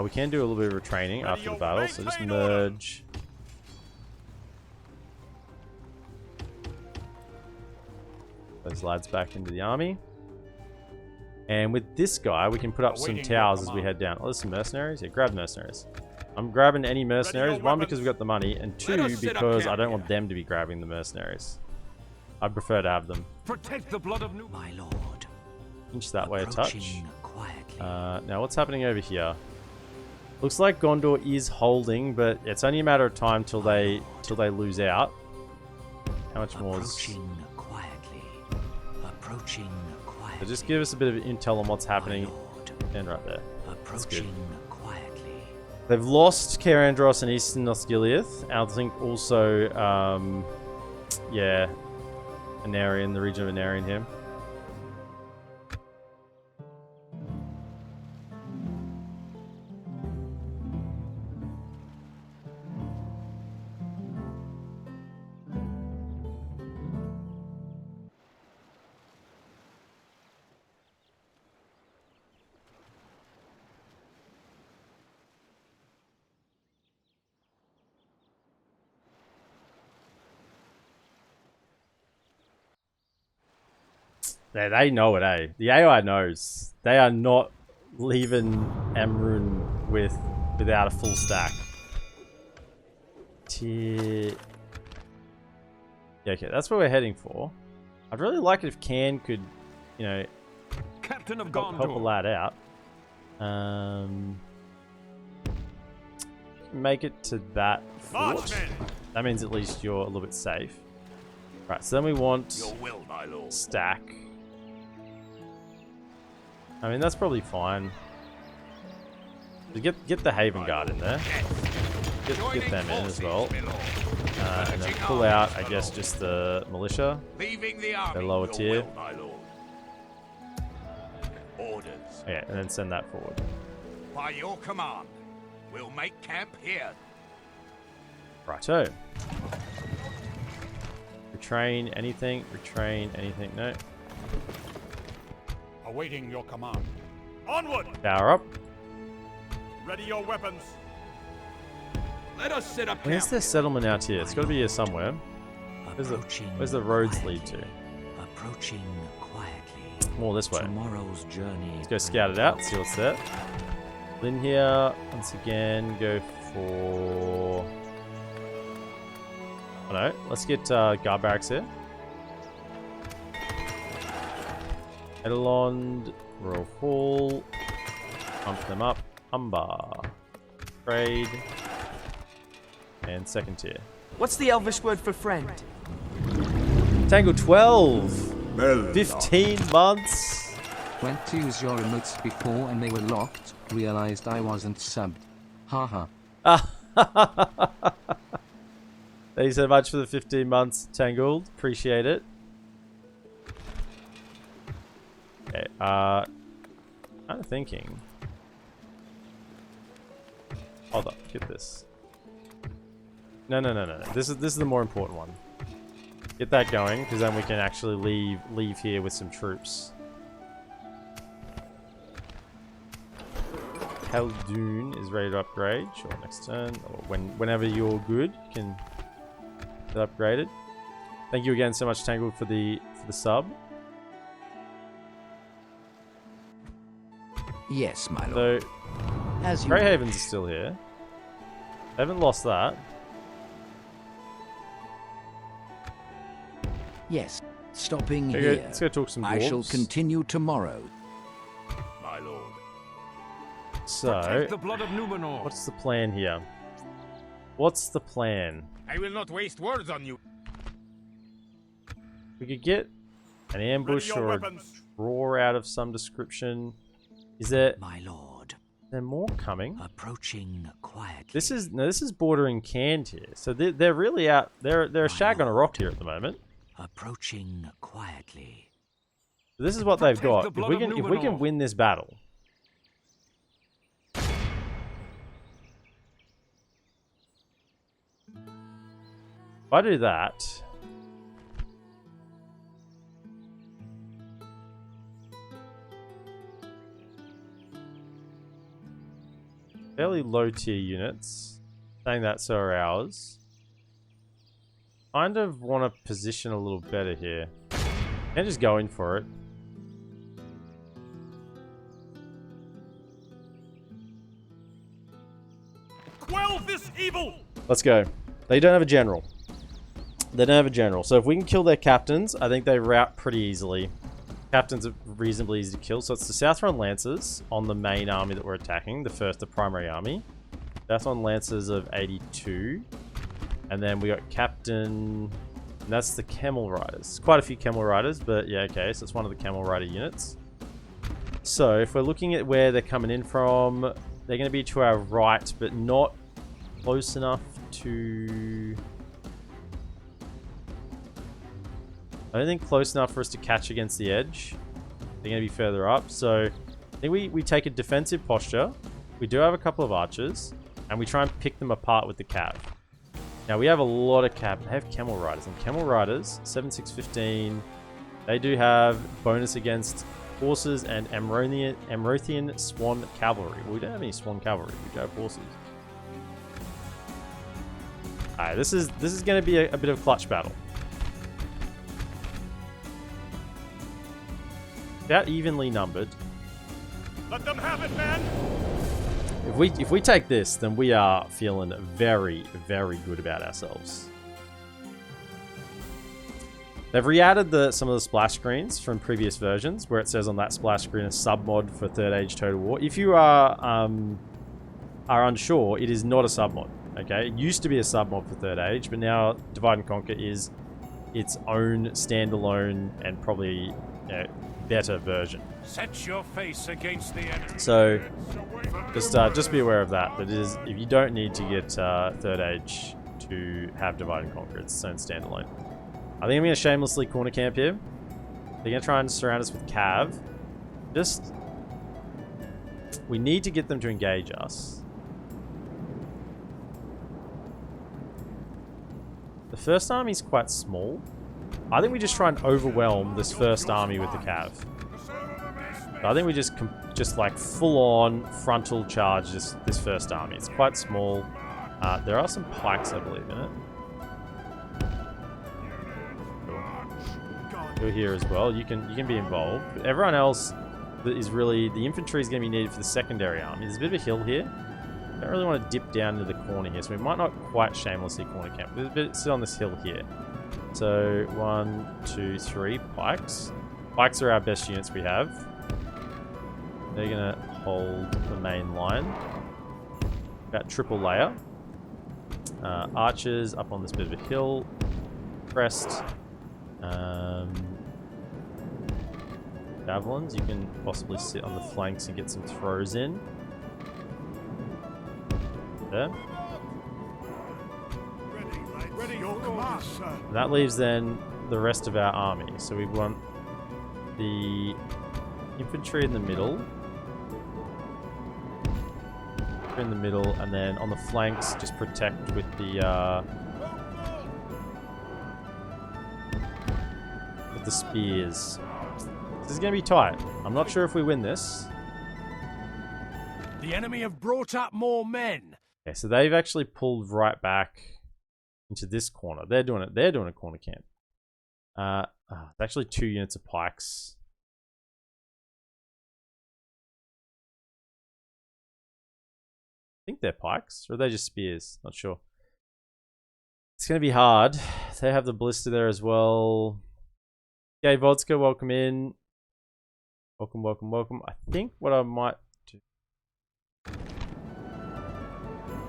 We can do a little bit of a training after the battle, so just merge. Those lads back into the army. And with this guy, we can put up some Awaiting your towers as we command. head down. Oh, there's some mercenaries? Yeah, grab mercenaries. I'm grabbing any mercenaries. your One, because weapons. we've got the money. And two, Let us set up because camp I don't want here. them to be grabbing the mercenaries. I'd prefer to have them. Protect the blood of Numenor. My lord. Inch that way a touch. Approaching quietly. Now, what's happening over here? Looks like Gondor is holding, but it's only a matter of time till they lose out. How much more is... Approaching quietly. Approaching quietly. So just give us a bit of intel on what's happening. My lord. And right there. That's good. Approaching quietly. They've lost Caer Andros and Eastern Osgiliath. And I think also, yeah, Anarion, the region of Anarion here. They know it, eh? The AI knows. They are not leaving Amrun without a full stack. Tier... Yeah, okay, that's what we're heading for. I'd really like it if Can could, you know, Captain of help a lad out. Make it to that fort. That means at least you're a little bit safe. Right, so then we want Your will, my lord. stack. I mean, that's probably fine. Get the Haven Guard in there. Get them in as well. And then pull out, I guess, just the militia. Leaving the army, the lower tier. will, my lord. Orders. Yeah, and then send that forward. By your command, we'll make camp here. Righto. Retrain anything. Retrain anything. No. Awaiting your command. Onward! Power up. Ready your weapons. Let us set up Where's camp. their settlement out here? It's got to be here somewhere. Where's the roads lead to? Approaching quietly. More this way. Tomorrow's journey. Let's go scout it out, see what's there. Lynn here, once again, go for... Oh no, let's get guard barracks here. Edelond, Royal Hall, pump them up, Humber, trade, and second tier. What's the Elvish word for friend? Tangle 12! 15 months! Went to use your remotes before and they were locked. Realized I wasn't subbed. Haha. Thank you so much for the 15 months, Tangled. Appreciate it. Okay, I'm thinking. Hold up, get this. No. This is the more important one. Get that going, because then we can actually leave here with some troops. Khaldun is ready to upgrade. Sure, next turn. Or whenever you're good, you can get upgraded. Thank you again so much, Tangled, for the sub. Yes, my lord. So, As you Grey Havens is still here. They haven't lost that. Yes, stopping Okay, here. let's go talk some I shall dwarves. continue tomorrow. My lord. So, The blood of Numenor. what's the plan here? What's the plan? I will not waste words on you. We could get an ambush Ready your or a weapons. draw out of some description. Is there My lord, more coming? approaching quietly. This is bordering canned here. So they're really out. They're a shag on a rock here at the moment. Approaching quietly. This is what they've Protect got. the If blood we of can Numenor. win this battle. If I do that, fairly low tier units, saying that so are ours. Kind of want to position a little better here. And just go in for it. Quell this evil! Let's go. They don't have a general. They don't have a general. So if we can kill their captains, I think they rout pretty easily. Captains are reasonably easy to kill. So it's the Southron Lancers on the main army that we're attacking. The primary army. Southron Lancers of 82. And then we got Captain... And that's the Camel Riders. Quite a few Camel Riders, but yeah, okay. So it's one of the Camel Rider units. So if we're looking at where they're coming in from, they're going to be to our right, but not close enough to... I don't think close enough for us to catch against the edge. They're going to be further up. So I think we take a defensive posture. We do have a couple of archers. And we try and pick them apart with the cav. Now we have a lot of cav. They have Camel Riders. And Camel Riders, 7/6/15. They do have bonus against horses and Amrothian Swan Cavalry. Well, we don't have any Swan Cavalry. We do have horses. Alright, this is going to be a bit of a clutch battle. about evenly numbered. Let them have it, men! If we take this, then we are feeling very, very good about ourselves. They've re-added some of the splash screens from previous versions, where it says on that splash screen a sub-mod for Third Age Total War. If you are unsure, it is not a sub-mod. Okay, it used to be a sub-mod for Third Age, but now Divide and Conquer is its own standalone and probably better version. Set your face against the enemy. So just be aware of that. But it is, if you don't need to get Third Age to have Divide and Conquer, it's its own standalone. I think I'm going to shamelessly corner camp here. They're going to try and surround us with Cav. We need to get them to engage us. The first army is quite small. I think we just try and overwhelm this first army with the Cav. I think we just like full-on frontal charge this first army. It's quite small. There are some pikes, I believe, in it. You're here as well. You can be involved. But everyone else is really... The infantry is going to be needed for the secondary army. There's a bit of a hill here. Don't really want to dip down into the corner here, so we might not quite shamelessly corner camp. There's a bit sit on this hill here. So 1, 2, 3 pikes. Pikes are our best units we have. They're going to hold the main line. About triple layer. Archers up on this bit of a hill. Crest. Javelins, you can possibly sit on the flanks and get some throws in. There. Ready, your command, sir. And that leaves then the rest of our army. So we want the infantry in the middle. In the middle, and then on the flanks, just protect with the spears. This is going to be tight. I'm not sure if we win this. The enemy have brought up more men. Okay, so they've actually pulled right back into this corner. They're doing it. They're doing a corner camp. It's actually 2 units of pikes. I think they're pikes, or are they just spears? Not sure. It's going to be hard. They have the ballista there as well. Okay, Vodka, welcome in. Welcome, welcome, welcome. I think what I might do...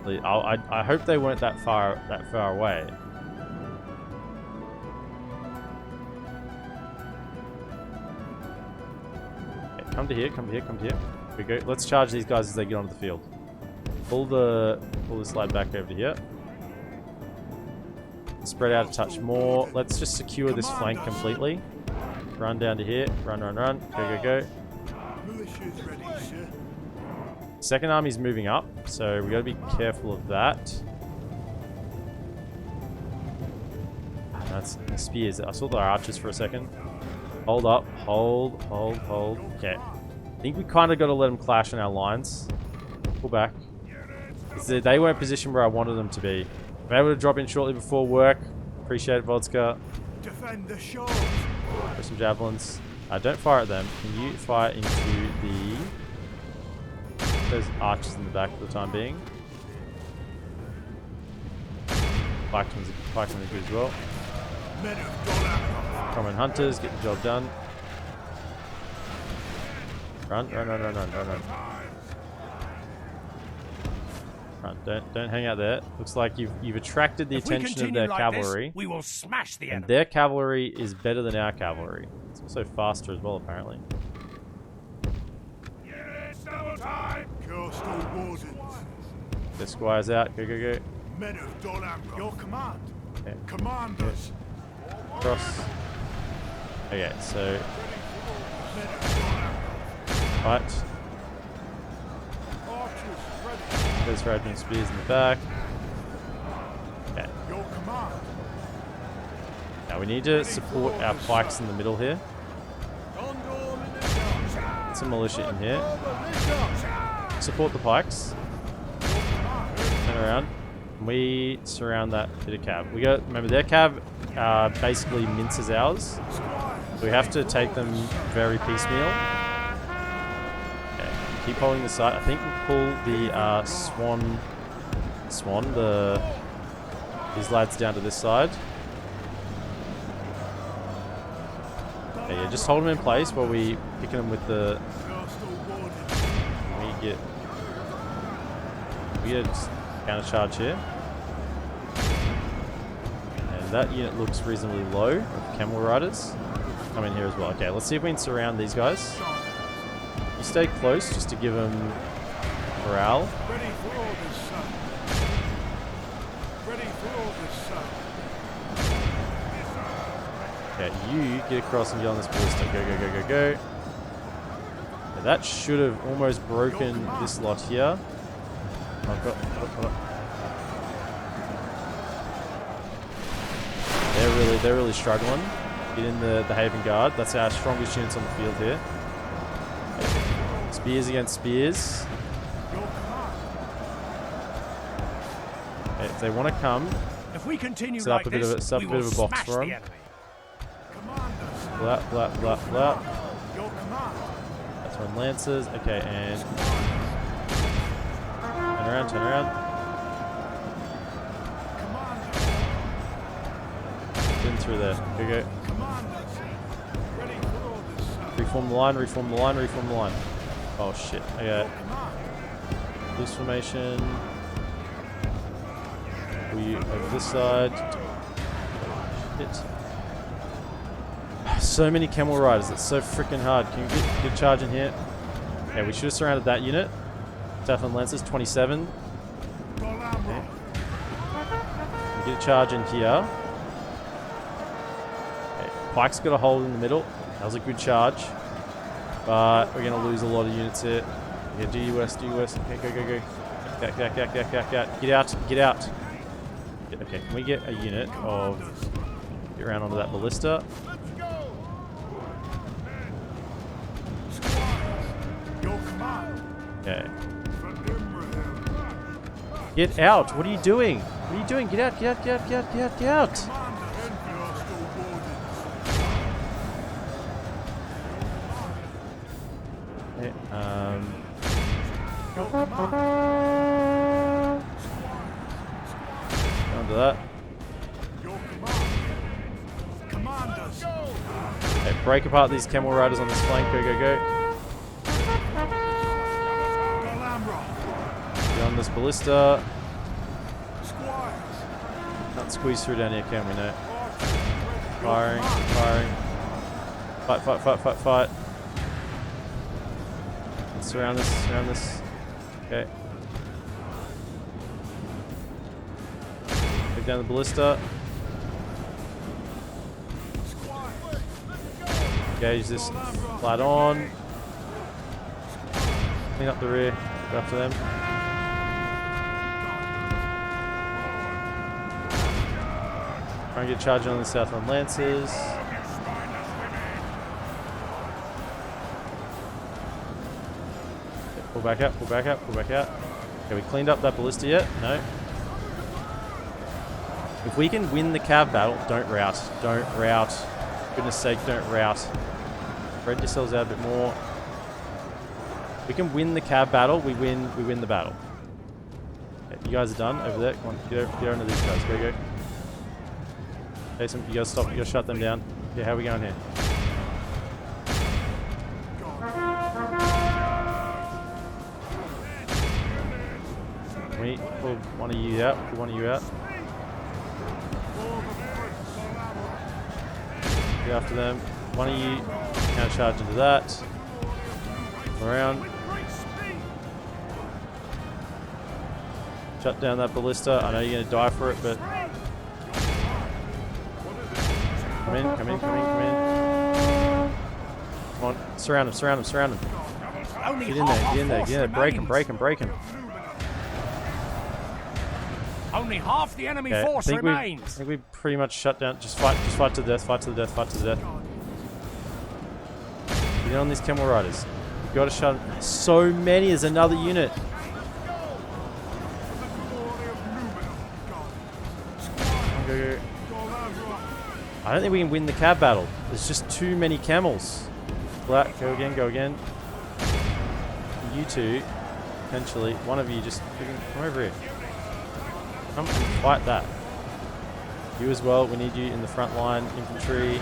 I hope they weren't that far away. Okay, come to here, come to here, come to here. Here we go. Let's charge these guys as they get onto the field. Pull this lad back over to here. Spread out a touch more. Let's just secure this flank completely. Run down to here. Run, run, run. Go, go, go. Militia's ready, sir. Second army's moving up, so we got to be careful of that. That's the spears. I saw the archers for a second. Hold up. Hold, hold, hold. Okay. I think we kind of got to let them clash in our lines. Pull back. They weren't positioned where I wanted them to be. I'm able to drop in shortly before work. Appreciate it, Vodka. Defend the shores. For some javelins. Don't fire at them. Can you fire into those archers in the back for the time being? Pikemen are good as well. Men of DolAmroth. Common hunters, get the job done. Run, run, run, run, run, run, run. Run, don't hang out there. Looks like you've attracted the attention of their cavalry. We will smash the and enemy. their cavalry is better than our cavalry. It's also faster as well, apparently. Yes, double time. Coastal wardens. The squires out. Go, go, go. Men of DolAmroth. Your command. Okay. Commanders. Cross. Okay, so... Men of DolAmroth. Right. Archers ready. There's Radman spears in the back. Okay. Your command. Now we need to support our pikes in the middle here. Get some militia in here. Support the pikes. Turn around. And we surround that bit of cav. We got, remember their cav basically minces ours. We have to take them very piecemeal. Okay, keep holding the side. I think we'll pull the these lads down to this side. Okay, yeah, just hold them in place while we picking them with the. We get a counter charge here. And that unit looks reasonably low of camel riders. Come in here as well. Okay, let's see if we can surround these guys. You stay close just to give them morale. Ready for orders, sir. Ready for orders, sir. Okay, you get across and get on this ballista. Go, go, go, go, go. Yeah, that should have almost broken this lot here. Oh, God. They're really struggling. Get in the Haven Guard. That's our strongest units on the field here. Spears against spears. Okay, if they want to come, if we continue set up like a bit of this, a box for them. Pull out. That's one lancers. Okay, and turn around. In through there. Go. Reform the line. Oh shit. Okay. Loose formation. We over this side. Shit. So many camel riders. It's so freaking hard. Can you get charge in here? Okay, we should have surrounded that unit. Southland Lancers, 27. Okay. Get a charge in here. Okay. Pike's got a hold in the middle. That was a good charge. But we're going to lose a lot of units here. Okay, DUS. Okay, go. Back. Get out. Okay, can we get a unit of... Get around onto that ballista. Okay. Get out! What are you doing? Get out! Okay, onto that. Okay, break apart these camel riders on this flank. Go. Get on this ballista. Can't squeeze through down here, can we? No. Firing. Fight. Surround this. Okay. Take down the ballista. Engage this flat on. Clean up the rear. Go after them. Try and get charged on the Southland Lancers. Pull back out. Okay, we cleaned up that ballista yet? No. If we can win the cav battle, don't rout. Goodness sake, don't rout. Spread yourselves out a bit more. If we can win the cav battle, we win the battle. Okay, you guys are done over there. Come on, get over to these guys. Go. Jason, you guys stop. You guys shut them down. Yeah, how are we going here? We pull one of you out. Get after them. One of you can charge into that. Around. Shut down that ballista. I know you're going to die for it, but... Come in. Come on. Surround him. Get in there. Break him. Only half the enemy force remains. I think we pretty much shut down. Just fight to the death. Get on these camel riders. You've got to shut them. So many. There's another unit. I I don't think we can win the cab battle. There's just too many camels. Black, go again, go again. You two, potentially, one of you just come over here. Come and fight that. You as well, we need you in the front line, infantry.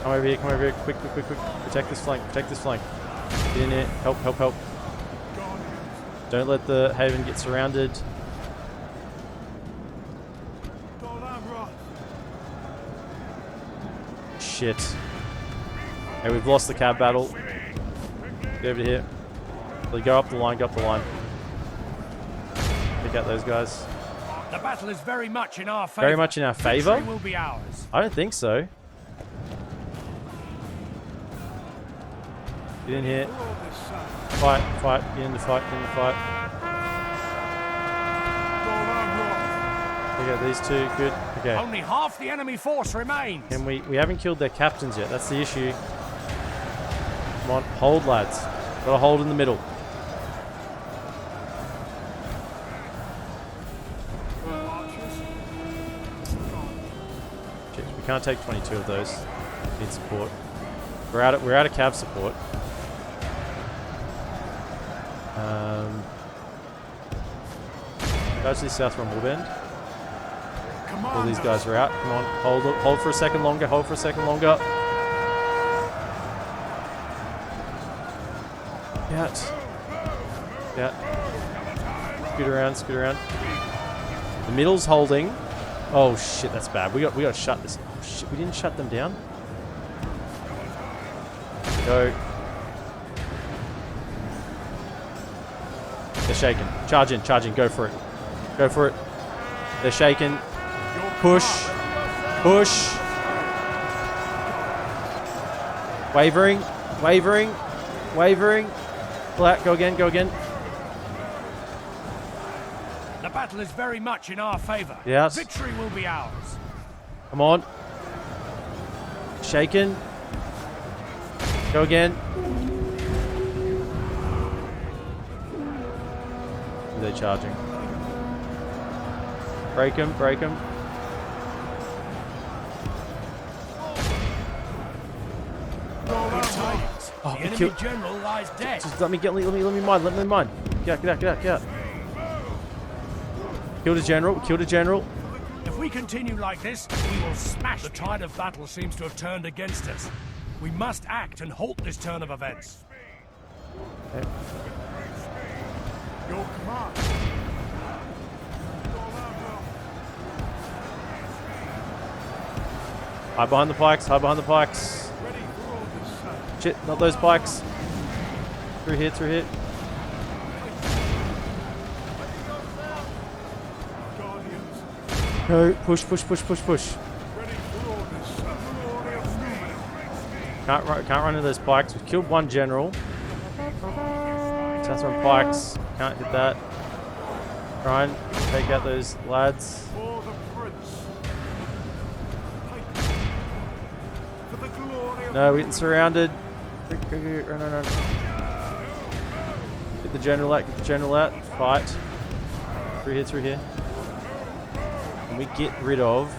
Come over here, quick, quick, quick, quick. Protect this flank, protect this flank. Get in here, help, help, help. Don't let the haven get surrounded. DolAmroth. Shit. Hey, we've lost the cab battle. Get over here. So go up the line, go up the line. Pick out those guys. The battle is very much in our favor. Very much in our favor? Victory will be ours. I don't think so. Get in here. Fight, fight, get in the fight, get in the fight. We got these two, good. Okay. Only half the enemy force remains. And we haven't killed their captains yet, that's the issue. Come on, hold lads. Got a hold in the middle. Shit, we can't take 22 of those. Need support. We're out of cav support. Guys to the south from Warband. All these guys are out. Come on, hold for a second longer. Hold for a second longer. Out. Out. Scoot around. Scoot around. The middle's holding. Oh shit, that's bad. We got to shut this. Oh shit, we didn't shut them down. Go. They're shaking. Charge in. Charge in. Go for it. Go for it. They're shaking. Push. Push. Wavering. Wavering. Wavering. Black. Go again. Go again. The battle is very much in our favor. Yes. Victory will be ours. Come on. Shaken. Go again. Are they charging? Break him, break him. Oh, the enemy general lies dead. Just let me mine, let me mine. Get out, get out, get out. Killed a general, killed a general. If we continue like this, we will smash. The tide of battle seems to have turned against us. We must act and halt this turn of events. Okay. Your command. Hide behind the pikes, hide behind the pikes. Ready for orders, sir. Shit, not those pikes. Through here, through here. Guardians. No, push, push, push, push, push. Ready for orders, sir. Glory of Numenor. Can't run into those pikes. We've killed one general. Southern pikes. Can't hit that. Try and take out those lads. For the prince. For the glory of No, we're getting surrounded. Run, run, run. Get the general out, get the general out. Fight. Through here, through here. And we get rid of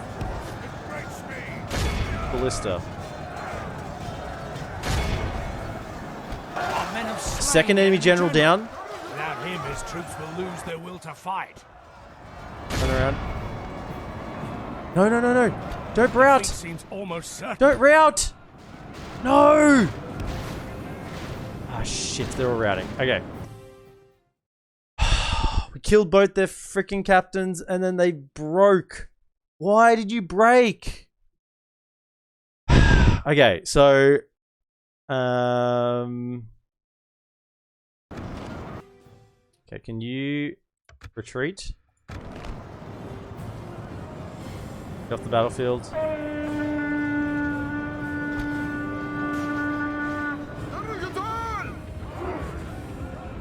Ballista. Second enemy general down. Without him, his troops will lose their will to fight. Turn around. No, no, no, no. Don't rout. Seems almost certain. Don't rout. No. Ah, shit. They're all routing. Okay. We killed both their freaking captains and then they broke. Why did you break? Okay, so... Okay, can you retreat? Get off the battlefield.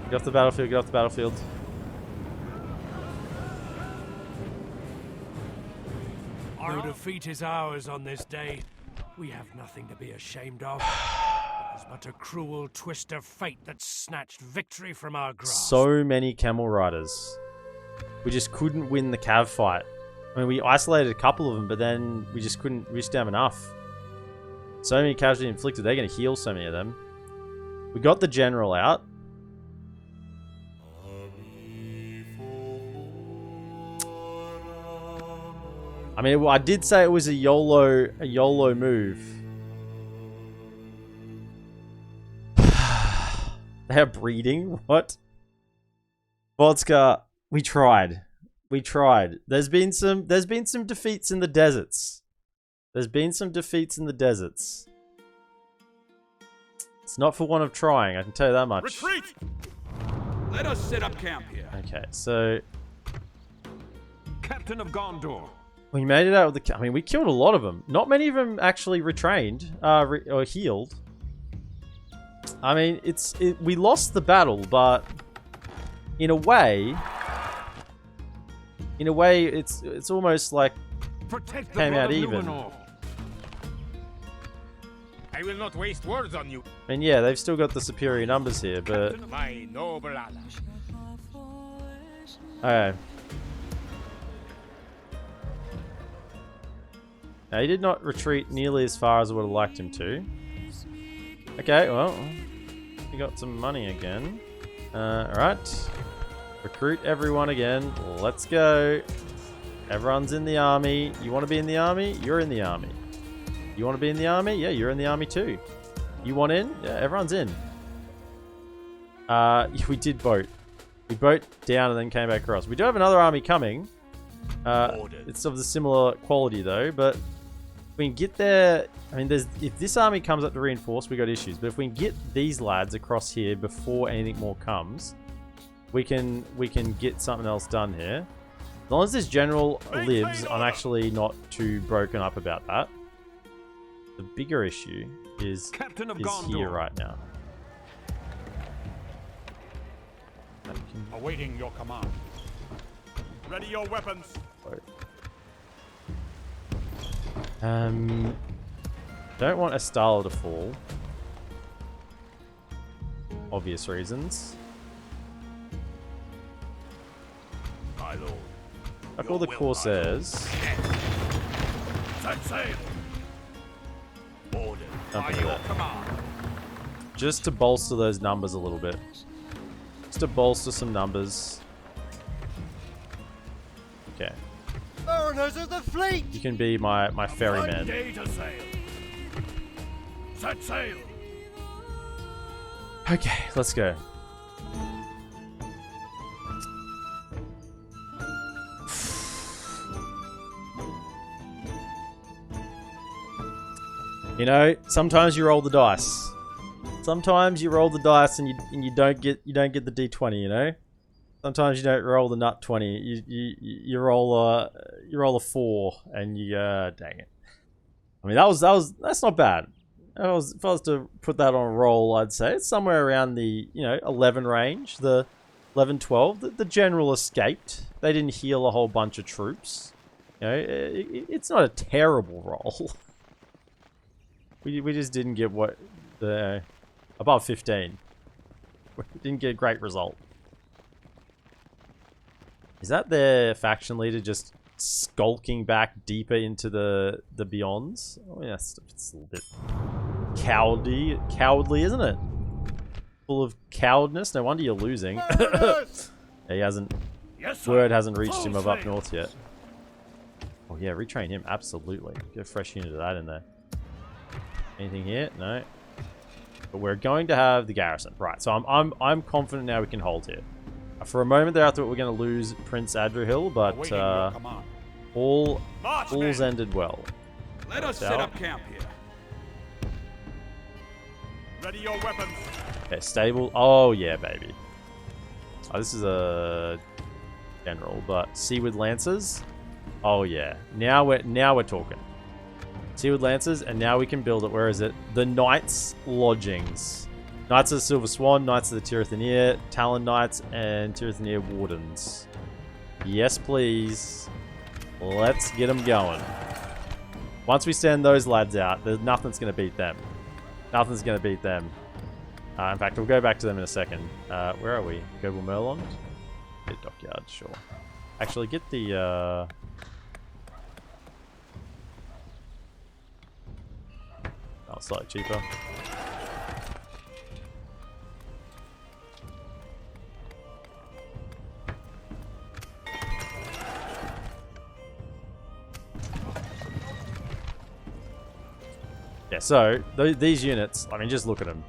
Get off the battlefield, get off the battlefield. No defeat is ours on this day. We have nothing to be ashamed of. It was but a cruel twist of fate that snatched victory from our grasp. So many camel riders. We just couldn't win the cav fight. I mean, we isolated a couple of them, but then we just couldn't. We just didn't have enough. So many casualty inflicted. They're going to heal so many of them. We got the general out. I mean, I did say it was a YOLO move. They're breeding? What? Vodka, we tried. We tried. There's been some defeats in the deserts. There's been some defeats in the deserts. It's not for want of trying, I can tell you that much. Retreat! Let us set up camp here. Okay, so Captain of Gondor. we made it out with the... I mean, we killed a lot of them. Not many of them actually retrained or healed. I mean, we lost the battle, but in a way, it's almost like Protect the came blood out of even. Numenor. I will not waste words on you, And yeah, they've still got the superior numbers here, but my noble ally. okay. Now, he did not retreat nearly as far as I would have liked him to. Okay, well, we got some money again. Alright. Recruit everyone again. Let's go. Everyone's in the army. You want to be in the army? You're in the army. You want to be in the army? Yeah, you're in the army too. You want in? Yeah, everyone's in. We did boat. We boat down and then came back across. We do have another army coming. It's of the similar quality though, but we can get there. I mean, if this army comes up to reinforce, we got issues. But if we can get these lads across here before anything more comes, we can get something else done here. As long as this general lives, I'm actually not too broken up about that. The bigger issue is here right now. Awaiting your command. Ready your weapons. Don't want Estala to fall. Obvious reasons. My lord. Fuck all the Corsairs. Set sail. Order. Nothing By of your that. command. Just to bolster those numbers a little bit. Just to bolster some numbers. Okay. Mariners of the fleet! You can be my ferryman. Day to sail. Set sail. Okay, let's go. You know, sometimes you roll the dice. Sometimes you roll the dice and you don't get the D20. You know, sometimes you don't roll the nut 20. You roll a 4 and you dang it. I mean that's not bad. If I was to put that on a roll, I'd say it's somewhere around the 11 range, the 11, 12. The general escaped. They didn't heal a whole bunch of troops. You know, it's not a terrible roll. We just didn't get what the above 15. We didn't get a great result. Is that their faction leader just skulking back deeper into the beyonds? Oh yeah, it's a little bit cowardly, isn't it? Full of cowardness. No wonder you're losing. He hasn't. Yes, Word hasn't reached him of up north yet. Oh yeah, retrain him absolutely. Get a fresh unit of that in there. Anything here? No. But we're going to have the garrison, right? So I'm confident now we can hold here. For a moment there, I thought we were going to lose Prince Adrihill, but all's ended well. Let us set up camp here. Ready your weapons. Okay, stable. Oh yeah, baby. Oh, this is a general, but Seaward Lancers. Oh yeah. Now we're talking. Seaward Lancers, and now we can build it. Where is it? The Knights Lodgings. Knights of the Silver Swan, Knights of the Tirothers, Talon Knights, and Tirothers Wardens. Yes, please. Let's get them going. Once we send those lads out, there's nothing's going to beat them. Nothing's going to beat them. In fact, we'll go back to them in a second. Where are we? Goble Merlond? Get Dockyard, sure. Actually, get the Oh, slightly cheaper. Yeah, so these units, I mean, just look at them.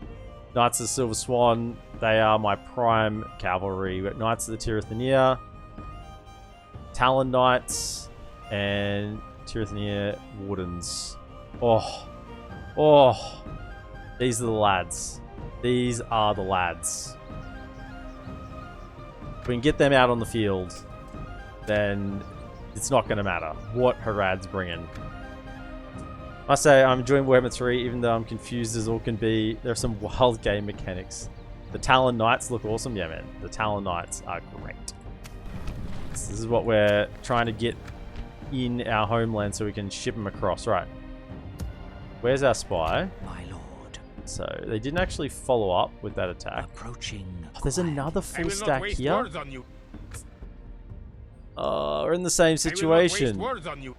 Knights of the Silver Swan, they are my prime cavalry. We've got Knights of the Tirothers, Talon Knights, and Tirothers Wardens. Oh, these are the lads. These are the lads. If we can get them out on the field, then it's not going to matter what Harad's bringing. I say I'm enjoying Warhammer 3, even though I'm confused as all can be. There are some wild game mechanics. The Talon Knights look awesome. Yeah, man. The Talon Knights are great. This is what we're trying to get in our homeland so we can ship them across. Right. Where's our spy? My lord. So, they didn't actually follow up with that attack. Approaching. Oh, there's another full stack here. On you. We're in the same situation. I will not waste words on you.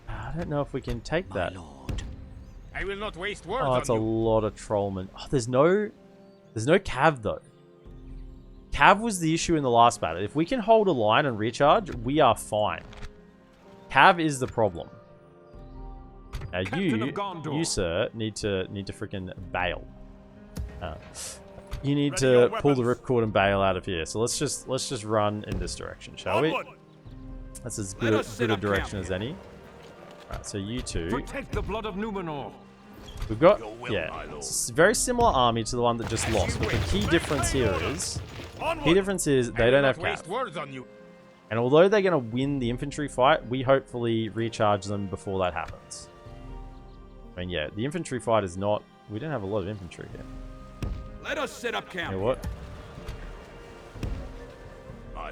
I don't know if we can take that. My lord. I will not waste words Oh, it's a on you. lot of trollmen. Oh, there's no cav though. Cav was the issue in the last battle. If we can hold a line and recharge, we are fine. Cav is the problem. Now you sir need to freaking bail. You need to pull the ripcord and bail out of here. So let's just run in this direction, shall we? That's as good a direction as any. Alright, so you two. Protect the blood of Numenor. We've got, yeah, it's a very similar army to the one that just lost, but the key difference here is, they don't have cav. And although they're going to win the infantry fight, we hopefully recharge them before that happens. I mean, yeah, the infantry fight is not, we don't have a lot of infantry here. Let us set up camp. You know what?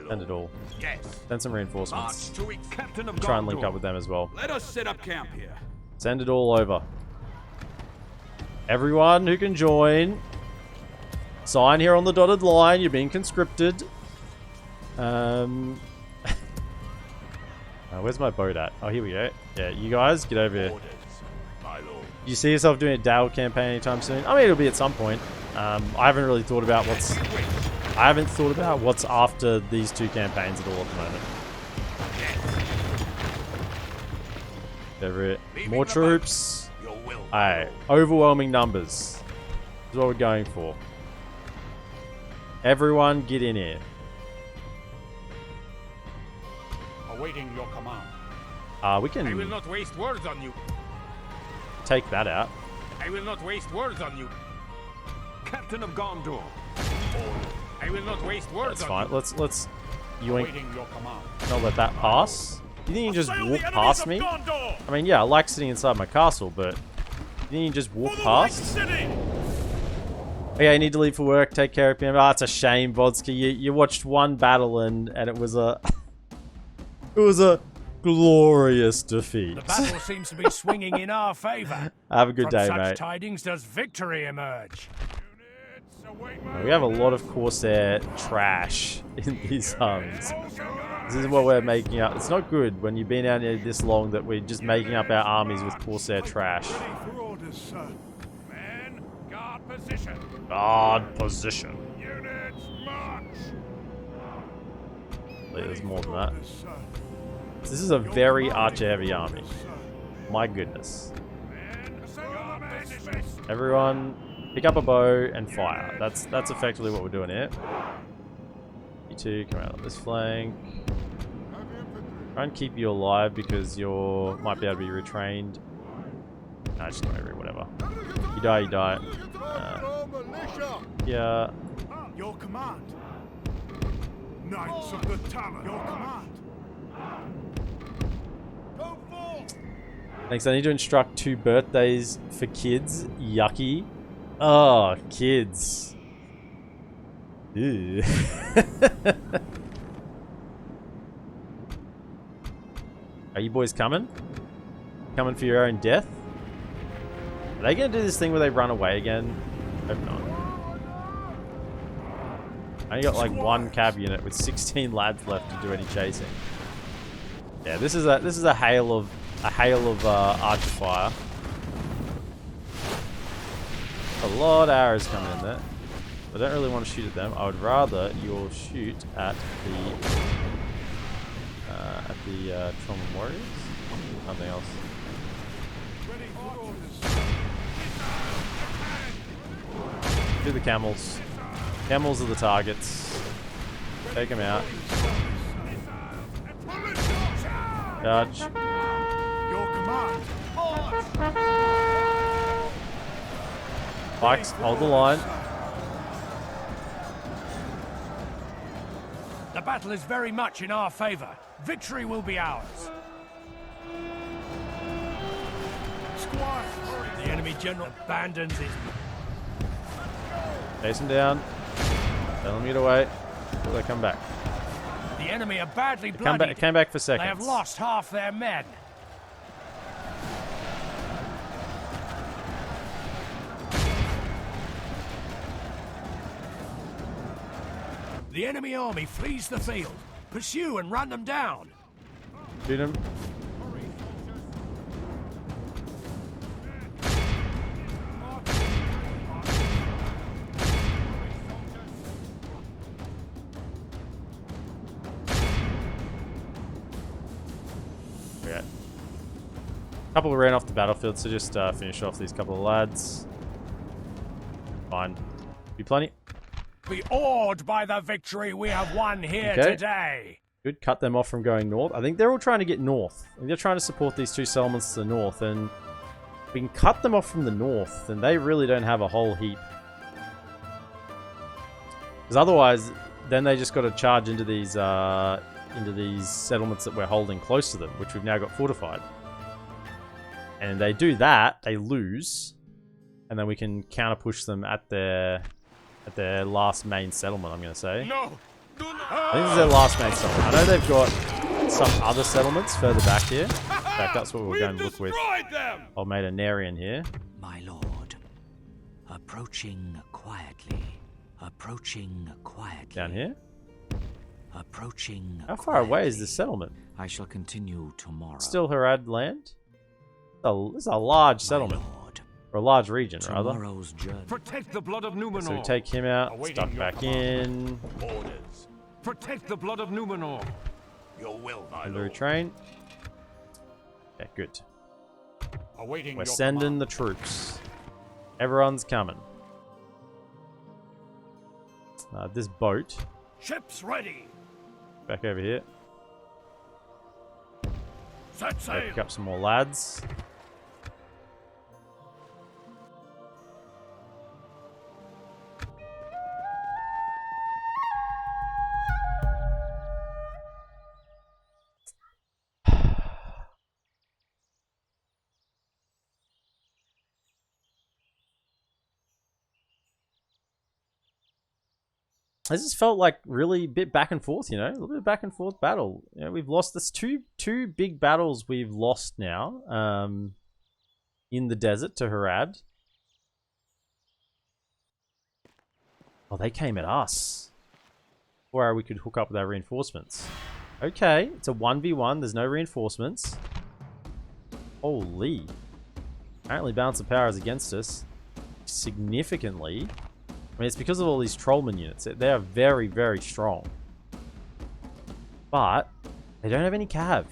Send it all. Yes. Send some reinforcements. Captain of Try and link up with them as well. Let us set up camp here. Send it all over. Everyone who can join, sign here on the dotted line. You're being conscripted. Where's my boat at? Oh, here we go. Yeah, you guys, get over here. Do you see yourself doing a DaC campaign anytime soon? I mean, it'll be at some point. I haven't really thought about what's after these two campaigns at all at the moment. Over it. More troops. Alright, overwhelming numbers. That's what we're going for. Everyone, get in here. Awaiting your command. We can. I will not waste words on you. Take that out. I will not waste words on you. Captain of Gondor. I will not waste words That's on fine. you. Let's yoink. Awaiting your command. Not let that pass. You think you can just walk past me? I mean, yeah, I like sitting inside my castle, but you think you can just walk past? Okay, I need to leave for work. Take care of him. Oh, it's a shame, Vodska. You watched one battle and it was a glorious defeat. The battle seems to be swinging in our favor. Have a good day, From such mate. tidings does victory emerge. We have a lot of Corsair trash in these hunts. This is what we're making up. It's not good when you've been out here this long that we're just making up our armies with Corsair trash. Ready for orders, sir. Men, guard position. Guard position. Units, march. There's more than that. This is a very archer-heavy army. My goodness. Everyone, pick up a bow and fire. That's effectively what we're doing here. You two come out on this flank. Try and keep you alive because you might be able to be retrained. Nah, just go over whatever. You die, you die. Yeah. Your command. Knights of the Talon. Your command. Go forth. Thanks. I need to instruct 2 birthdays for kids. Yucky. Oh, kids. Ew. Are you boys coming? Coming for your own death? Are they going to do this thing where they run away again? Hope not. I only got like 1 cab unit with 16 lads left to do any chasing. Yeah, this is a hail of archer fire. lot of arrows coming in there. I don't really want to shoot at them. I would rather you all shoot at the trauma warriors. Nothing else. Do the camels. Camels are the targets. Take them out. Charge. Your command. Pikes, hold the line. The battle is very much in our favor. Victory will be ours. Squire. The enemy general abandons his... Chase him down. Tell him to get away. Till they come back. The enemy are badly bloodied. Came back for seconds. They have lost half their men. The enemy army flees the field. Pursue and run them down. Shoot him. Okay. Couple ran off the battlefield, so just finish off these couple of lads. Fine. Be plenty. Be awed by the victory we have won here today. Good. Cut them off from going north. I think they're all trying to get north. I think they're trying to support these two settlements to the north, and if we can cut them off from the north, then they really don't have a whole heap. Because otherwise, then they just got to charge into these settlements that we're holding close to them, which we've now got fortified. And they do that, they lose, and then we can counter push them at their last main settlement, I'm going to say. No. I think this is their last main settlement. I know they've got some other settlements further back here. In fact, that's what we're going to look with. I'll made a Narian here. My lord, approaching quietly. Approaching quietly. Down here. Approaching. How far away is this settlement? I shall continue tomorrow. Still Harad land? This is a large settlement. Or a large region, rather. Protect the blood of Numenor. So we take him out, stuck back in. Orders. Protect the blood of Numenor. Your will, my Under lord. train. Yeah, good. Awaiting We're your sending command. the troops. Everyone's coming. This boat. Ships ready. Back over here. Set sail. Pick up some more lads. This has felt like really a bit back and forth, you know, a little bit of back and forth battle. You know, we've lost this two big battles we've lost now in the desert to Harad. Oh, they came at us. Or we could hook up with our reinforcements. Okay, it's a 1v1. There's no reinforcements. Holy. Apparently balance of power is against us significantly. I mean, it's because of all these trollman units. They are very, very strong. But they don't have any cav.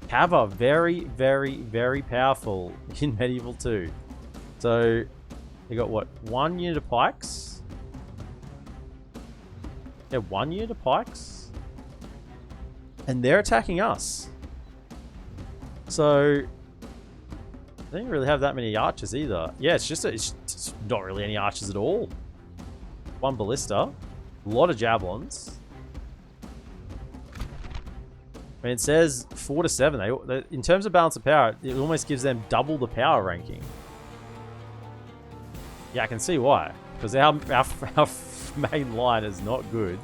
Cav are very, very, very powerful in Medieval 2. So they got what? 1 unit of pikes? Yeah, 1 unit of pikes. And they're attacking us. So they don't really have that many archers either. Yeah, it's not really any archers at all. 1 ballista, a lot of javelins. I mean, it says 4 to 7. They, in terms of balance of power, it almost gives them double the power ranking. Yeah, I can see why. Because our main line is not good.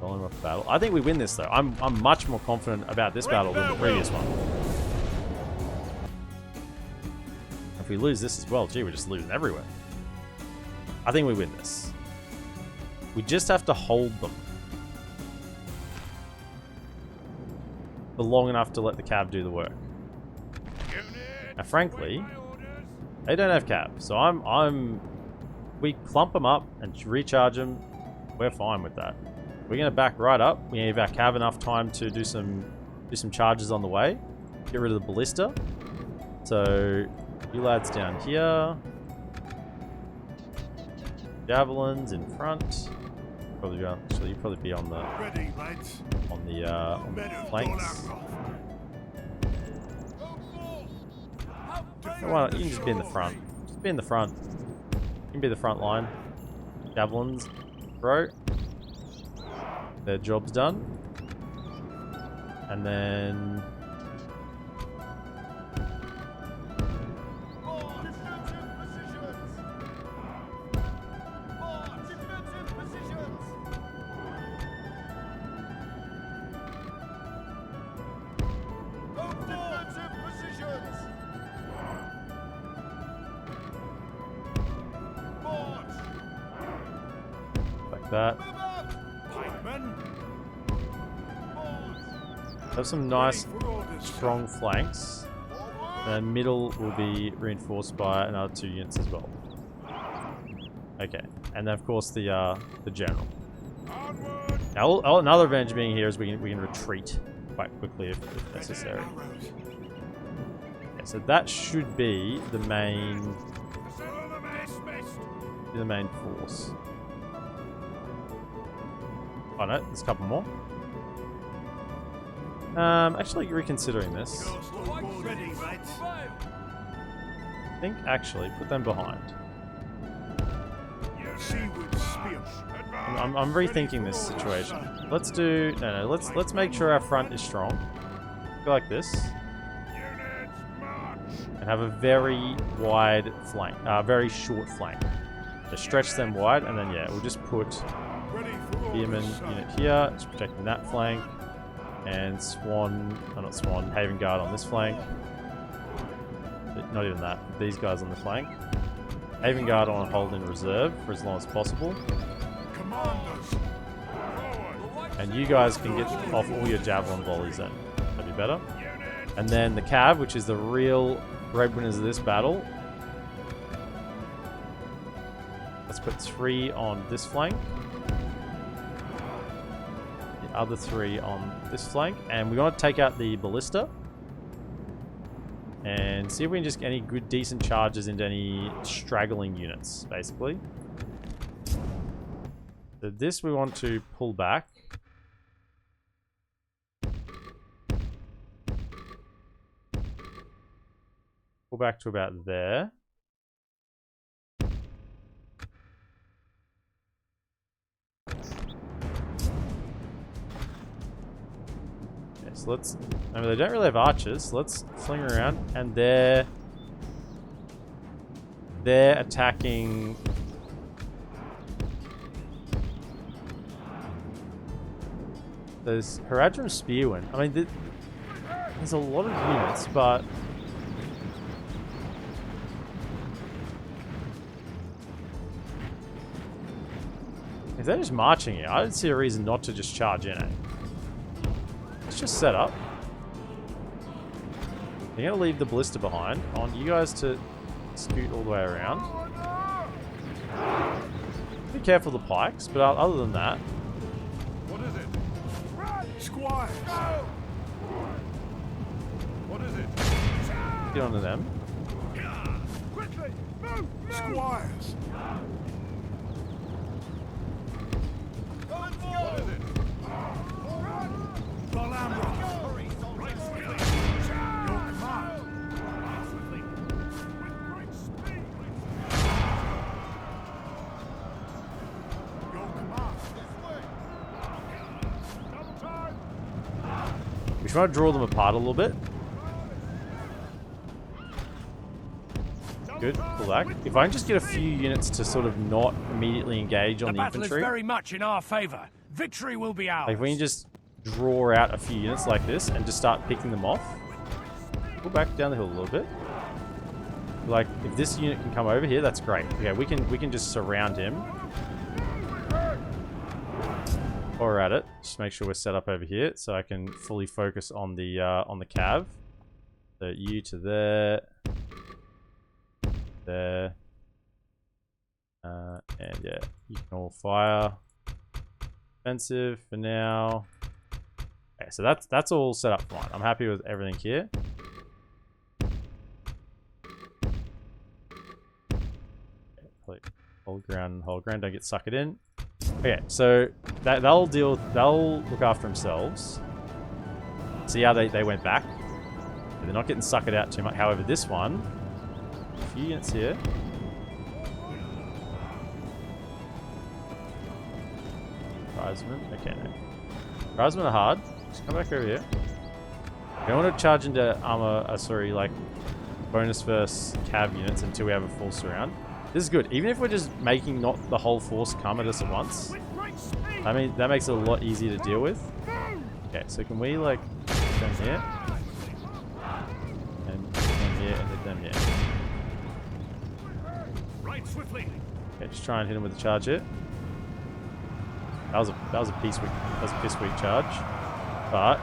DolAmroth battle. I think we win this though. I'm much more confident about this battle than the previous one. If we lose this as well, gee, we're just losing everywhere. I think we win this. We just have to hold them for long enough to let the cav do the work. Now, frankly, They don't have cap, so we clump them up and recharge them. We're fine with that. We're gonna back right up. We give our cav enough time to do some charges on the way. Get rid of the ballista. So you lads down here. Javelins in front. Probably be on, actually, you'd probably be on the on the flanks. Why not? You can just be in the front. Just be in the front. You can be the front line. Javelins, bro. Their job's done. And then that. Have some nice strong flanks. The middle will be reinforced by another 2 units as well. Okay, and then of course the general. Now another advantage being here is we can retreat quite quickly if necessary. Okay, so that should be the main force. Oh no, there's a couple more. Actually reconsidering this. I think actually put them behind. I'm rethinking this situation. Let's do let's make sure our front is strong. Go like this. And have a very wide flank, very short flank. So stretch them wide, and then yeah, we'll just put Spearman unit here, just protecting that flank, and Haven Guard on this flank. Not even that. These guys on the flank. Haven Guard on hold in reserve for as long as possible. And you guys can get off all your javelin volleys then. That'd be better. And then the cav, which is the real breadwinners of this battle. Let's put 3 on this flank. The other 3 on this flank. And we want to take out the ballista. And see if we can just get any good, decent charges into any straggling units, basically. So this we want to pull back. Pull back to about there. So let's, I mean, they don't really have archers, so let's fling around, and they're attacking those Haradrim Spearmen. I mean, there's a lot of units, but if they're just marching here, I don't see a reason not to just charge in it. Let's just set up. You're going to leave the ballista behind. I want you guys to scoot all the way around. Be careful of the pikes, but other than that... What is it? Squire! What is it? Get onto them. Quickly! Move! Squires! What is it? DolAmroth! Right swiftly! Your command! Swiftly! With great speed! Your command! This way! Double time! We try to draw them apart a little bit. Good, pull back. If I can just get a few units to sort of not immediately engage on the infantry. The battle is very much in our favor. Victory will be ours. Like, if we can just draw out a few units like this and just start picking them off. Pull back down the hill a little bit. Like, if this unit can come over here, that's great. Okay, we can just surround him. While we're at it, just make sure we're set up over here so I can fully focus on the cav. So you to there. there. And yeah, you can all fire. Defensive for now. Okay, so that's all set up fine. I'm happy with everything here. Okay, hold ground, don't get suckered in. Okay, so they'll look after themselves. See how they went back? They're not getting suckered out too much. However, this one, a few units here. Harassment. Okay, no. Harassment are hard. Just come back over here. We don't want to charge into armor, like bonus versus cav units until we have a full surround. This is good. Even if we're just making not the whole force come at us at once. I mean, that makes it a lot easier to deal with. Okay, so can we like hit them here? And hit them here and hit them here. Right swiftly. Okay, just try and hit them with the charge here. That was a piss weak charge. But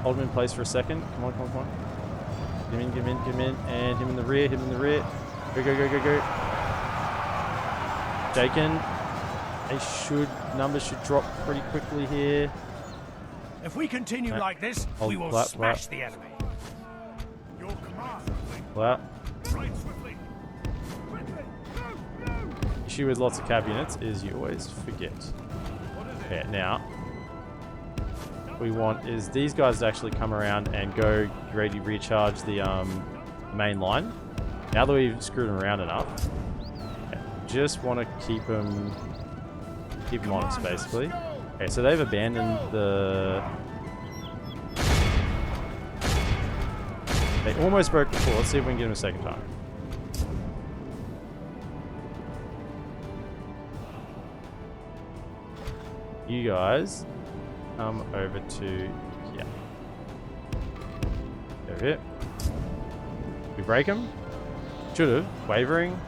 hold him in place for a second. Come on. Get him in, and him in the rear, Go. Taken. Numbers should drop pretty quickly here. If we continue like this, we will smash the enemy. Your command. Well, Right swiftly. issue with lots of cab units is you always forget. Okay, now what we want is these guys to actually come around and go ready to recharge the main line. Now that we've screwed them around enough, just want to keep them honest, basically. Okay, so they've abandoned the. They almost broke the floor. Let's see if we can get them a second time. You guys come over to here. Over here. We break them. Should have. Wavering.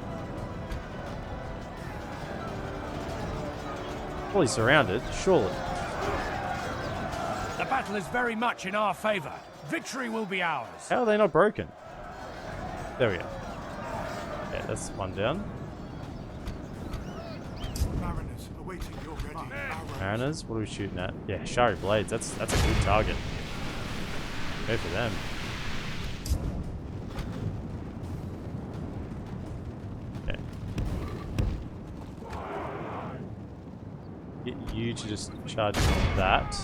Fully surrounded, surely. The battle is very much in our favor. Victory will be ours. How are they not broken? There we go. Yeah, that's one down. Mariners awaiting your ready. Mariners, what are we shooting at? Yeah, Shari Blades, that's a good target. Go for them. Okay. Get you to just charge on that.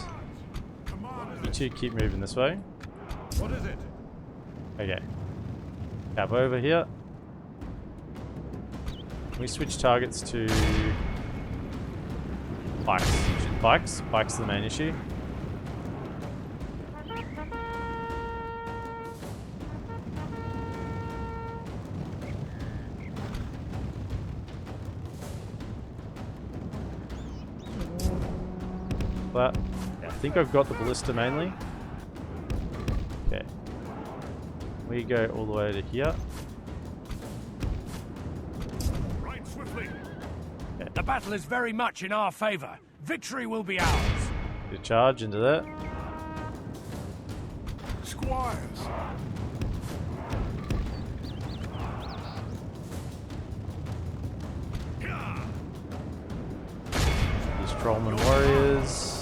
You two keep moving this way. What is it? Okay. Cap over here. We switch targets to Pikes. Pikes are the main issue. But yeah, I think I've got the ballista mainly. Okay. We go all the way to here. Right swiftly. Okay. The battle is very much in our favor. Victory will be ours. Good charge into that. Squires. These Trollman warriors.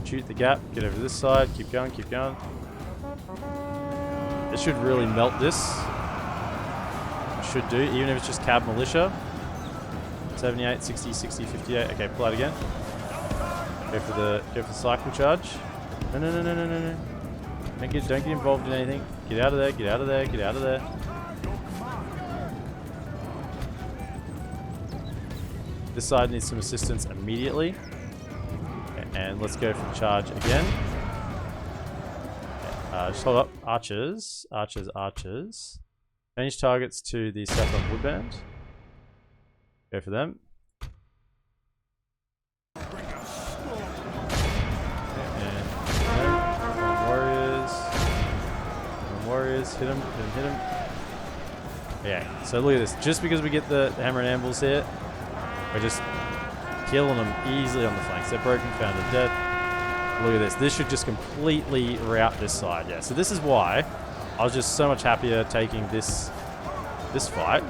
Shoot the gap, get over this side, keep going. This should really melt this. Should do, even if it's just cab militia. 78, 60, 60, 58. Okay, pull out again. Go for the cycle charge. No. Don't get involved in anything. Get out of there. This side needs some assistance immediately. And let's go for the charge again. Okay, just hold up. Archers. Change targets to the Saffron Woodband. Go for them. And warriors. Hit them. Okay, so look at this. Just because we get the hammer and anvils here, we're just killing them easily on the flanks. They're broken, found of death. Look at this. This should just completely rout this side. Yeah, so this is why I was just so much happier taking this fight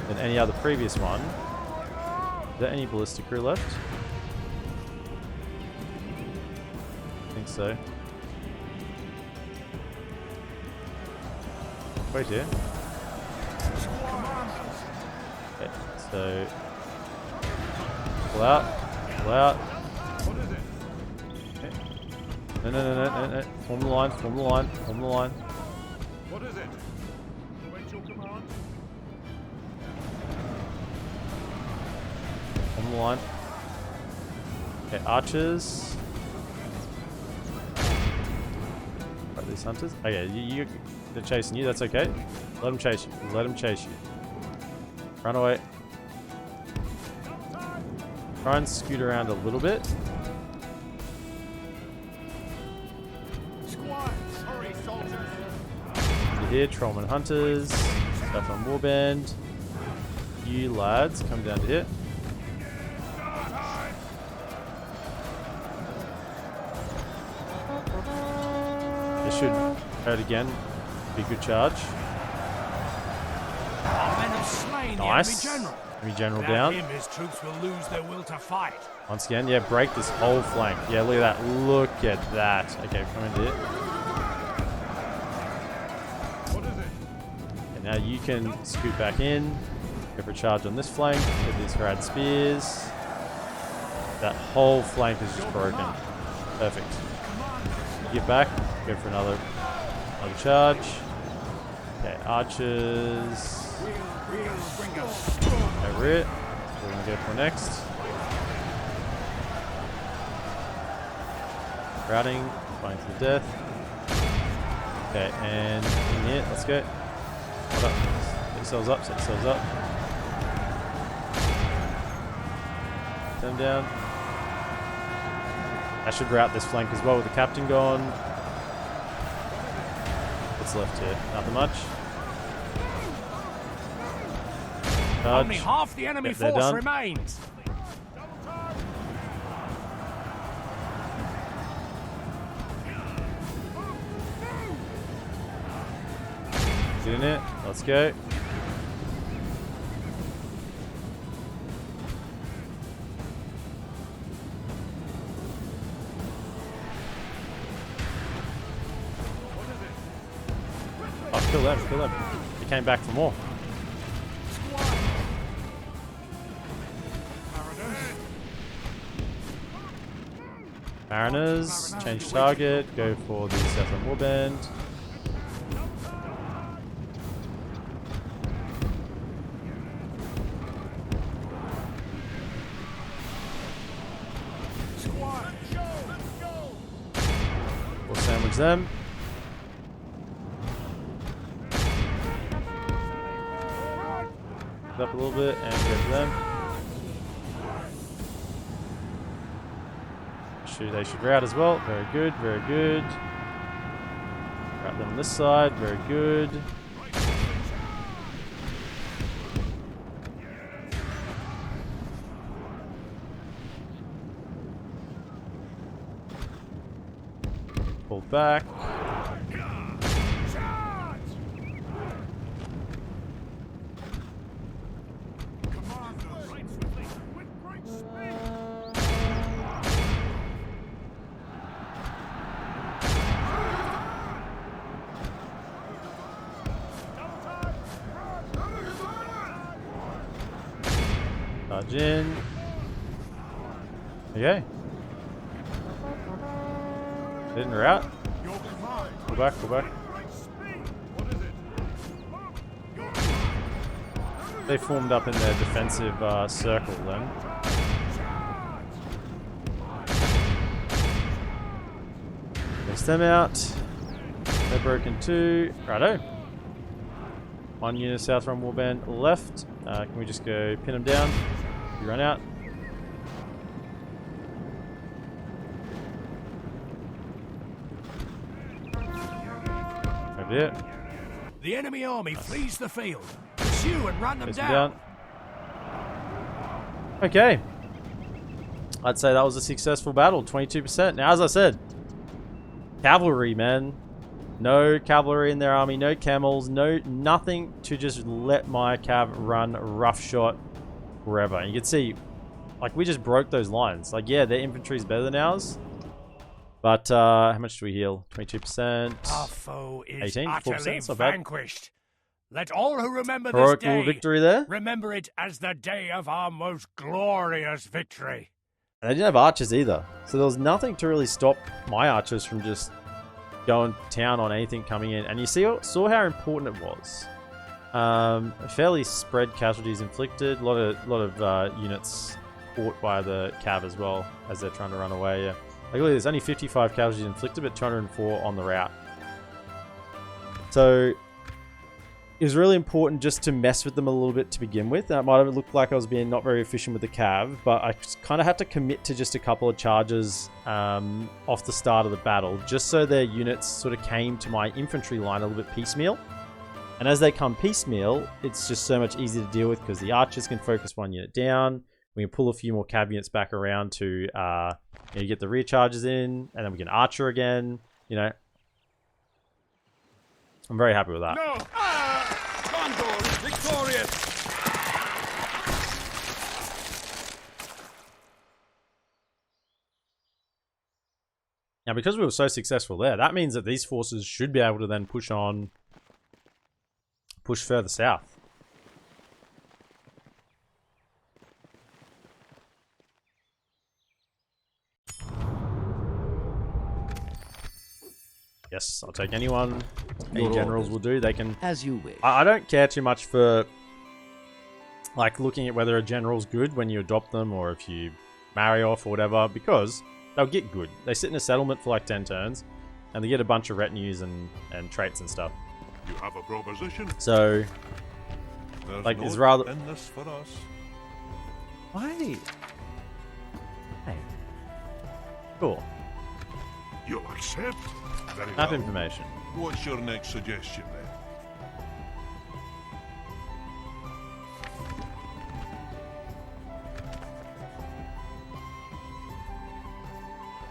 than any other previous one. Is there any ballistic crew left? I think so. Wait here. Okay, so pull out. Okay. No. Form the line. What is it? Await your command. Form the line. Okay, archers. Right, these hunters. Okay, they're chasing you. That's okay. Let them chase you. Run away. Try and scoot around a little bit. Hurry, soldiers. You're here, Trollman Hunters. Stuff on Warband. You lads, come down to here. This should hurt again. Be a good charge. Our men have slain Nice. the enemy general. Enemy general Without down. him, his troops will lose their will to fight. Once again, yeah, break this whole flank. Yeah, look at that. Look at that. Okay, come into here. What is it? And now you can scoot back in. Go for a charge on this flank with these Harad spears. That whole flank is just broken. Perfect. Get back. Go for another charge. Okay, archers. Over it. We're gonna go for next. Routing, fighting to the death. Okay, and in here, let's go. Hold up. Set yourselves up. Set them down. I should route this flank as well with the captain gone. What's left here? Nothing much. Charge. Only half the enemy They're force done. remains. Get in it. Let's go. Oh, kill them. They came back for more. Mariners, change target, go for the Southern Warband. We'll sandwich them. Up a little bit and go for them. They should rout as well. Very good. Rout them on this side. Very good. Pull back. Charge in. Okay. Didn't rout. Go back. They formed up in their defensive circle then. Miss them out. They're broken too. Righto. One unit south from Warband left. Can we just go pin them down? You run out. Over here. The enemy army flees the field. Pursue and run them Place down. Okay. I'd say that was a successful battle, 22%. Now, as I said, cavalry, man. No cavalry in their army, no camels, nothing to just let my cav run roughshod wherever. And you can see, like, we just broke those lines. Like, yeah, their infantry is better than ours. But, how much do we heal? 22%. Our foe is 18, utterly 4%, it's not bad. vanquished. Let all who remember Heroic this day victory there. remember it as the day of our most glorious victory. And they didn't have archers either. So there was nothing to really stop my archers from just going to town on anything coming in. And you saw how important it was. Fairly spread casualties inflicted. A lot of units fought by the cav as well as they're trying to run away. Yeah. Like, look at this, only 55 casualties inflicted, but 204 on the route. So it was really important just to mess with them a little bit to begin with. That might have looked like I was being not very efficient with the cav, but I kind of had to commit to just a couple of charges off the start of the battle, just so their units sort of came to my infantry line a little bit piecemeal. And as they come piecemeal, it's just so much easier to deal with because the archers can focus one unit down. We can pull a few more cav units back around to get the rear charges in, and then we can archer again. You know, I'm very happy with that. No! Gondor is victorious! Now, because we were so successful there, that means that these forces should be able to then push further south. Yes, I'll take anyone. Any generals will do. They can... As you wish. I don't care too much for, like, looking at whether a general's good when you adopt them or if you marry off or whatever, because they'll get good. They sit in a settlement for like 10 turns, and they get a bunch of retinues and traits and stuff. You have a proposition? So, There's like, no it's rather... in this for us. Why? Hey. Cool. You'll accept? Very Enough well. information. What's your next suggestion then?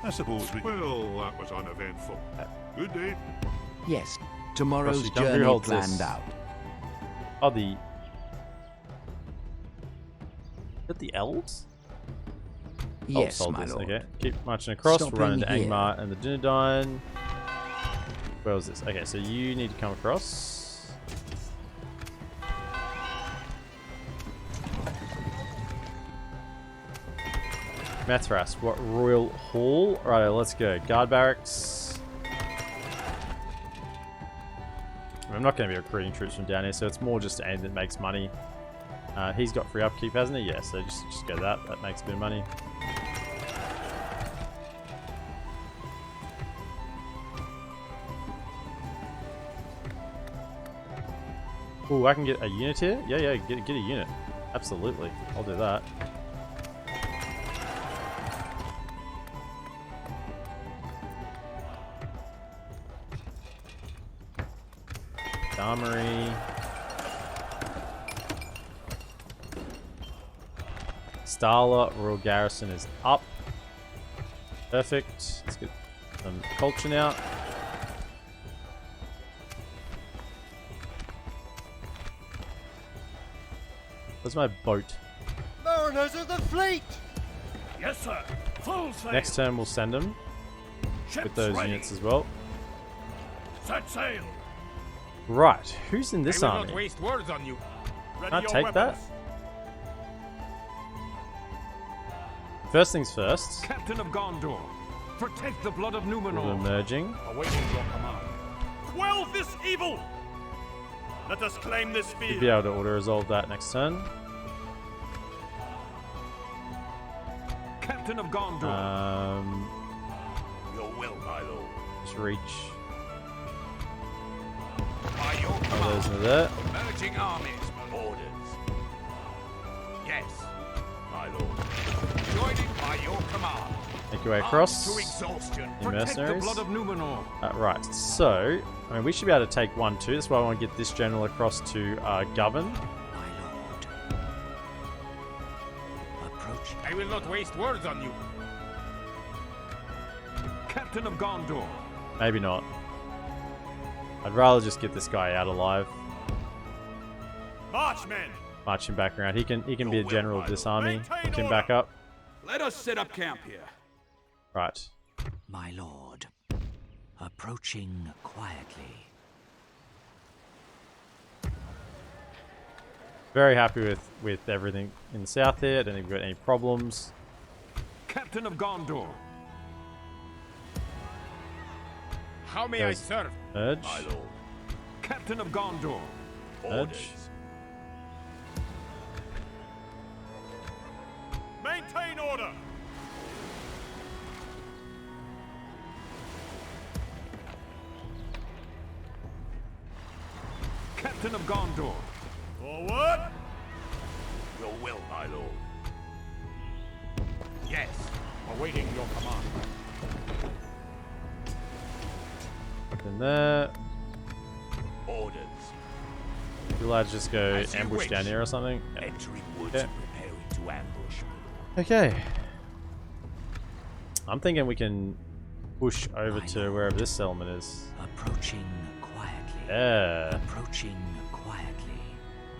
I suppose we... Well, that was uneventful. Good day. Yes. Tomorrow's Rusty Country journey holds planned this. out. Oh, the... Is that the elves? Yes, Elves hold my this, lord. Okay. Keep marching across. We'll run into Stopping here. Angmar and the Dunedain. Where was this? Okay, so you need to come across. Methras, what Royal Hall? Alright, let's go. Guard barracks. I'm not going to be recruiting troops from down here, so it's more just anything that makes money. He's got free upkeep, hasn't he? Yeah, so just go that. That makes a bit of money. Ooh, I can get a unit here? Yeah, get a unit. Absolutely. I'll do that. Armory. Stala Royal Garrison is up. Perfect. Let's get some culture now. Where's my boat? Mariners of the fleet! Yes, sir. Full sail. Next turn we'll send them Ships with those ready. units as well. Set sail. Right, who's in this I will army? not waste words on you. Ready Can't your take that. weapons. First things first. Captain of Gondor, protect the blood of We're Numenor. merging. Awaiting your command. Quell this evil. Let us claim this Should field. be able to auto-resolve that next turn. Captain of Gondor, Your will, my lord. Just reach. By your Oh, command. those are there. Merging armies, my orders. Yes, my lord. Joining by your command. Make your way Armed across. to exhaustion. You protect the mercenaries. blood of Numenor. Right, so, I mean, we should be able to take 1-2. That's why I want to get this general across to govern. My lord. Approach. A I will not waste words on you. Captain of Gondor. Maybe not. I'd rather just get this guy out alive. Marchmen! March him back around. He can be a general of this army. Pick him back up. Let us set up camp here. Right. My lord, approaching quietly. Very happy with everything in the south here. I don't think we've got any problems. Captain of Gondor. How may I serve? Urge. My lord. Captain of Gondor. Urge. Maintain order! Captain of Gondor. Forward! Your will, my lord. Yes. Awaiting your command. In there. Orders. You lads just go As you ambush wish. down here or something. Yeah. Entering woods Yeah. and preparing to ambush. Okay. I'm thinking we can push over to wherever this settlement is. Approaching quietly. Yeah. Approaching quietly.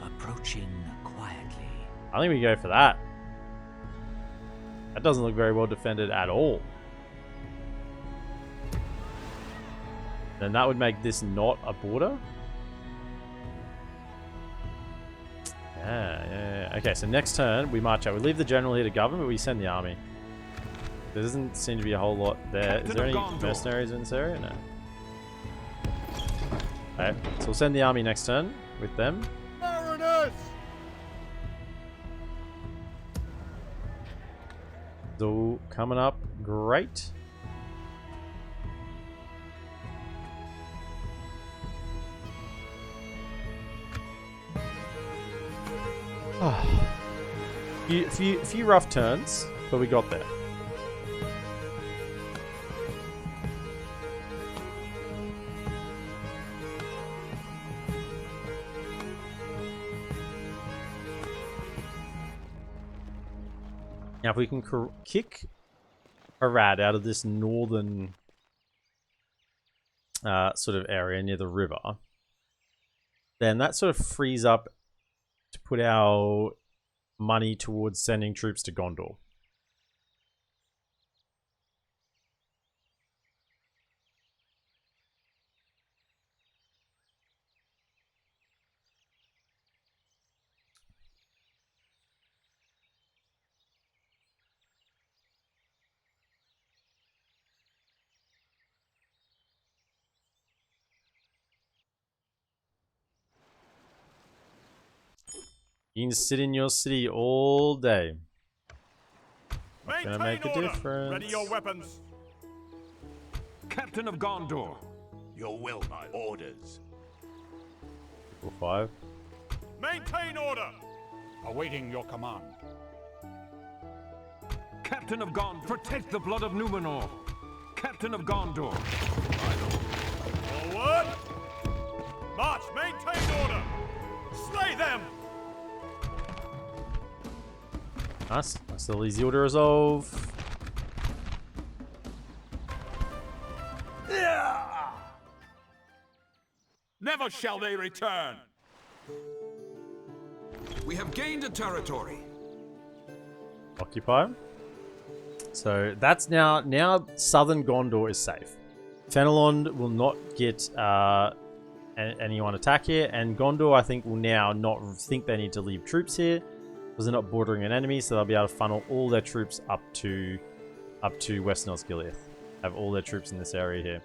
Approaching quietly. I think we go for that. That doesn't look very well defended at all. Then that would make this not a border. Yeah. Okay, so next turn we march out. We leave the general here to govern, but we send the army. There doesn't seem to be a whole lot there. Is there any mercenaries in this area? No. Okay, so we'll send the army next turn with them. Mariners! So coming up, great. Few rough turns, but we got there. Now, if we can kick Arad out of this northern sort of area near the river, then that sort of frees up to put our money towards sending troops to Gondor. You can sit in your city all day. Not gonna make a difference. Ready your weapons. Captain of Gondor. Your will, my orders. 5. Maintain order! Awaiting your command. Captain of Gondor. Protect the blood of Numenor. Captain of Gondor. Forward! March! Maintain order! Slay them! Nice. Still easy to resolve. Never shall they return. We have gained a territory. Occupy. So that's now southern Gondor is safe. Fenelon will not get anyone attack here, and Gondor I think will now not think they need to leave troops here because they're not bordering an enemy, so they'll be able to funnel all their troops up to Western Osgiliath. Have all their troops in this area here.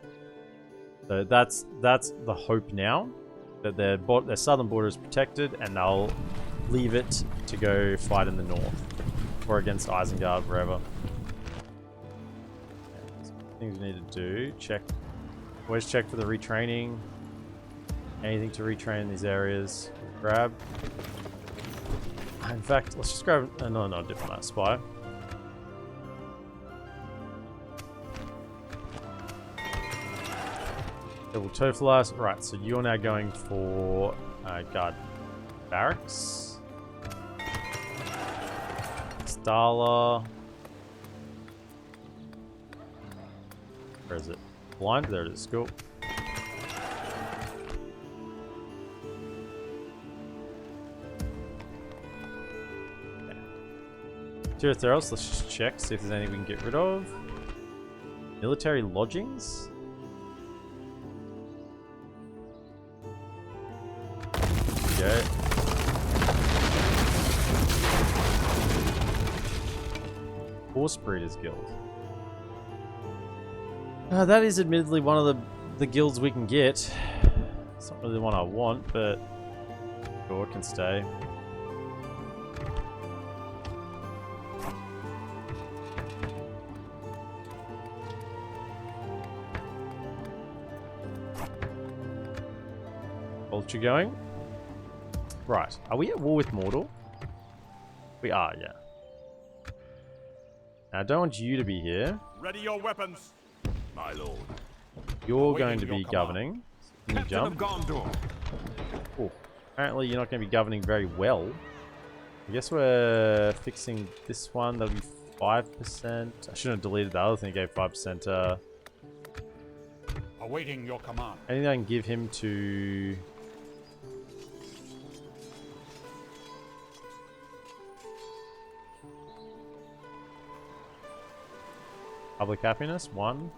So that's the hope now, that their southern border is protected, and they'll leave it to go fight in the north or against Isengard, wherever. Things we need to do. Check. Always check for the retraining. Anything to retrain in these areas. Grab. In fact, let's just grab... no, diplomat. Spy. Double Tofulas. Right, so you're now going for guard barracks. Stala. Where is it? Blind? There it is. Cool. Tirothers, let's just check, see if there's anything we can get rid of. Military lodgings? Okay. Horse Breeders Guild. That is admittedly one of the guilds we can get. It's not really the one I want, but sure, it can stay. Vulture going. Right, are we at war with Mordor? We are, yeah. Now, I don't want you to be here. Ready your weapons, my lord. You're going to be governing. Can you Captain of jump? Gondor. Oh, apparently you're not going to be governing very well. I guess we're fixing this one. That'll be 5%. I shouldn't have deleted the other thing. It gave 5%. Awaiting your command. Anything I can give him to... Public happiness, 1.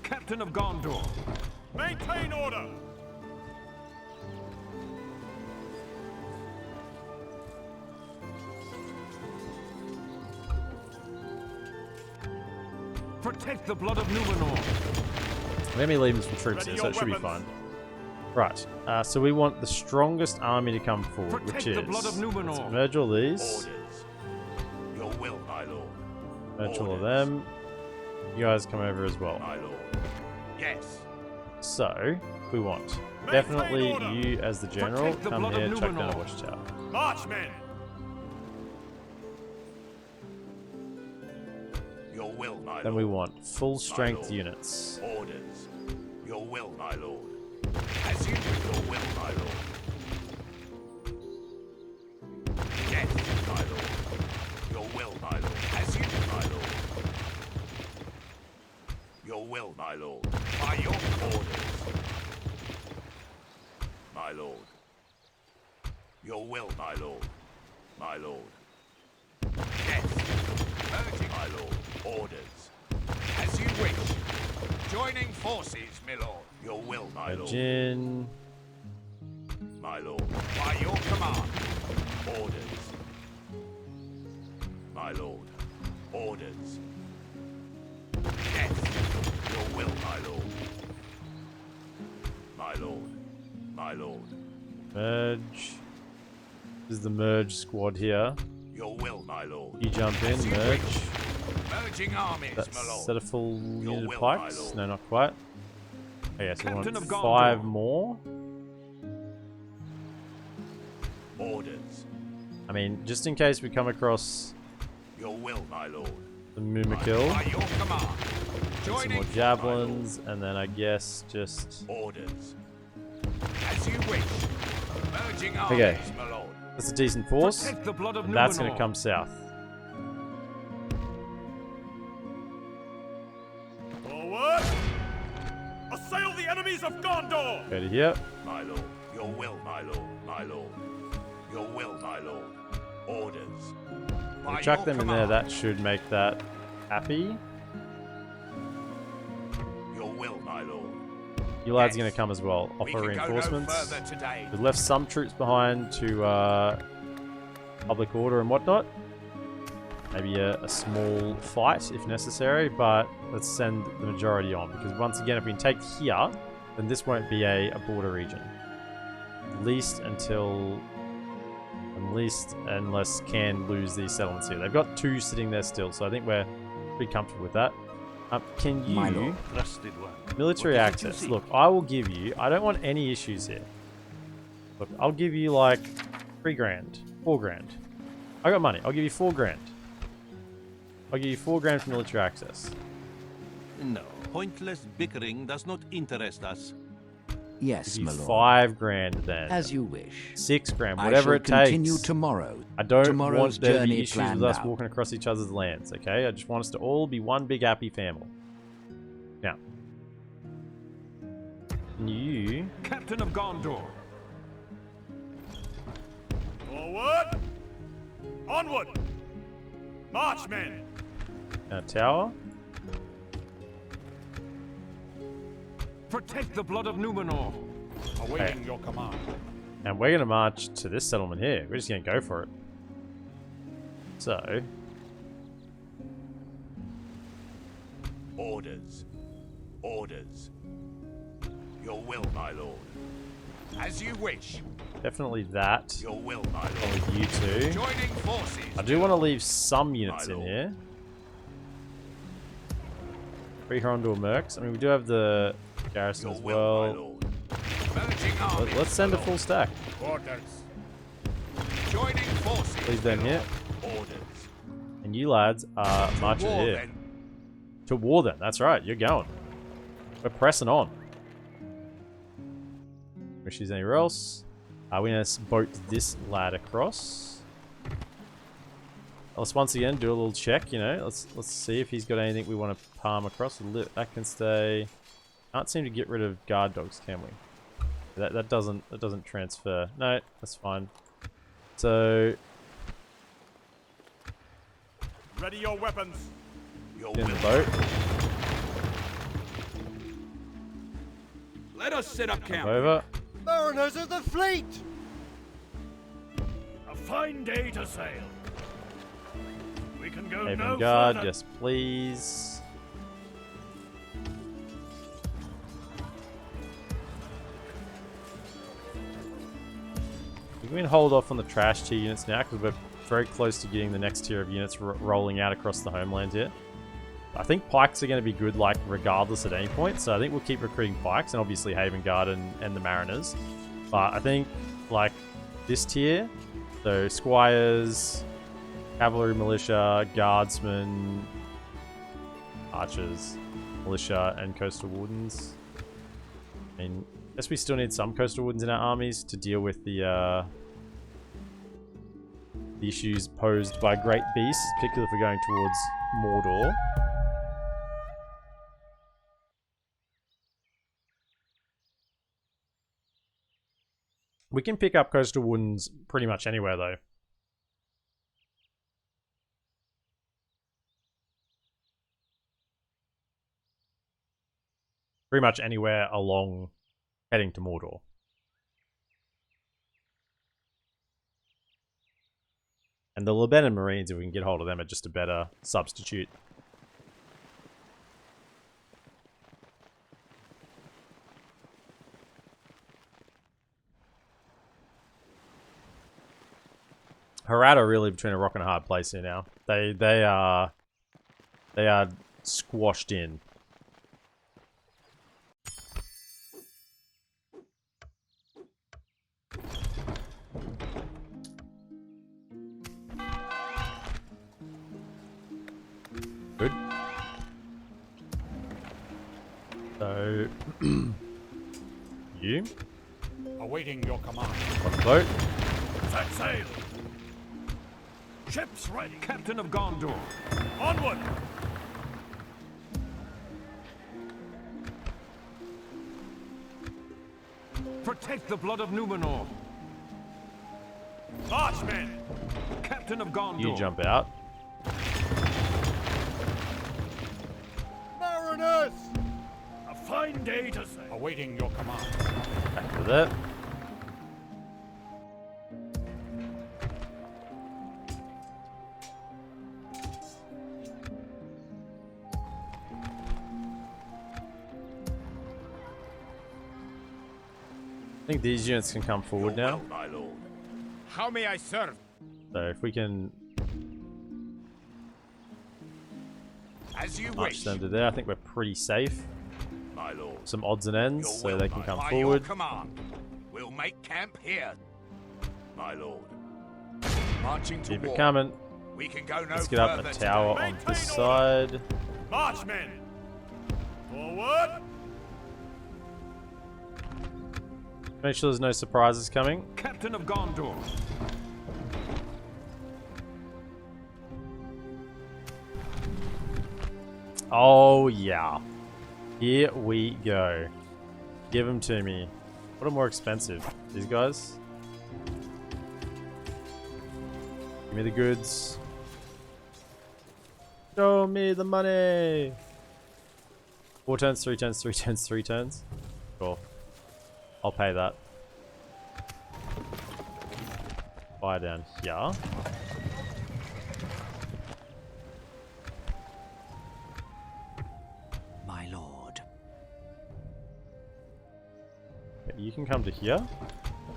Captain of Gondor. Maintain order. Protect the blood of Numenor. Let me leave him some troops here, so it should be fine. Right, so we want the strongest army to come forward, Protect which the is... blood of Numenor. Let's merge all these. Orders. Your will, my lord. Merge all of them. You guys come over as well. My lord. Yes. So, we want definitely you as the general. Protect the Come blood of here, chuck down a Numenor. watchtower. Marchmen. Your will, my lord. Then we want full strength units. Orders. Your will, my lord. As you do, your will, my lord. Yes, my lord. Your will, my lord. As you do, my lord. Your will, my lord. By your orders. My lord. Your will, my lord. My lord. Yes. Urging, my lord. Orders. As you wish. Joining forces, my lord. Your will, my lord. Jin. My lord. By your command. Orders. My lord. Orders. Yes. Your will, my lord. My lord. My lord. Merge. This is the merge squad here. Your will, my lord. You jump in, As you merge. wish. Merging armies, That's my lord. set a full Your unit of will, my pikes? lord. No, not quite. Okay, so we Captain want of Gondor. 5 more. Orders. I mean, just in case we come across Your will, my lord. the mumakil. By your command. Some Joining more javelins, and then I guess just... orders. As you wish. Merging armies, Okay. my lord. That's a decent force. Protect the blood of And that's going Numenor. to come south. Forward. Assail the enemies of Gondor. Go to here. My lord. Your will, my lord. My lord. Your will, my lord. Orders. We By chuck your them in there. command. That should make that happy. Your will, my lord. You lads Yes. are going to come as well. We Offer can go no reinforcements. further today. We've left some troops behind to public order and whatnot. Maybe a small fight if necessary, but let's send the majority on. Because once again, if we can take here, then this won't be a border region. At least unless can lose these settlements here. They've got 2 sitting there still, so I think we're pretty comfortable with that. Can My you... lord. Trusted one. Military What is it you access. seek? Look, I will give you... I don't want any issues here. Look, I'll give you like 3 grand. 4 grand. I got money. I'll give you 4 grand. I'll give you 4 grand for military access. No. Pointless bickering does not interest us. Yes, Give my you lord. 5 grand then. As you wish. 6 grand, I whatever shall it takes. continue tomorrow. I don't Tomorrow's want there to be journey issues planned with us out. walking across each other's lands, okay? I just want us to all be one big happy family. Now. You... Captain of Gondor. Forward! Onward! March, men! Now, tower. Protect the blood of Numenor. Awaiting your command. And we're going to march to this settlement here. We're just going to go for it. So... Orders. Orders. Your will, my lord. As you wish. Definitely that. Your will, my lord. With you two. Joining forces. I do want to leave some units in here. 3 Horndor Mercs. I mean, we do have the garrison as well. Let's send a full stack. Orders. Joining forces. Leave them here. Orders. And you lads are marching war, here. then. To war then. That's right. You're going. We're pressing on. Wish she's anywhere else. We're going to boat this lad across. Let's once again do a little check, you know. Let's see if he's got anything we want to palm across. That can stay. Can't seem to get rid of guard dogs, can we? That doesn't transfer. No, that's fine. So Ready your weapons. Your in the will. boat. Let us set up camp. Over. Mariners of the fleet! A fine day to sail. We can go Haven no guard, further. yes please. We can hold off on the trash tier units now because we're very close to getting the next tier of units rolling out across the homeland here. I think pikes are going to be good, like, regardless at any point. So I think we'll keep recruiting pikes and obviously Haven Guard and the Mariners. But I think, like, this tier, so Squires, Cavalry, Militia, Guardsmen, Archers, Militia, and Coastal Wardens. I mean, I guess we still need some Coastal Wardens in our armies to deal with the issues posed by Great Beasts, particularly if we're going towards Mordor. We can pick up Coastal Wardens pretty much anywhere, though. Pretty much anywhere along heading to Mordor. And the Lebanon Marines, if we can get hold of them, are just a better substitute. Harad are really between a rock and a hard place here now. They are squashed in. Good. So you Awaiting your command. on the boat. Set sail. Ships ready. Captain of Gondor. Onward! Protect the blood of Numenor. March, men! Captain of Gondor. You jump out. Mariners! A fine day to sail. Awaiting your command. Back to that. I think these units can come forward now. My lord. How may I serve? So if we can As you march wish, them to there, I think we're pretty safe. my lord. Some odds and ends, Your so will, they can my- come by forward. Your command. We'll make camp here, my lord. Marching to Keep war. it coming. We can go no Let's get up further a tower today. on this side. March, men! Forward! Make sure there's no surprises coming. Captain of Gondor. Oh, yeah. Here we go. Give them to me. What are more expensive? These guys? Give me the goods. Show me the money. 4 turns, 3 turns, 3 turns, 3 turns. Sure. I'll pay that. Fire down here. My lord. Okay, you can come to here.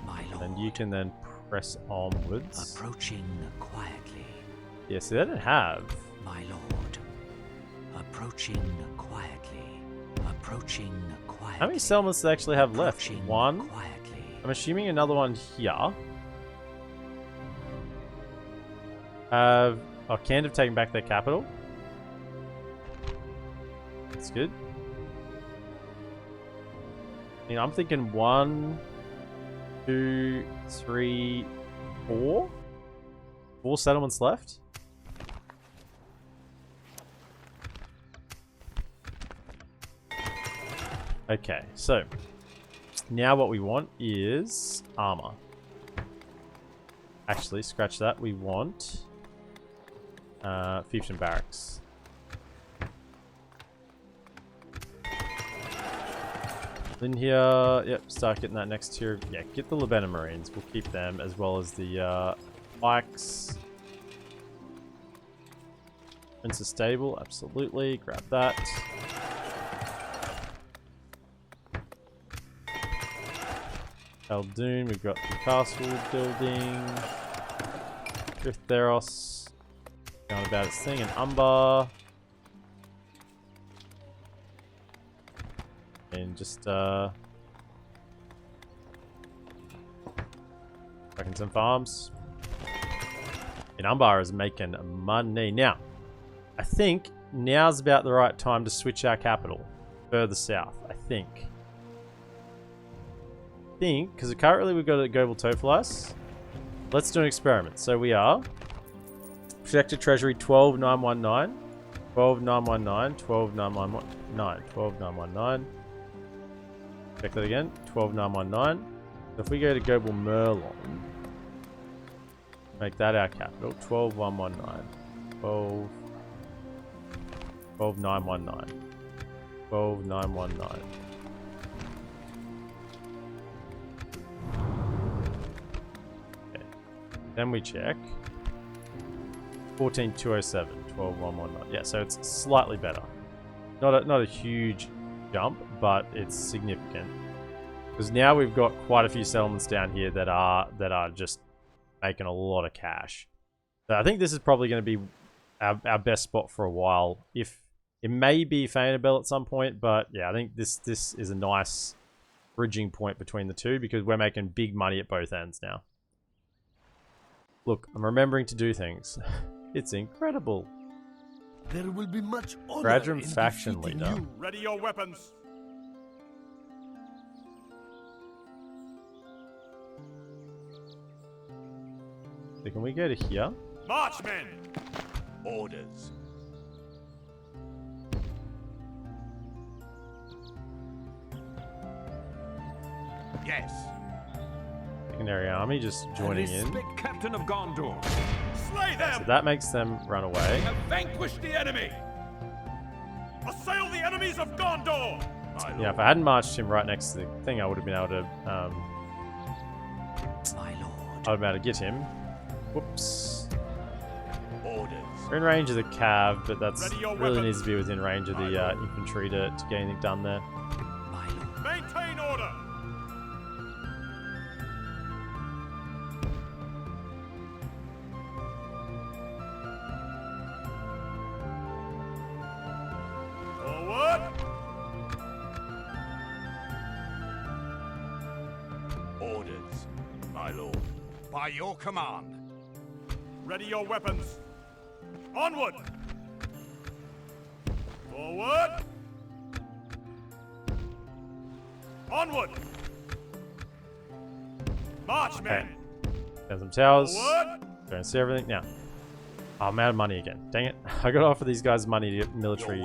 My lord. And you can then press onwards. Approaching quietly. Yeah, see, they don't have. My lord. Approaching quietly. Approaching quietly. How many settlements do they actually have left? Approaching 1. quietly. I'm assuming another one here. Oh, Khand have taken back their capital. That's good. I mean, I'm thinking 1, 2, 3, 4. 4 settlements left. Okay, so now what we want is armor. Actually, scratch that. We want fiefdom barracks. In here, yep, start getting that next tier. Yeah, get the Labenna Marines. We'll keep them as well as the pikes. Princess Stable, absolutely. Grab that. Eldoon, we've got the castle building. Drifttheros, going about its thing, and Umbar. And just back in some farms. And Umbar is making money. Now, I think now's about the right time to switch our capital further south, I think. Because currently we've got a global Tofalice. Let's do an experiment. So we are projected treasury 12919, 12919, 12919, 12919. Check that again, 12919. So if we go to global Merlon, make that our capital, 12119, 12919, 12919. Then we check 14207, 12119. Yeah, so it's slightly better. Not a huge jump, but it's significant. Because now we've got quite a few settlements down here that are just making a lot of cash. So I think this is probably going to be our best spot for a while. If it may be Fainabel at some point, but yeah, I think this is a nice bridging point between the two because we're making big money at both ends now. Look, I'm remembering to do things. It's incredible. There will be much honor Gradrum in faction defeating leader. you. Ready your weapons. So can we go to here? Marchmen! Orders. Yes. Secondary army just joining in. Captain of Gondor. Slay them! So that makes them run away. Have vanquished the enemy. Assail the enemies of Gondor! Yeah, if I hadn't marched him right next to the thing, I would have been able to. My lord. I would have been able to get him. Whoops. Orders. We're in range of the cav, but that's Ready your really weapons. needs to be within range of the infantry to get anything done there. My lord. Maintain order! Forward! Orders, my lord. By your command. Ready your weapons. Onward! Forward! Onward! March, Okay. men! Got some towers. Forward! Go and see everything now. Oh, I'm out of money again. Dang it. I gotta offer these guys money to get military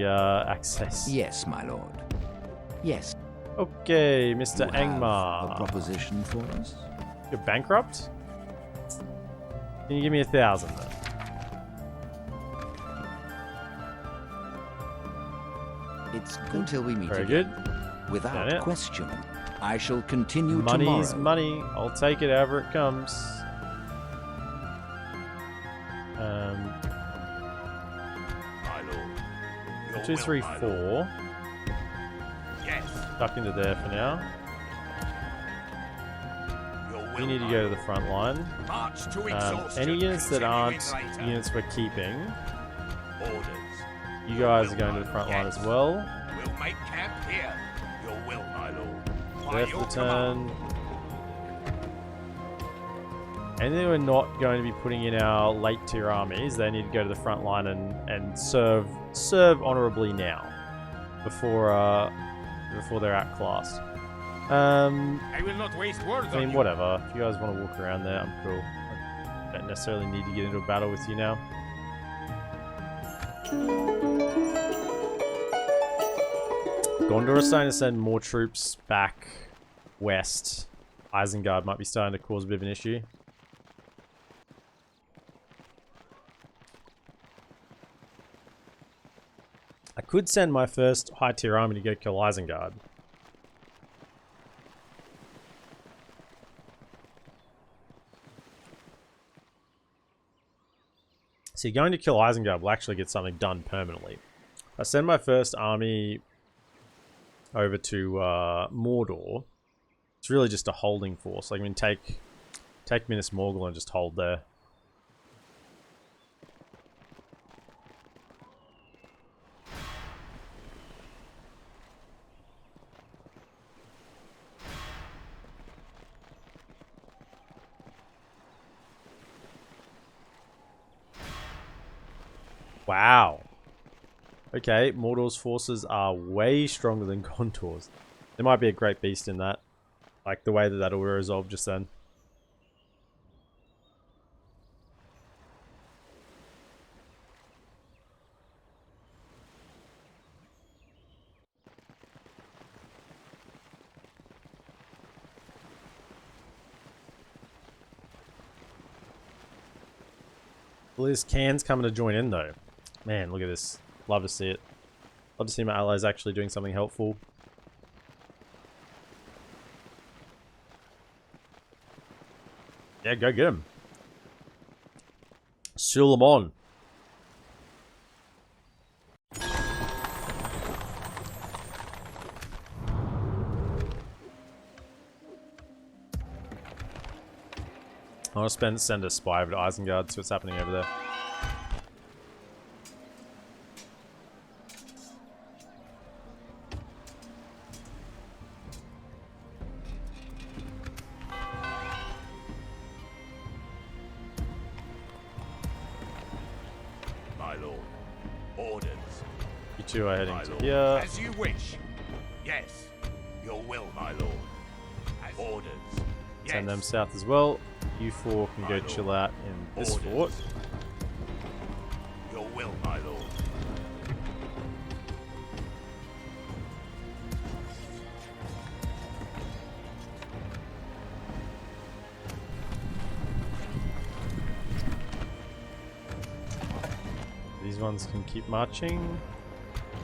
access. Yes, my lord. Yes. Okay, Mr. You have Angmar. a proposition for us? You're bankrupt? Can you give me 1,000 then? It's good until we meet Very again. good. Without it. question. I shall continue Money's tomorrow. money. I'll take it however it comes. My lord. 2, 3, 4. Yes. Stuck into there for now. Your You need to go to the front line. March to exhaustion. Any units that aren't Continuing later. units we're keeping, Orders. you guys are going to the front line as well. We'll make camp here. Your will, my lord. By There for your the turn. command. Anything we're not going to be putting in our late tier armies, they need to go to the front line and serve honorably now, before they're outclassed. I will not waste words I mean, whatever. If you guys want to walk around there, I'm cool. I don't necessarily need to get into a battle with you now. Gondor is starting to send more troops back west. Isengard might be starting to cause a bit of an issue. I could send my first high tier army to go kill Isengard. See, going to kill Isengard will actually get something done permanently. I send my first army over to Mordor. It's really just a holding force. Like, I mean, take Minas Morgul and just hold there. Wow. Okay, Mordor's forces are way stronger than Gondor's. There might be a great beast in that. Like the way that that auto resolved just then. Well, this Can's coming to join in though. Man, look at this. Love to see it. Love to see my allies actually doing something helpful. Yeah, go get him. Seal them on. I want to send a spy over to Isengard, see what's happening over there. My lord. Orders. You two are heading My to lord. here. As you wish. Yes. Your will, my lord. As orders. Send Yes. them south as well. You four can My go lord. chill out in this Orders. fort. Your will, my lord. These ones can keep marching.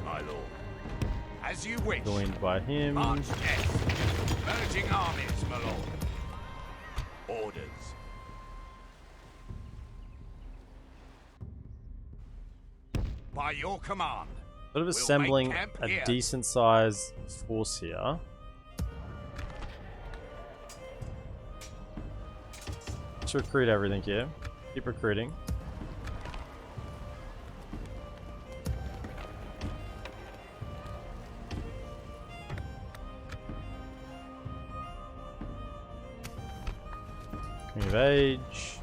My lord. As you wish. Joined by him. March, yes. Merging armies, my lord. Orders. By your command. Sort of We'll assembling make camp a here. decent sized force here. Let's recruit everything here. Keep recruiting. Coming of age.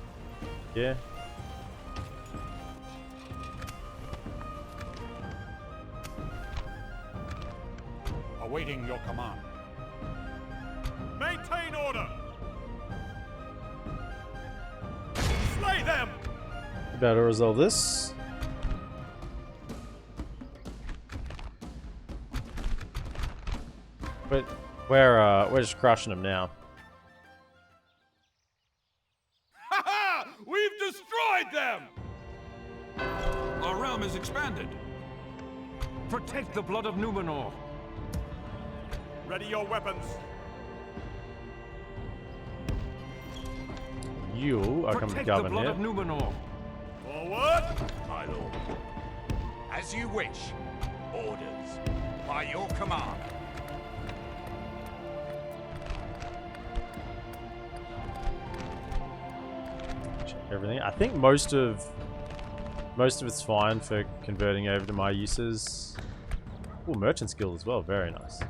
Yeah. Awaiting your about to resolve this. But we're just crushing them now. Ha ha! We've destroyed them! Our realm is expanded. Protect the blood of Numenor. Ready your weapons. You are coming to Protect the govern blood here. of Numenor. Forward! My lord. As you wish. Orders. By your command. Check everything. I think most of it's fine for converting over to my uses. Oh, merchant's guild as well. Very nice.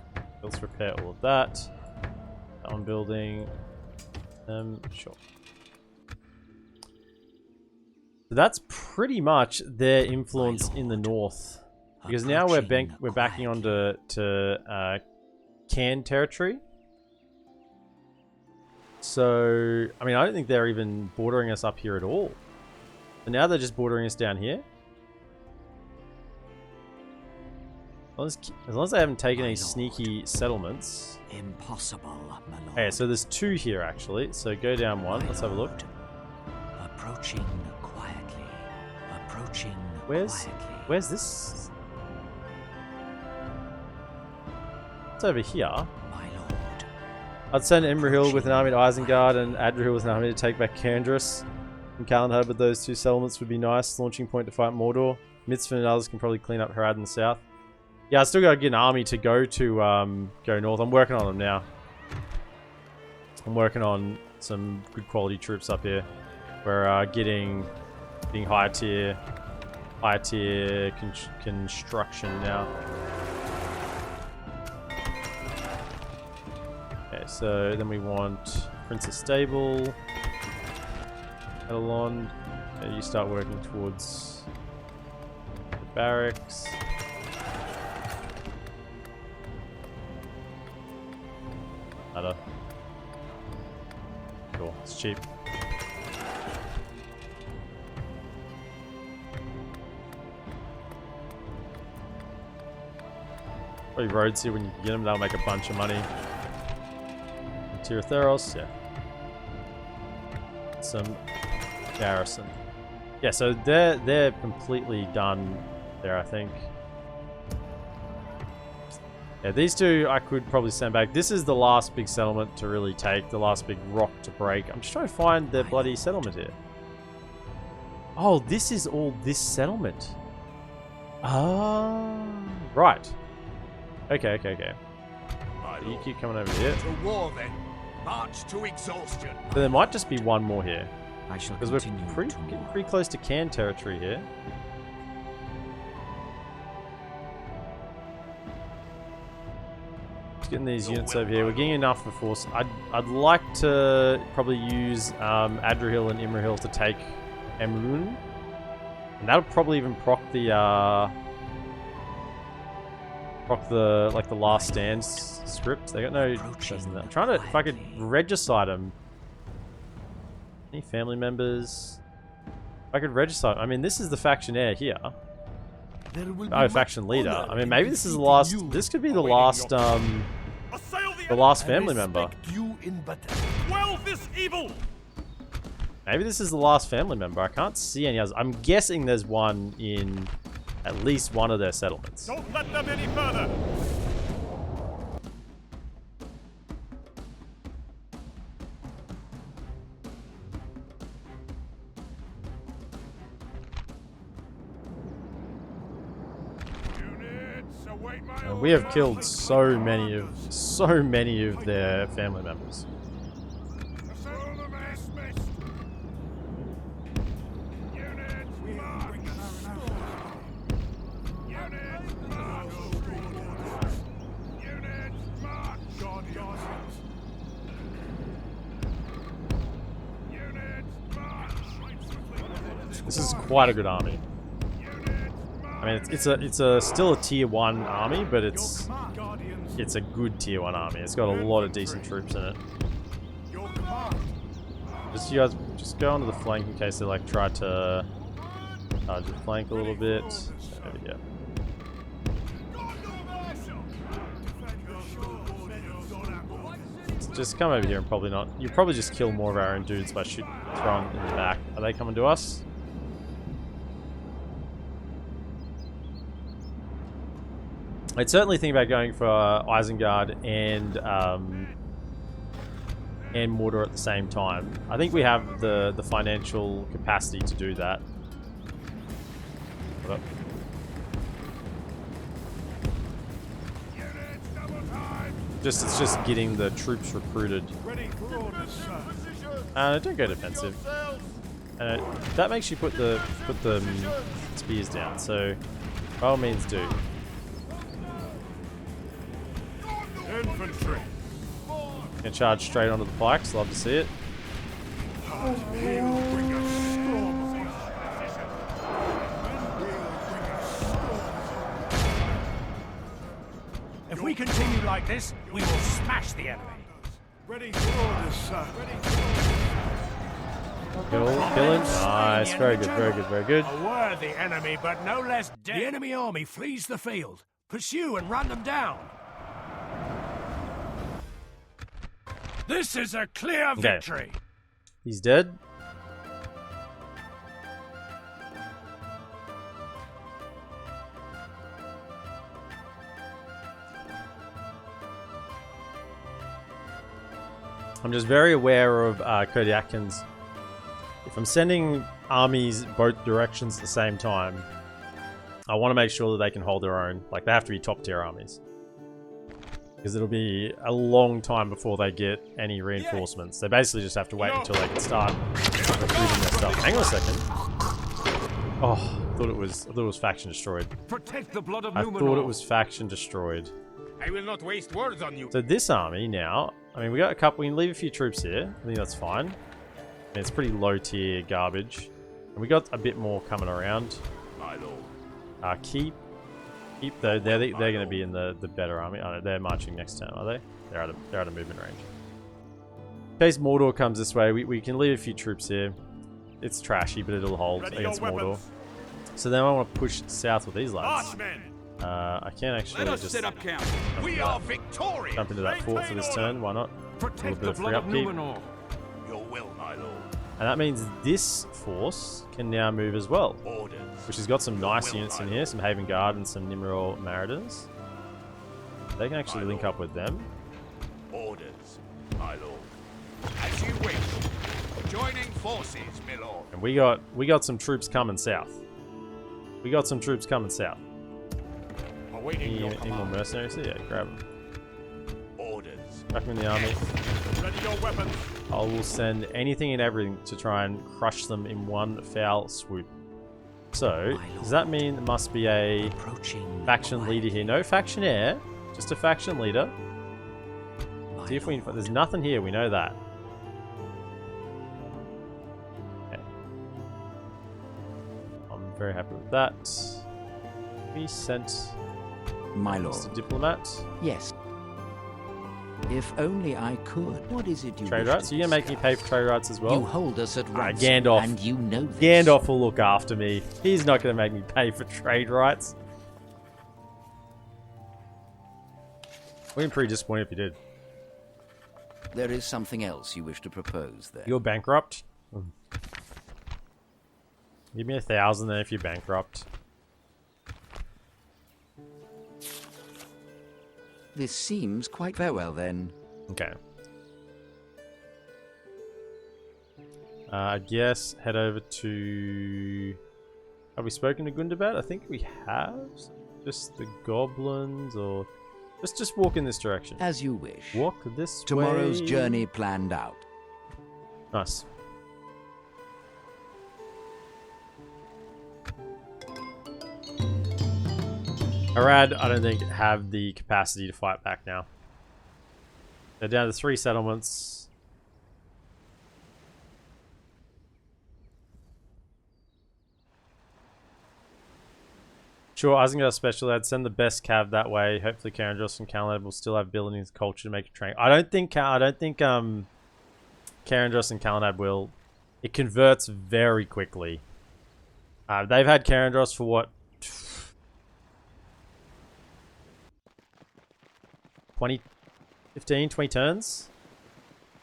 Let's repair all of that. That one building. Sure. So that's pretty much their influence in the north. Because now we're backing onto Cairn territory. So, I mean, I don't think they're even bordering us up here at all. So now they're just bordering us down here. As long as they haven't taken any sneaky settlements. Impossible, my lord. Okay, so there's 2 here actually. So go down 1. Let's have a look. Approaching quietly. Approaching quietly. Where's this? It's over here. My lord. I'd send Imrahil with an army to Isengard and Adrian with an army to take back Candris and Calenhad, but those 2 settlements would be nice. Launching point to fight Mordor. Mitzvah and others can probably clean up Harad in the south. Yeah, I still gotta get an army to go north. I'm working on them now. I'm working on some good quality troops up here. We're getting higher tier construction now. Okay, so then we want Princess Stable, Edelon. Okay, you start working towards the barracks. Cool, it's cheap. Probably roads here when you get them, they'll make a bunch of money. Tirothers, yeah. Some garrison. Yeah, so they're completely done there, I think. Yeah, these 2 I could probably send back. This is the last big settlement to really take, the last big rock to break. I'm just trying to find the bloody settlement here. Oh, this is all this settlement. Ah, right. Okay. So you keep coming over here. To war then. March to exhaustion. So there might just be one more here. I shall because we're continue getting pretty close to Cairn territory here. Getting these units over here. We're getting enough for force. I'd like to probably use Adrihil and Imrahil to take Emrun. And that'll probably even proc the last stand script. They got no choice in that. I'm trying to, if I could regicide them. Any family members? If I could regicide, I mean, this is the faction heir here. Oh, faction leader. I mean, maybe this is the last. This could be the last. The last family member. Quell this evil. Maybe this is the last family member. I can't see any others. I'm guessing there's one in at least one of their settlements. Don't let them any further. And we have killed so many of their family members. This is quite a good army. I mean, it's still a tier 1 army, but it's a good tier 1 army. It's got a lot of decent troops in it. You guys just go onto the flank in case they like try to Charge the flank a little bit. There we go. Just come over here and probably not. You probably just kill more of our own dudes by throwing them in the back. Are they coming to us? I'd certainly think about going for Isengard and Mordor at the same time. I think we have the financial capacity to do that. Hold up. It's just getting the troops recruited. Don't go defensive. That makes you put the spears down. So, by all means, do. Infantry. Can charge straight onto the pikes. Love to see it. If we continue like this, we will smash the enemy. Ready for orders, sir. Kill him. Nice. Very good, very good, very good. A worthy enemy, but no less dead. The enemy army flees the field. Pursue and run them down. This is a clear victory. He's dead. I'm just very aware of Cody Atkins. If I'm sending armies both directions at the same time, I want to make sure that they can hold their own. Like, they have to be top tier armies. Because it'll be a long time before they get any reinforcements. They basically just have to wait until they can start recruiting their stuff. Hang on a second. Oh, I thought it was faction destroyed. Protect the blood of I Numenor. thought it was faction destroyed. I will not waste words on you. So this army now, I mean, we got a couple. We can leave a few troops here. I think that's fine. I mean, it's pretty low tier garbage, and we got a bit more coming around. My lord. Keep though. They're going to be in the better army. Oh, no, they're marching next turn, are they? They're out of movement range. In case Mordor comes this way, we can leave a few troops here. It's trashy, but it'll hold against Mordor. So then I want to push south with these lads. I can actually just set up camp. We are victorious. jump into that fort for this turn. Why not? Protect the blood of Numenor. Your will, my lord. And that means this force can now move as well. Orders. Which has got some nice units in here, some Haven Guard and some Nimrod Mariners. They can actually link up with them. Orders, my lord. As you wish. Joining forces, my lord. And we got some troops coming south. We got some troops coming south. Any more mercenaries? Yeah, grab them. Orders. Back them in the army. Ready your weapons. I will send anything and everything to try and crush them in one foul swoop. So, does that mean there must be a faction leader here? No faction heir, just a faction leader. See if we can. There's nothing here, we know that. Okay. I'm very happy with that. We sent My lord. Mr. Diplomat. Yes. If only I could. What is it you Trade wish rights? to Are you going to make me discuss? pay for trade rights as well? You hold us at once, Gandalf. and you know this. Gandalf will look after me. He's not going to make me pay for trade rights. We'd be pretty disappointed if you did. There is something else you wish to propose there. You're bankrupt? Give me 1,000 then if you're bankrupt. This seems quite very well then. Okay. I guess head over to... Have we spoken to Gundabad? I think we have. Just the goblins or... Just walk in this direction. As you wish. Walk this Tomorrow's way. journey planned out. Nice. Arad, I don't think have the capacity to fight back now. They're down to 3 settlements. Sure, Isengard special ad. Send the best cav that way. Hopefully, Karandros and Kalanad will still have ability and culture to make a train. I don't think Karandros and Kalanad will. It converts very quickly. They've had Karandros for what? 20 turns?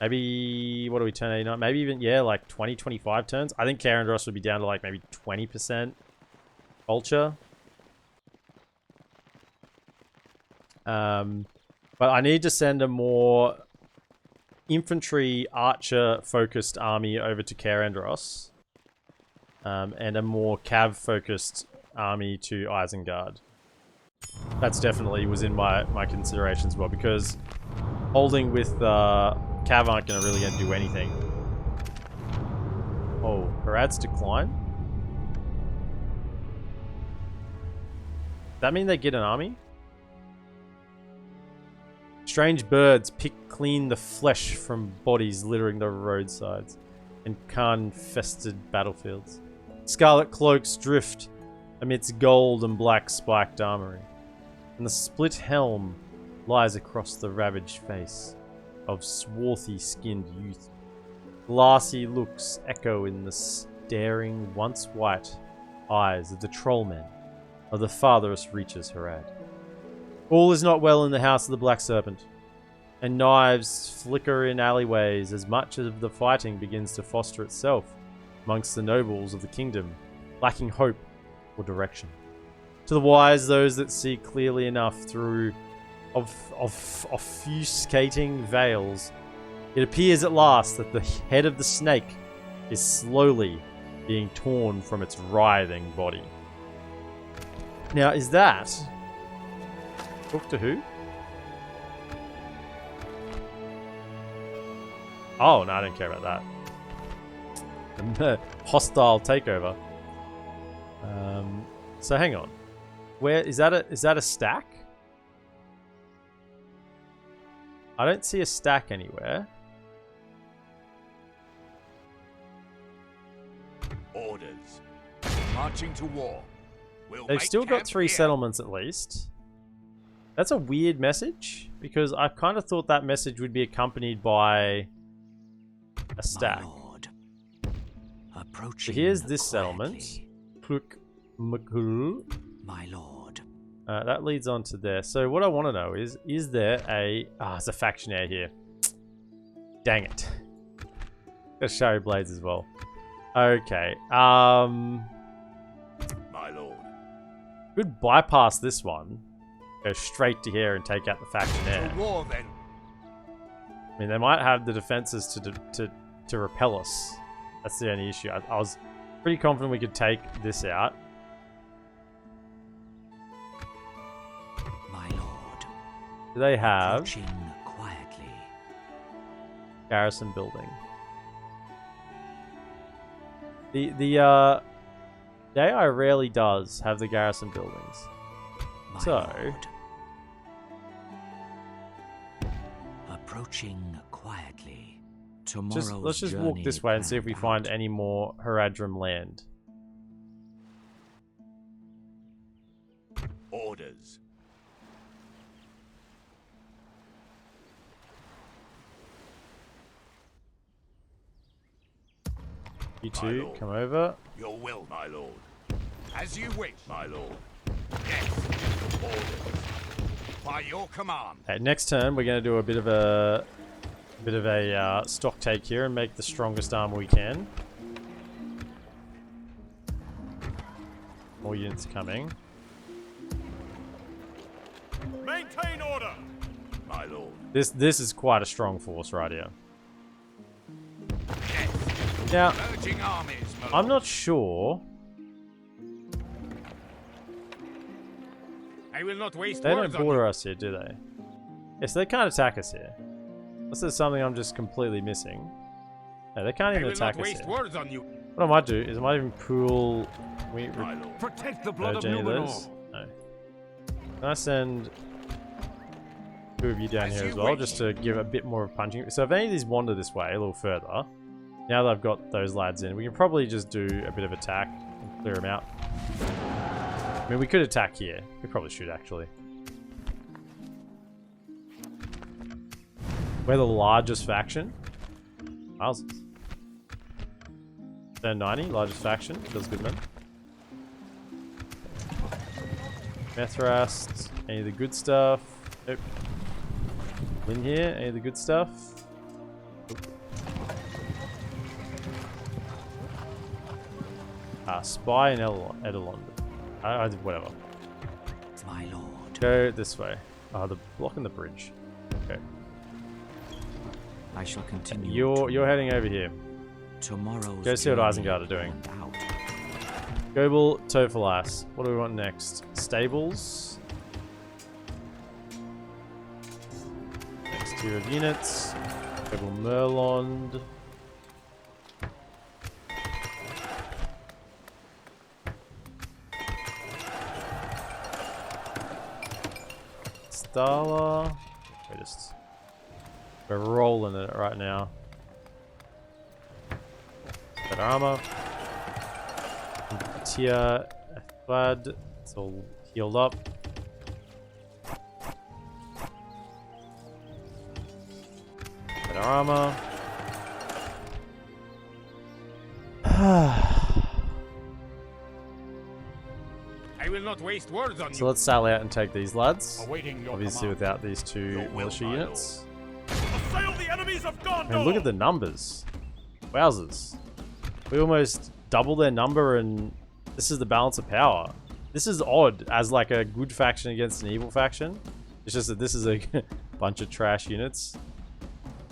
Maybe, what do we turn 89? Maybe even, yeah, like 20, 25 turns. I think Karandros would be down to like maybe 20% culture. But I need to send a more infantry archer focused army over to Karandros. And a more cav focused army to Isengard. That's definitely was in my considerations as well, because holding with cav aren't really going to do anything. Oh, Harad's decline? Does that mean they get an army? Strange birds pick clean the flesh from bodies littering the roadsides and Khan-infested battlefields. Scarlet cloaks drift amidst gold and black spiked armory, and the split helm lies across the ravaged face of swarthy-skinned youth. Glassy looks echo in the staring, once white eyes of the trollmen of the farthest reaches Harad. All is not well in the house of the Black Serpent, and knives flicker in alleyways as much of the fighting begins to foster itself amongst the nobles of the kingdom, lacking hope or direction. To the wise, those that see clearly enough through obfuscating veils, it appears at last that the head of the snake is slowly being torn from its writhing body. Now, is that... Talk to who? Oh, no, I don't care about that. Hostile takeover. So hang on. Where is that a stack? I don't see a stack anywhere. Orders. Marching to war. They've still got 3 settlements at least. That's a weird message, because I kind of thought that message would be accompanied by a stack. So here's this settlement. My lord. That leads on to there. So what I want to know is there a... it's a factionaire here. Dang it. Got Shari Blades as well. Okay. My lord. Could bypass this one. Go straight to here and take out the factionaire. To war, then. I mean, they might have the defenses to repel us. That's the only issue. I was pretty confident we could take this out. My lord. Do they have quietly. Garrison building? The AI rarely does have the garrison buildings. My so lord. Approaching quietly. let's just walk this way and see if we find any more Haradrim land. Orders. You two, come over. Your will, my lord. As you wish, my lord. Yes. Orders. By your command. Next turn, we're going to do a bit of a stock take here and make the strongest armor we can. More units coming. Maintain order. My lord. This is quite a strong force right here. Yes. Now, Urging armies, my lord. I'm not sure. I will not waste They don't words on border you. us here, do they? Yes, they can't attack us here. Unless there's something I'm just completely missing. No, they can't even attack us here. Words on you. What I might do is I might even pool... Protect the blood of any of Numenor. those? No. Can I send 2 of you down here as well, just to give a bit more of punching? So if any of these wander this way a little further, now that I've got those lads in, we can probably just do a bit of attack and clear them out. I mean, we could attack here. We probably should, actually. We're the largest faction. Wowzers. Turn 90, largest faction. Feels good, man. Methrast. Any of the good stuff? Nope. In here, any of the good stuff? Spy and Edelon. Whatever. My lord. Go this way. They're blocking the bridge. Okay. I shall continue. You're heading over here. Tomorrow's Go see what Isengard are doing. Gobel, Tofalas. What do we want next? Stables. Next tier of units. Gobel Merlond. Stala. We're rolling it right now. Better armor. Tia, Flad. It's all healed up. Better armor. I will not waste words on you. So let's sail out and take these lads. Awaiting your Obviously command. without these two Your will, militia my units. Assail the enemies of Gondor! And look at the numbers. Wowzers. We almost double their number and this is the balance of power. This is odd as like a good faction against an evil faction. It's just that this is a bunch of trash units.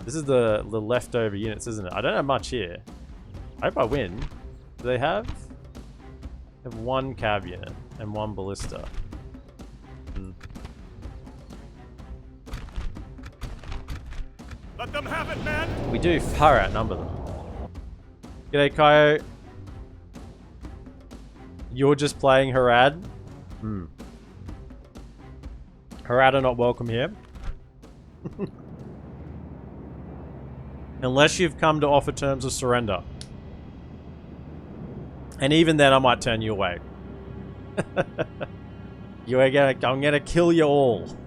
This is the leftover units, isn't it? I don't have much here. I hope I win. Do they have? They have one cav unit and one ballista. Let them have it, man! We do far outnumber them. G'day, Kaio. You're just playing Harad? Harad are not welcome here. Unless you've come to offer terms of surrender. And even then I might turn you away. I'm gonna kill you all. Units,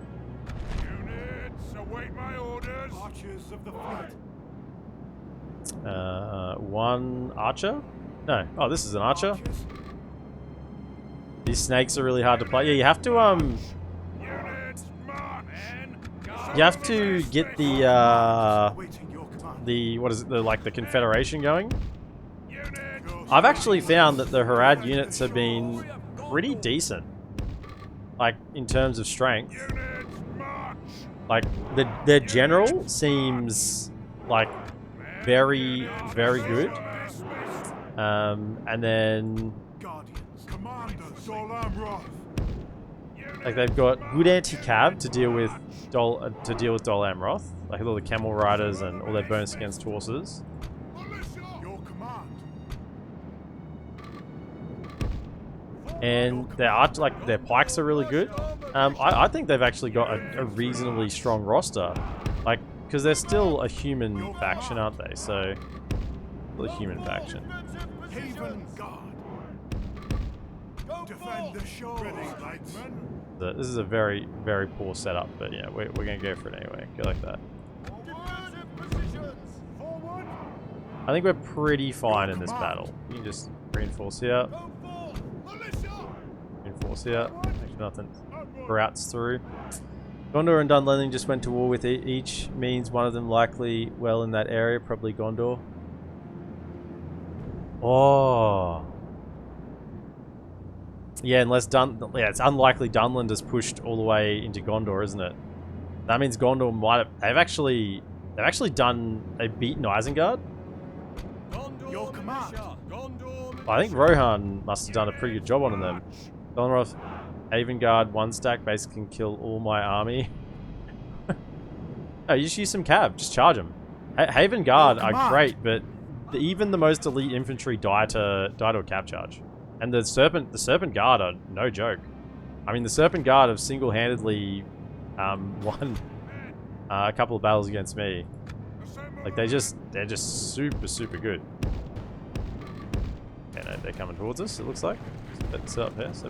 await my orders. Archers of the fleet. One archer? No. Oh, this is an archer. These snakes are really hard to play. Yeah, you have to you have to get the what is it? The Confederation going. I've actually found that the Harad units have been pretty decent. Like in terms of strength. Like their general seems like very, very good. And then DolAmroth. like they've got good anti-cav to deal with DolAmroth, like all the camel riders and all their bonus against horses. Your command. And their pikes are really good. I think they've actually got a reasonably strong roster, like because they're still a human faction, aren't they? So, still a human faction. Haven guard. Defend the shore. Ready, lightsmen. This is a very, very poor setup, but yeah, we're gonna go for it anyway. Go like that. I think we're pretty fine in this battle. You can just reinforce here. Reinforce here. Make sure nothing routes through. Gondor and Dunlending just went to war with each. Means one of them likely well in that area. Probably Gondor. Oh. Yeah, unless it's unlikely Dunland has pushed all the way into Gondor, isn't it? That means Gondor might have... They've actually beaten Isengard? Your command. I think Rohan must have done a pretty good job on them. DolAmroth, Avengard, one stack basically can kill all my army. No, you just use some cav. Just charge them. Haven Guard are great, but even the most elite infantry die to a cav charge. And the Serpent Guard are no joke. I mean, the Serpent Guard have single-handedly won a couple of battles against me. Like they're just super, super good. Okay, no, they're coming towards us. It looks like. Let's set up here. So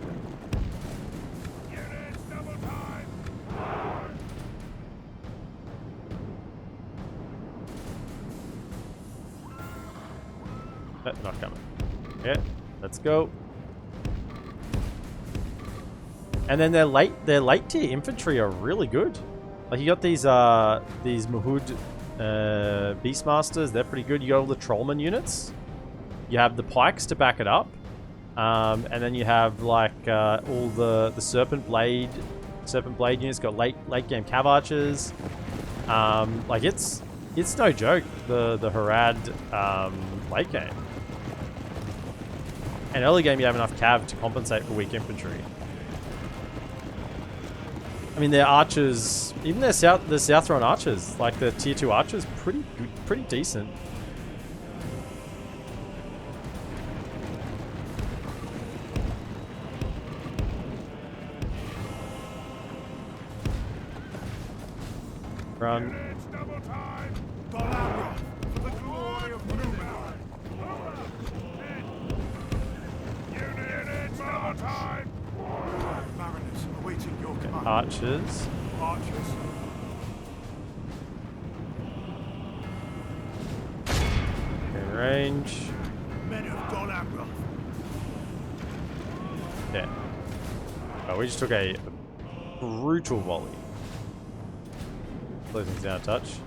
not coming. Yeah, let's go. And then their late tier infantry are really good. Like you got these Mahud Beastmasters, they're pretty good. You got all the Trollman units. You have the pikes to back it up. And then you have like all the Serpent Blade units, got late game Cav Archers. Like it's no joke, the Harad late game. And early game you have enough Cav to compensate for weak infantry. I mean, their archers, even the Southron archers, like the tier 2 archers, pretty good, pretty decent. Run. It's double time. DolAmroth, for the glory of mumakil. Units, double time. Mariners awaiting your command. Archers. Archers. In range. Men of DolAmroth. Yeah. Oh, we just took a brutal volley. Slow things down a touch.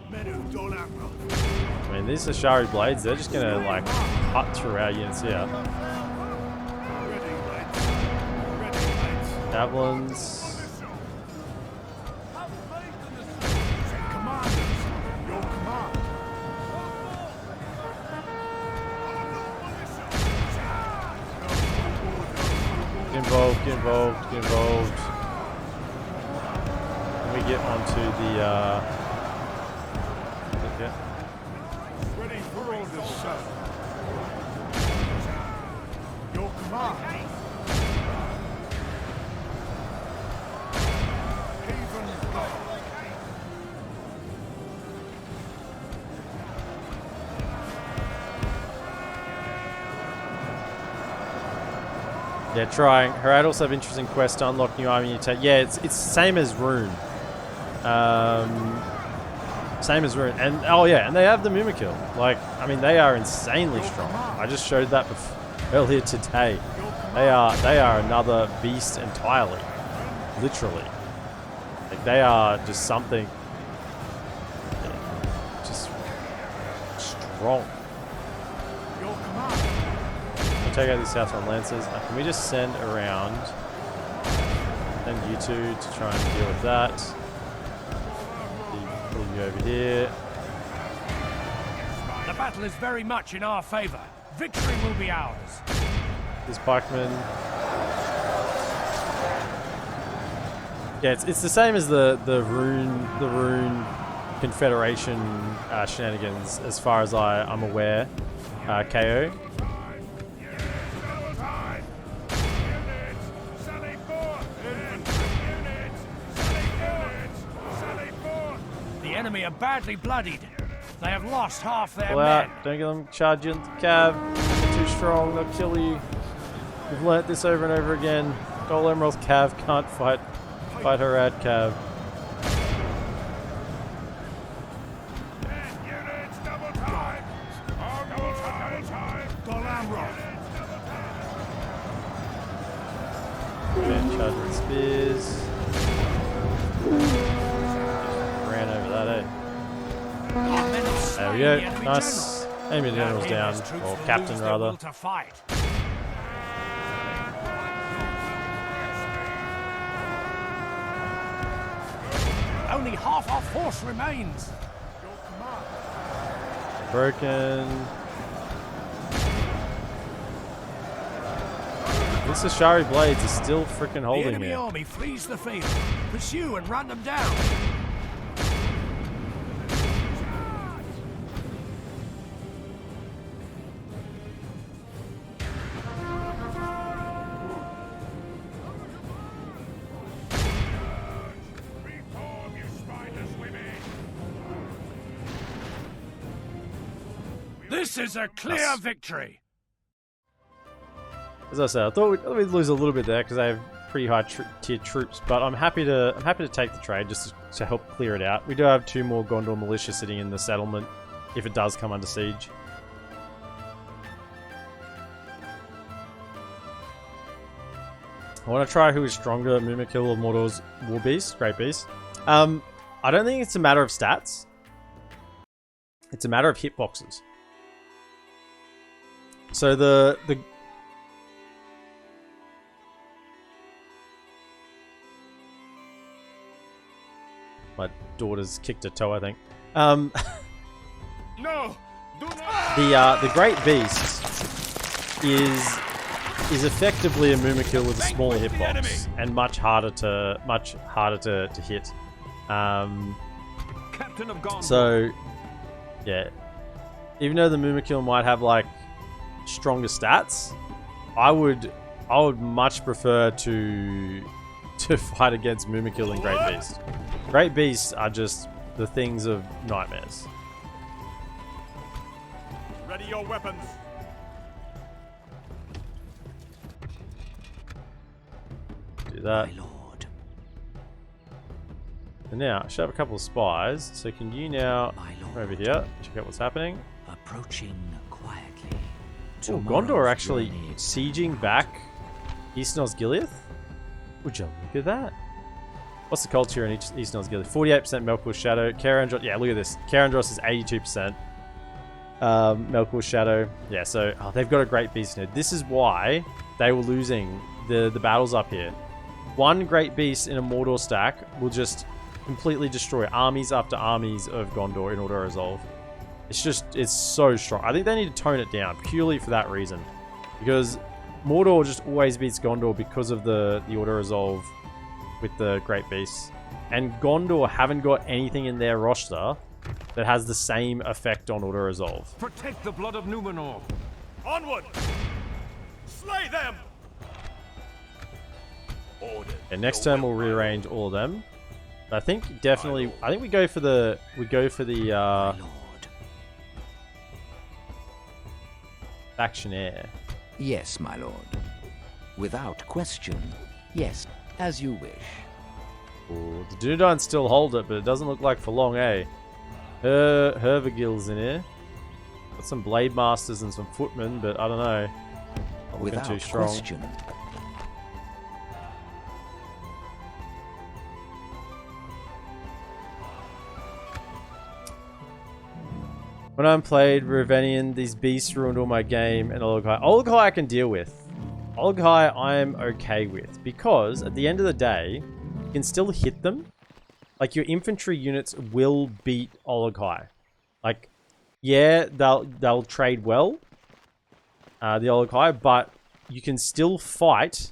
Men of DolAmroth. I mean, these Ashari blades, they're just gonna like cut through our units here. Ready, lads. Ready, lads. Javelins. Commanders, your command. Get involved, get involved, get involved. Let me get onto the okay. Ready for orders, sir. Your command. Haven block. Yeah, trying. Harad also have interesting quests to unlock new army unit. Yeah, it's same as Rune. Same as Rune. And oh yeah, and they have the mumakil. Like, I mean, they are insanely strong. I just showed that earlier today. They are another beast entirely. Literally. Like, they are just something just strong. Your command. I'll take out these Southron Lancers. Can we just send around and you two to try and deal with that? Pull you over here. The battle is very much in our favor. Victory will be ours. This pikeman. Yeah, it's the same as the Rune Confederation shenanigans, as far as I'm aware. KO. The enemy are badly bloodied. They have lost half their Pull men. out. Don't get them charging the cav. They're too strong. They'll kill you. We've learnt this over and over again. DolAmroth cav can't fight Harad cav. Units, double time. Double time. DolAmroth. Yeah, charging spears. Ran over that, eh? There we go. Nice. Enemy general's down, or captain rather. Only half our force remains. Broken. This Ashari blades is still freaking holding The enemy me. army flees the field. Pursue and run them down. Reform, you spineless women. This is a clear victory. As I said, I thought we'd lose a little bit there because I have pretty high tier troops, but I'm happy to take the trade just to help clear it out. We do have 2 more Gondor militia sitting in the settlement if it does come under siege. I want to try who is stronger, Mumakil or Mordor's War Beast, Great Beast. I don't think it's a matter of stats. It's a matter of hitboxes. So the my daughter's kicked a toe, I think. No, do not. The Great Beast is effectively a Mumakil with a smaller hitbox and much harder to hit. Captain of Gondor. So yeah, even though the Mumakil might have like stronger stats, I would much prefer to fight against Mumakil and Great Beast. Great Beasts are just the things of nightmares. Ready your weapons. Do that. My lord. And now, I should have a couple of spies, so can you now My lord. come over here, check out what's happening? Approaching quietly. Oh, Gondor actually sieging back East Osgiliath? Would you look at that? What's the culture in East Osgiliath? 48% Melkor Shadow. Karandros, yeah, look at this. Karandros is 82%. Melkor Shadow. Yeah, so they've got a Great Beast now. This is why they were losing the battles up here. One Great Beast in a Mordor stack will just completely destroy armies after armies of Gondor in order to resolve. It's so strong. I think they need to tone it down purely for that reason. Because Mordor just always beats Gondor because of the auto resolve with the Great Beasts. And Gondor haven't got anything in their roster that has the same effect on auto resolve. Protect the blood of Numenor. Onward. Slay them. Order. And next turn we'll rearrange all of them. But I think definitely, I think we go for the My lord. Factionaire. Yes, my lord. Without question. Yes, as you wish. Ooh, the Dunedain still hold it, but it doesn't look like for long, eh? Hervagil's in here. Got some Blade Masters and some Footmen, but I don't know. Not looking Without too strong. question. When I played Ravenian, these beasts ruined all my game, and Olog-hai. Olog-hai I can deal with. Olog-hai I'm okay with, because at the end of the day, you can still hit them. Like, your infantry units will beat Olog-hai. Like, yeah, they'll trade well, the Olog-hai, but you can still fight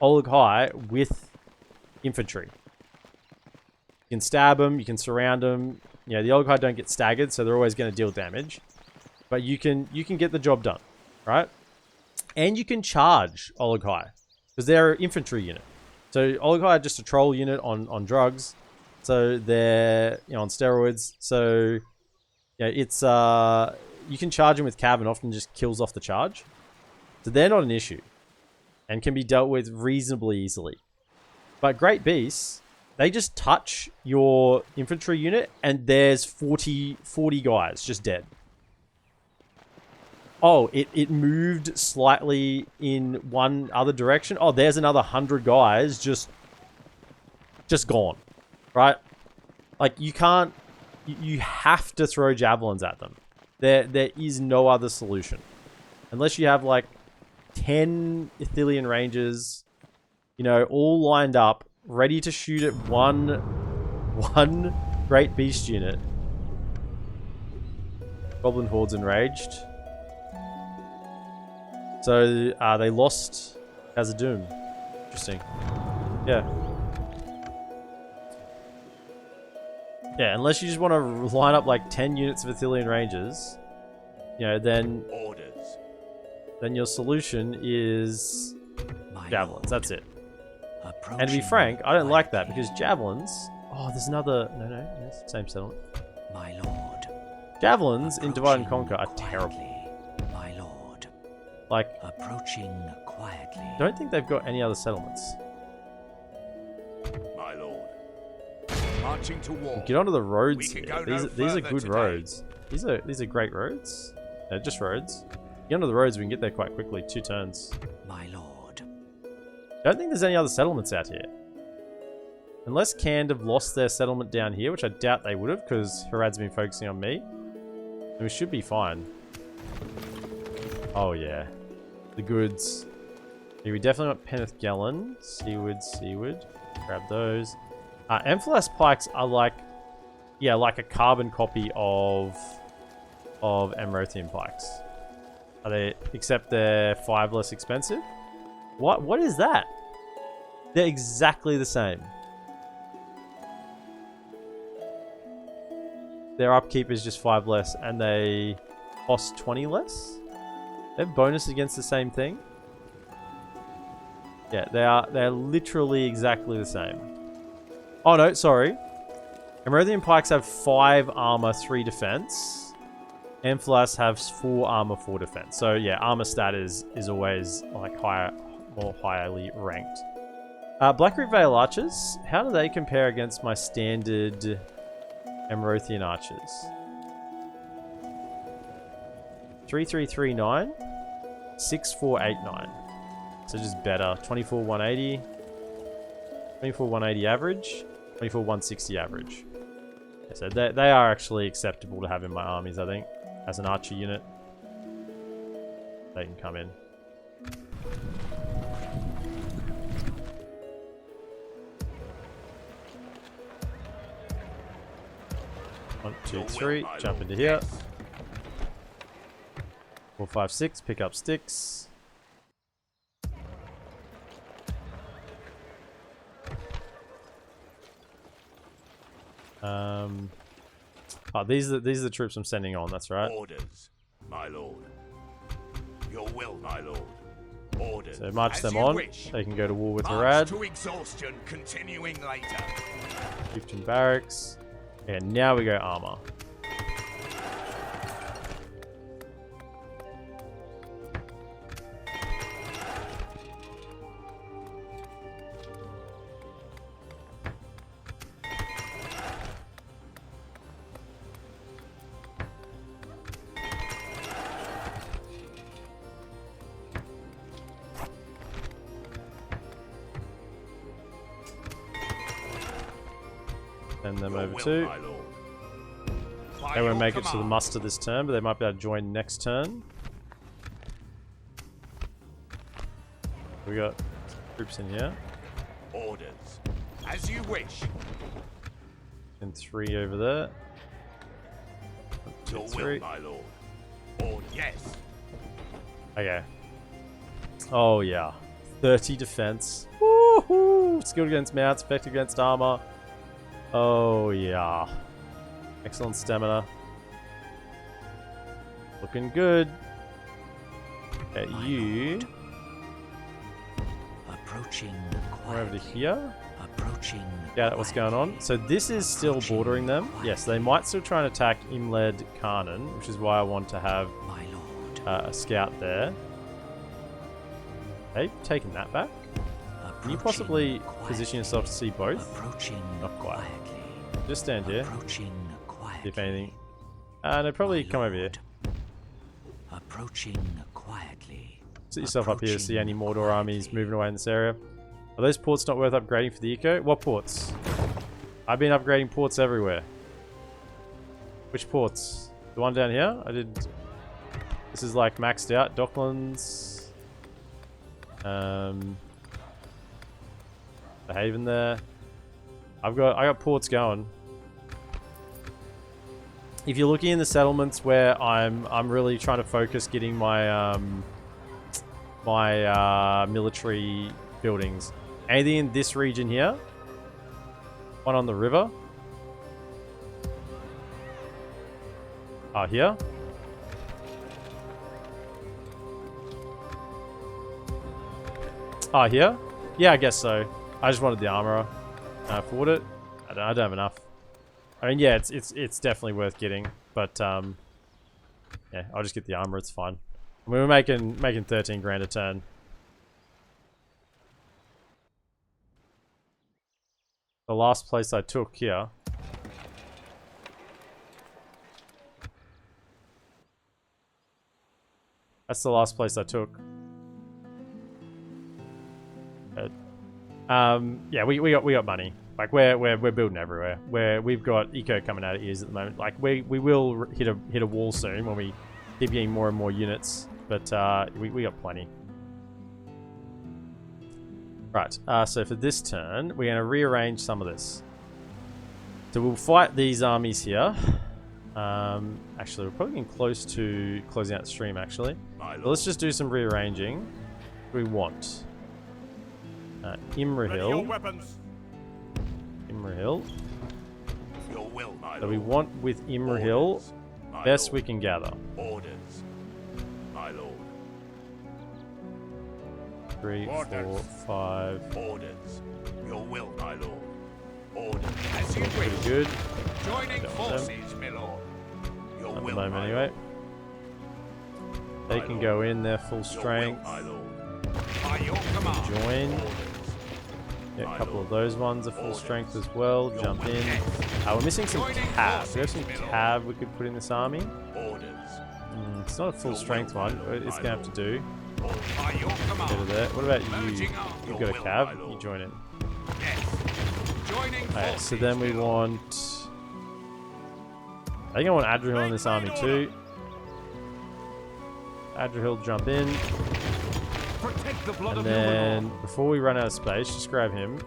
Olog-hai with infantry. You can stab them, you can surround them. You know, the Olog-hai don't get staggered, so they're always going to deal damage. But you can get the job done, right? And you can charge Olog-hai, because they're an infantry unit. So Olog-hai are just a troll unit on drugs. So they're, you know, on steroids. So yeah, it's you can charge them with cav and often just kills off the charge. So they're not an issue and can be dealt with reasonably easily. But Great Beasts, they just touch your infantry unit and there's 40 guys just dead. Oh, it moved slightly in one other direction. Oh, there's another 100 guys just gone. Right? Like, you can't... You have to throw javelins at them. There is no other solution. Unless you have, like, 10 Ithilien Rangers, you know, all lined up, ready to shoot at one Great Beast unit. Goblin Horde's enraged. So, they lost Khazad-dûm. Interesting. Yeah. Yeah, unless you just want to line up like 10 units of Ithilien Rangers, you know, then your solution is javelins. That's it. And to be frank, I don't like that because javelins... Oh, there's another... No, it's the same settlement. My lord. Javelins in Divide and Conquer are terrible. My lord. Like... Approaching quietly. Don't think they've got any other settlements. My lord. Marching to war. Get onto the roads here. No these are good today. roads. These are great roads. No, just roads. Get onto the roads, we can get there quite quickly. 2 turns. My lord. Don't think there's any other settlements out here. Unless Cand have lost their settlement down here, which I doubt they would have, because Harad's been focusing on me. And we should be fine. Oh yeah. The goods. Yeah, we definitely want Penneth Gallon. Seaward. Grab those. Amphilas pikes are like... Yeah, like a carbon copy of Amrothian pikes. Are they... Except they're 5 less expensive? What is that? They're exactly the same. Their upkeep is just 5 less, and they cost 20 less? They have bonus against the same thing? Yeah, they're literally exactly the same. Oh no, sorry. Amrothian pikes have 5 armor, 3 defense. Amphilas have 4 armor, 4 defense. So yeah, armor stat is always like more highly ranked. Blackroot Vale archers, how do they compare against my standard Amrothian archers? 3339, 6489. So just better. 24,180, 24,180 average, 24,160 average. Yeah, so they are actually acceptable to have in my armies, I think, as an archer unit. They can come in. One, two, three. Jump into here. 4, 5, 6. Pick up sticks. These are the troops I'm sending on. That's right. Orders, my lord. Your will, my lord. Orders. So march them on. Wish. They can go to war with March Harad. to exhaustion, continuing later. 15 barracks. And now we go armor. Send them over too. They won't make it to the muster this turn, but they might be able to join next turn. We got troops in here. Orders, as you wish. And 3 over there. 1, 2, 3. My lord. Order, yes. Okay. Oh yeah. 30 defense. Woohoo! Skilled against mounts, effective against armor. Oh yeah. Excellent stamina. Looking good. At you. Approaching We're over to here. Approaching. Yeah, what's going on? So this is still bordering them. Yes, they might still try and attack Imled Karnan, which is why I want to have a scout there. They've taken that back. Can you possibly position yourself to see both? Not quite. Just stand here. If anything. No, probably come over here. Approaching quietly. Sit yourself up here to see any Mordor armies moving away in this area. Are those ports not worth upgrading for the eco? What ports? I've been upgrading ports everywhere. Which ports? The one down here? I did... This is like maxed out. Docklands. The Haven there. I got ports going. If you're looking in the settlements where I'm really trying to focus getting my military buildings. Anything in this region here? One on the river. Here. Here? Yeah, I guess so. I just wanted the armorer. Can I afford it? I don't have enough. I mean, yeah, it's definitely worth getting, but yeah, I'll just get the armor. It's fine. We were making 13 grand a turn. The last place I took here. That's the last place I took. Yeah, we got money. Like we're building everywhere. We've got eco coming out of ears at the moment. Like we will hit a wall soon when we keep getting more and more units. But we got plenty. Right. So for this turn, we're going to rearrange some of this. So we'll fight these armies here. Actually, we're probably getting close to closing out the stream. Actually, so let's just do some rearranging. We want Imrahil. Imrahil. So we want with Imrahil, best we can gather. Orders, my lord. 3, 4, 5. Orders. Your will, my lord. Orders. As you wish. Pretty good. Joining forces, my lord. Your At will, the moment, my anyway. lord. They can go in. They're full strength. Your will, my lord. By your command. Join. Orders. Yeah, a couple of those ones are full strength as well. Jump in. We're missing some cav. We have some cav we could put in this army. It's not a full strength one. It's gonna have to do. Get it there. What about you? You've got a cav. You join in. Alright, so then we want. I think I want Adrian in this army too. Adrian, jump in. Protect the blood And of your then, before we run out of space, just grab him.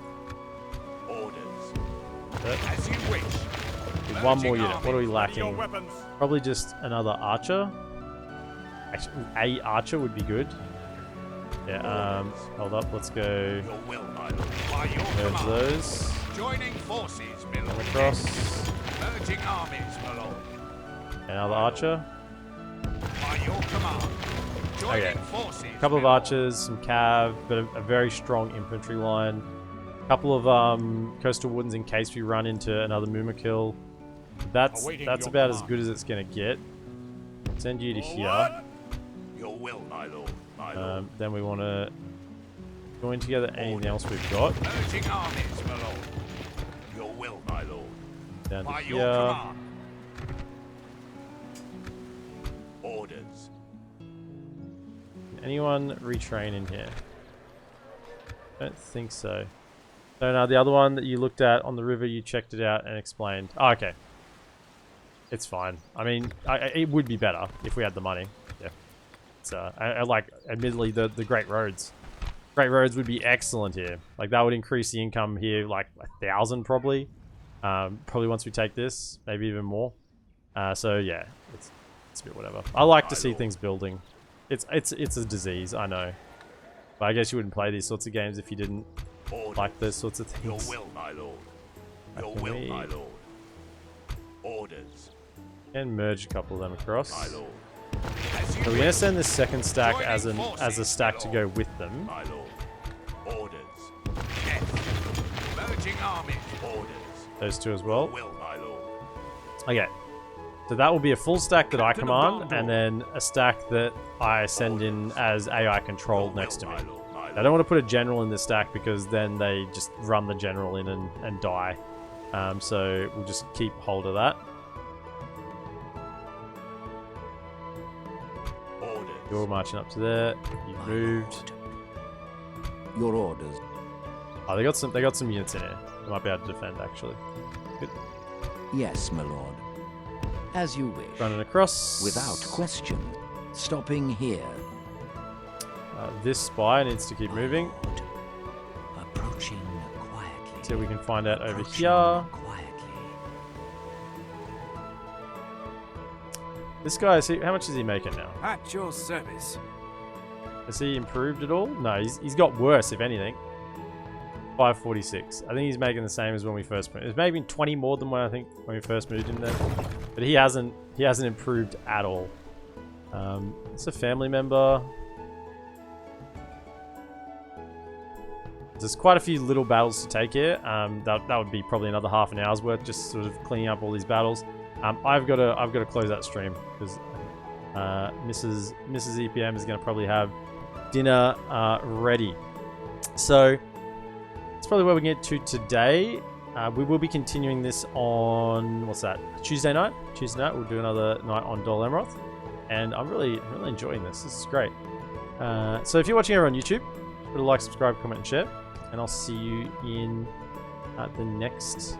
As you wish. With one more unit. What are we lacking? Probably just another archer. Actually, a archer would be good. Yeah, hold up, let's go. Merge those. Joining forces, my lord. Across. Merging armies, my lord. Another archer. By your command. Joining Okay. forces. A couple of archers, some cav, but a very strong infantry line. A couple of coastal wardens in case we run into another mumakil. That's about as good as it's gonna get. Send you to here. Your will, my lord. Then we want to join together anything else we've got. Merging armies, my lord. Your will, my lord. Down to By your here. command. Orders. Anyone retrain in here? Don't think so. So now the other one that you looked at on the river, you checked it out and explained. Oh, okay. It's fine. I mean, it would be better if we had the money. Yeah. It's, I like, admittedly, the Great Roads. Great Roads would be excellent here. Like, that would increase the income here, like, 1,000 probably. Probably once we take this, maybe even more. So, yeah. It's a bit whatever. I like to see things building. It's a disease, I know. But I guess you wouldn't play these sorts of games if you didn't like those sorts of things. Your will, my lord. Your will, my lord. Orders. And merge a couple of them across. My lord. So we're gonna send this second stack as a stack to go with them. My lord. Orders. Yes. Merging armies. Orders. Those two as well. Will, my lord. Okay. So that will be a full stack that I command, and then a stack that I send in as AI controlled next to me. I don't want to put a general in this stack because then they just run the general in and die. So we'll just keep hold of that. You're marching up to there. You've moved. Your orders. Oh, they got some units in here. They might be able to defend actually. Good. Yes, my lord. As you wish. Running across. Without question. Stopping here. This spy needs to keep moving. Approaching quietly. See if we can find out over here. This guy, how much is he making now? At your service. Has he improved at all? No, he's got worse, if anything. 546. I think he's making the same as when we first moved. It's maybe 20 more than when we first moved in there. But he hasn't improved at all. It's a family member. There's quite a few little battles to take here. That would be probably another half an hour's worth, just sort of cleaning up all these battles. I've got to close that stream because Mrs. EPM is going to probably have dinner ready. So that's probably where we get to today. We will be continuing this on what's that? Tuesday night. Tuesday night we'll do another night on DolAmroth, and I'm really enjoying this. This is great. So if you're watching over on YouTube, put a like, subscribe, comment, and share. and I'll see you in the next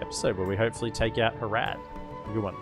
episode where we hopefully take out Harad. Have a good one.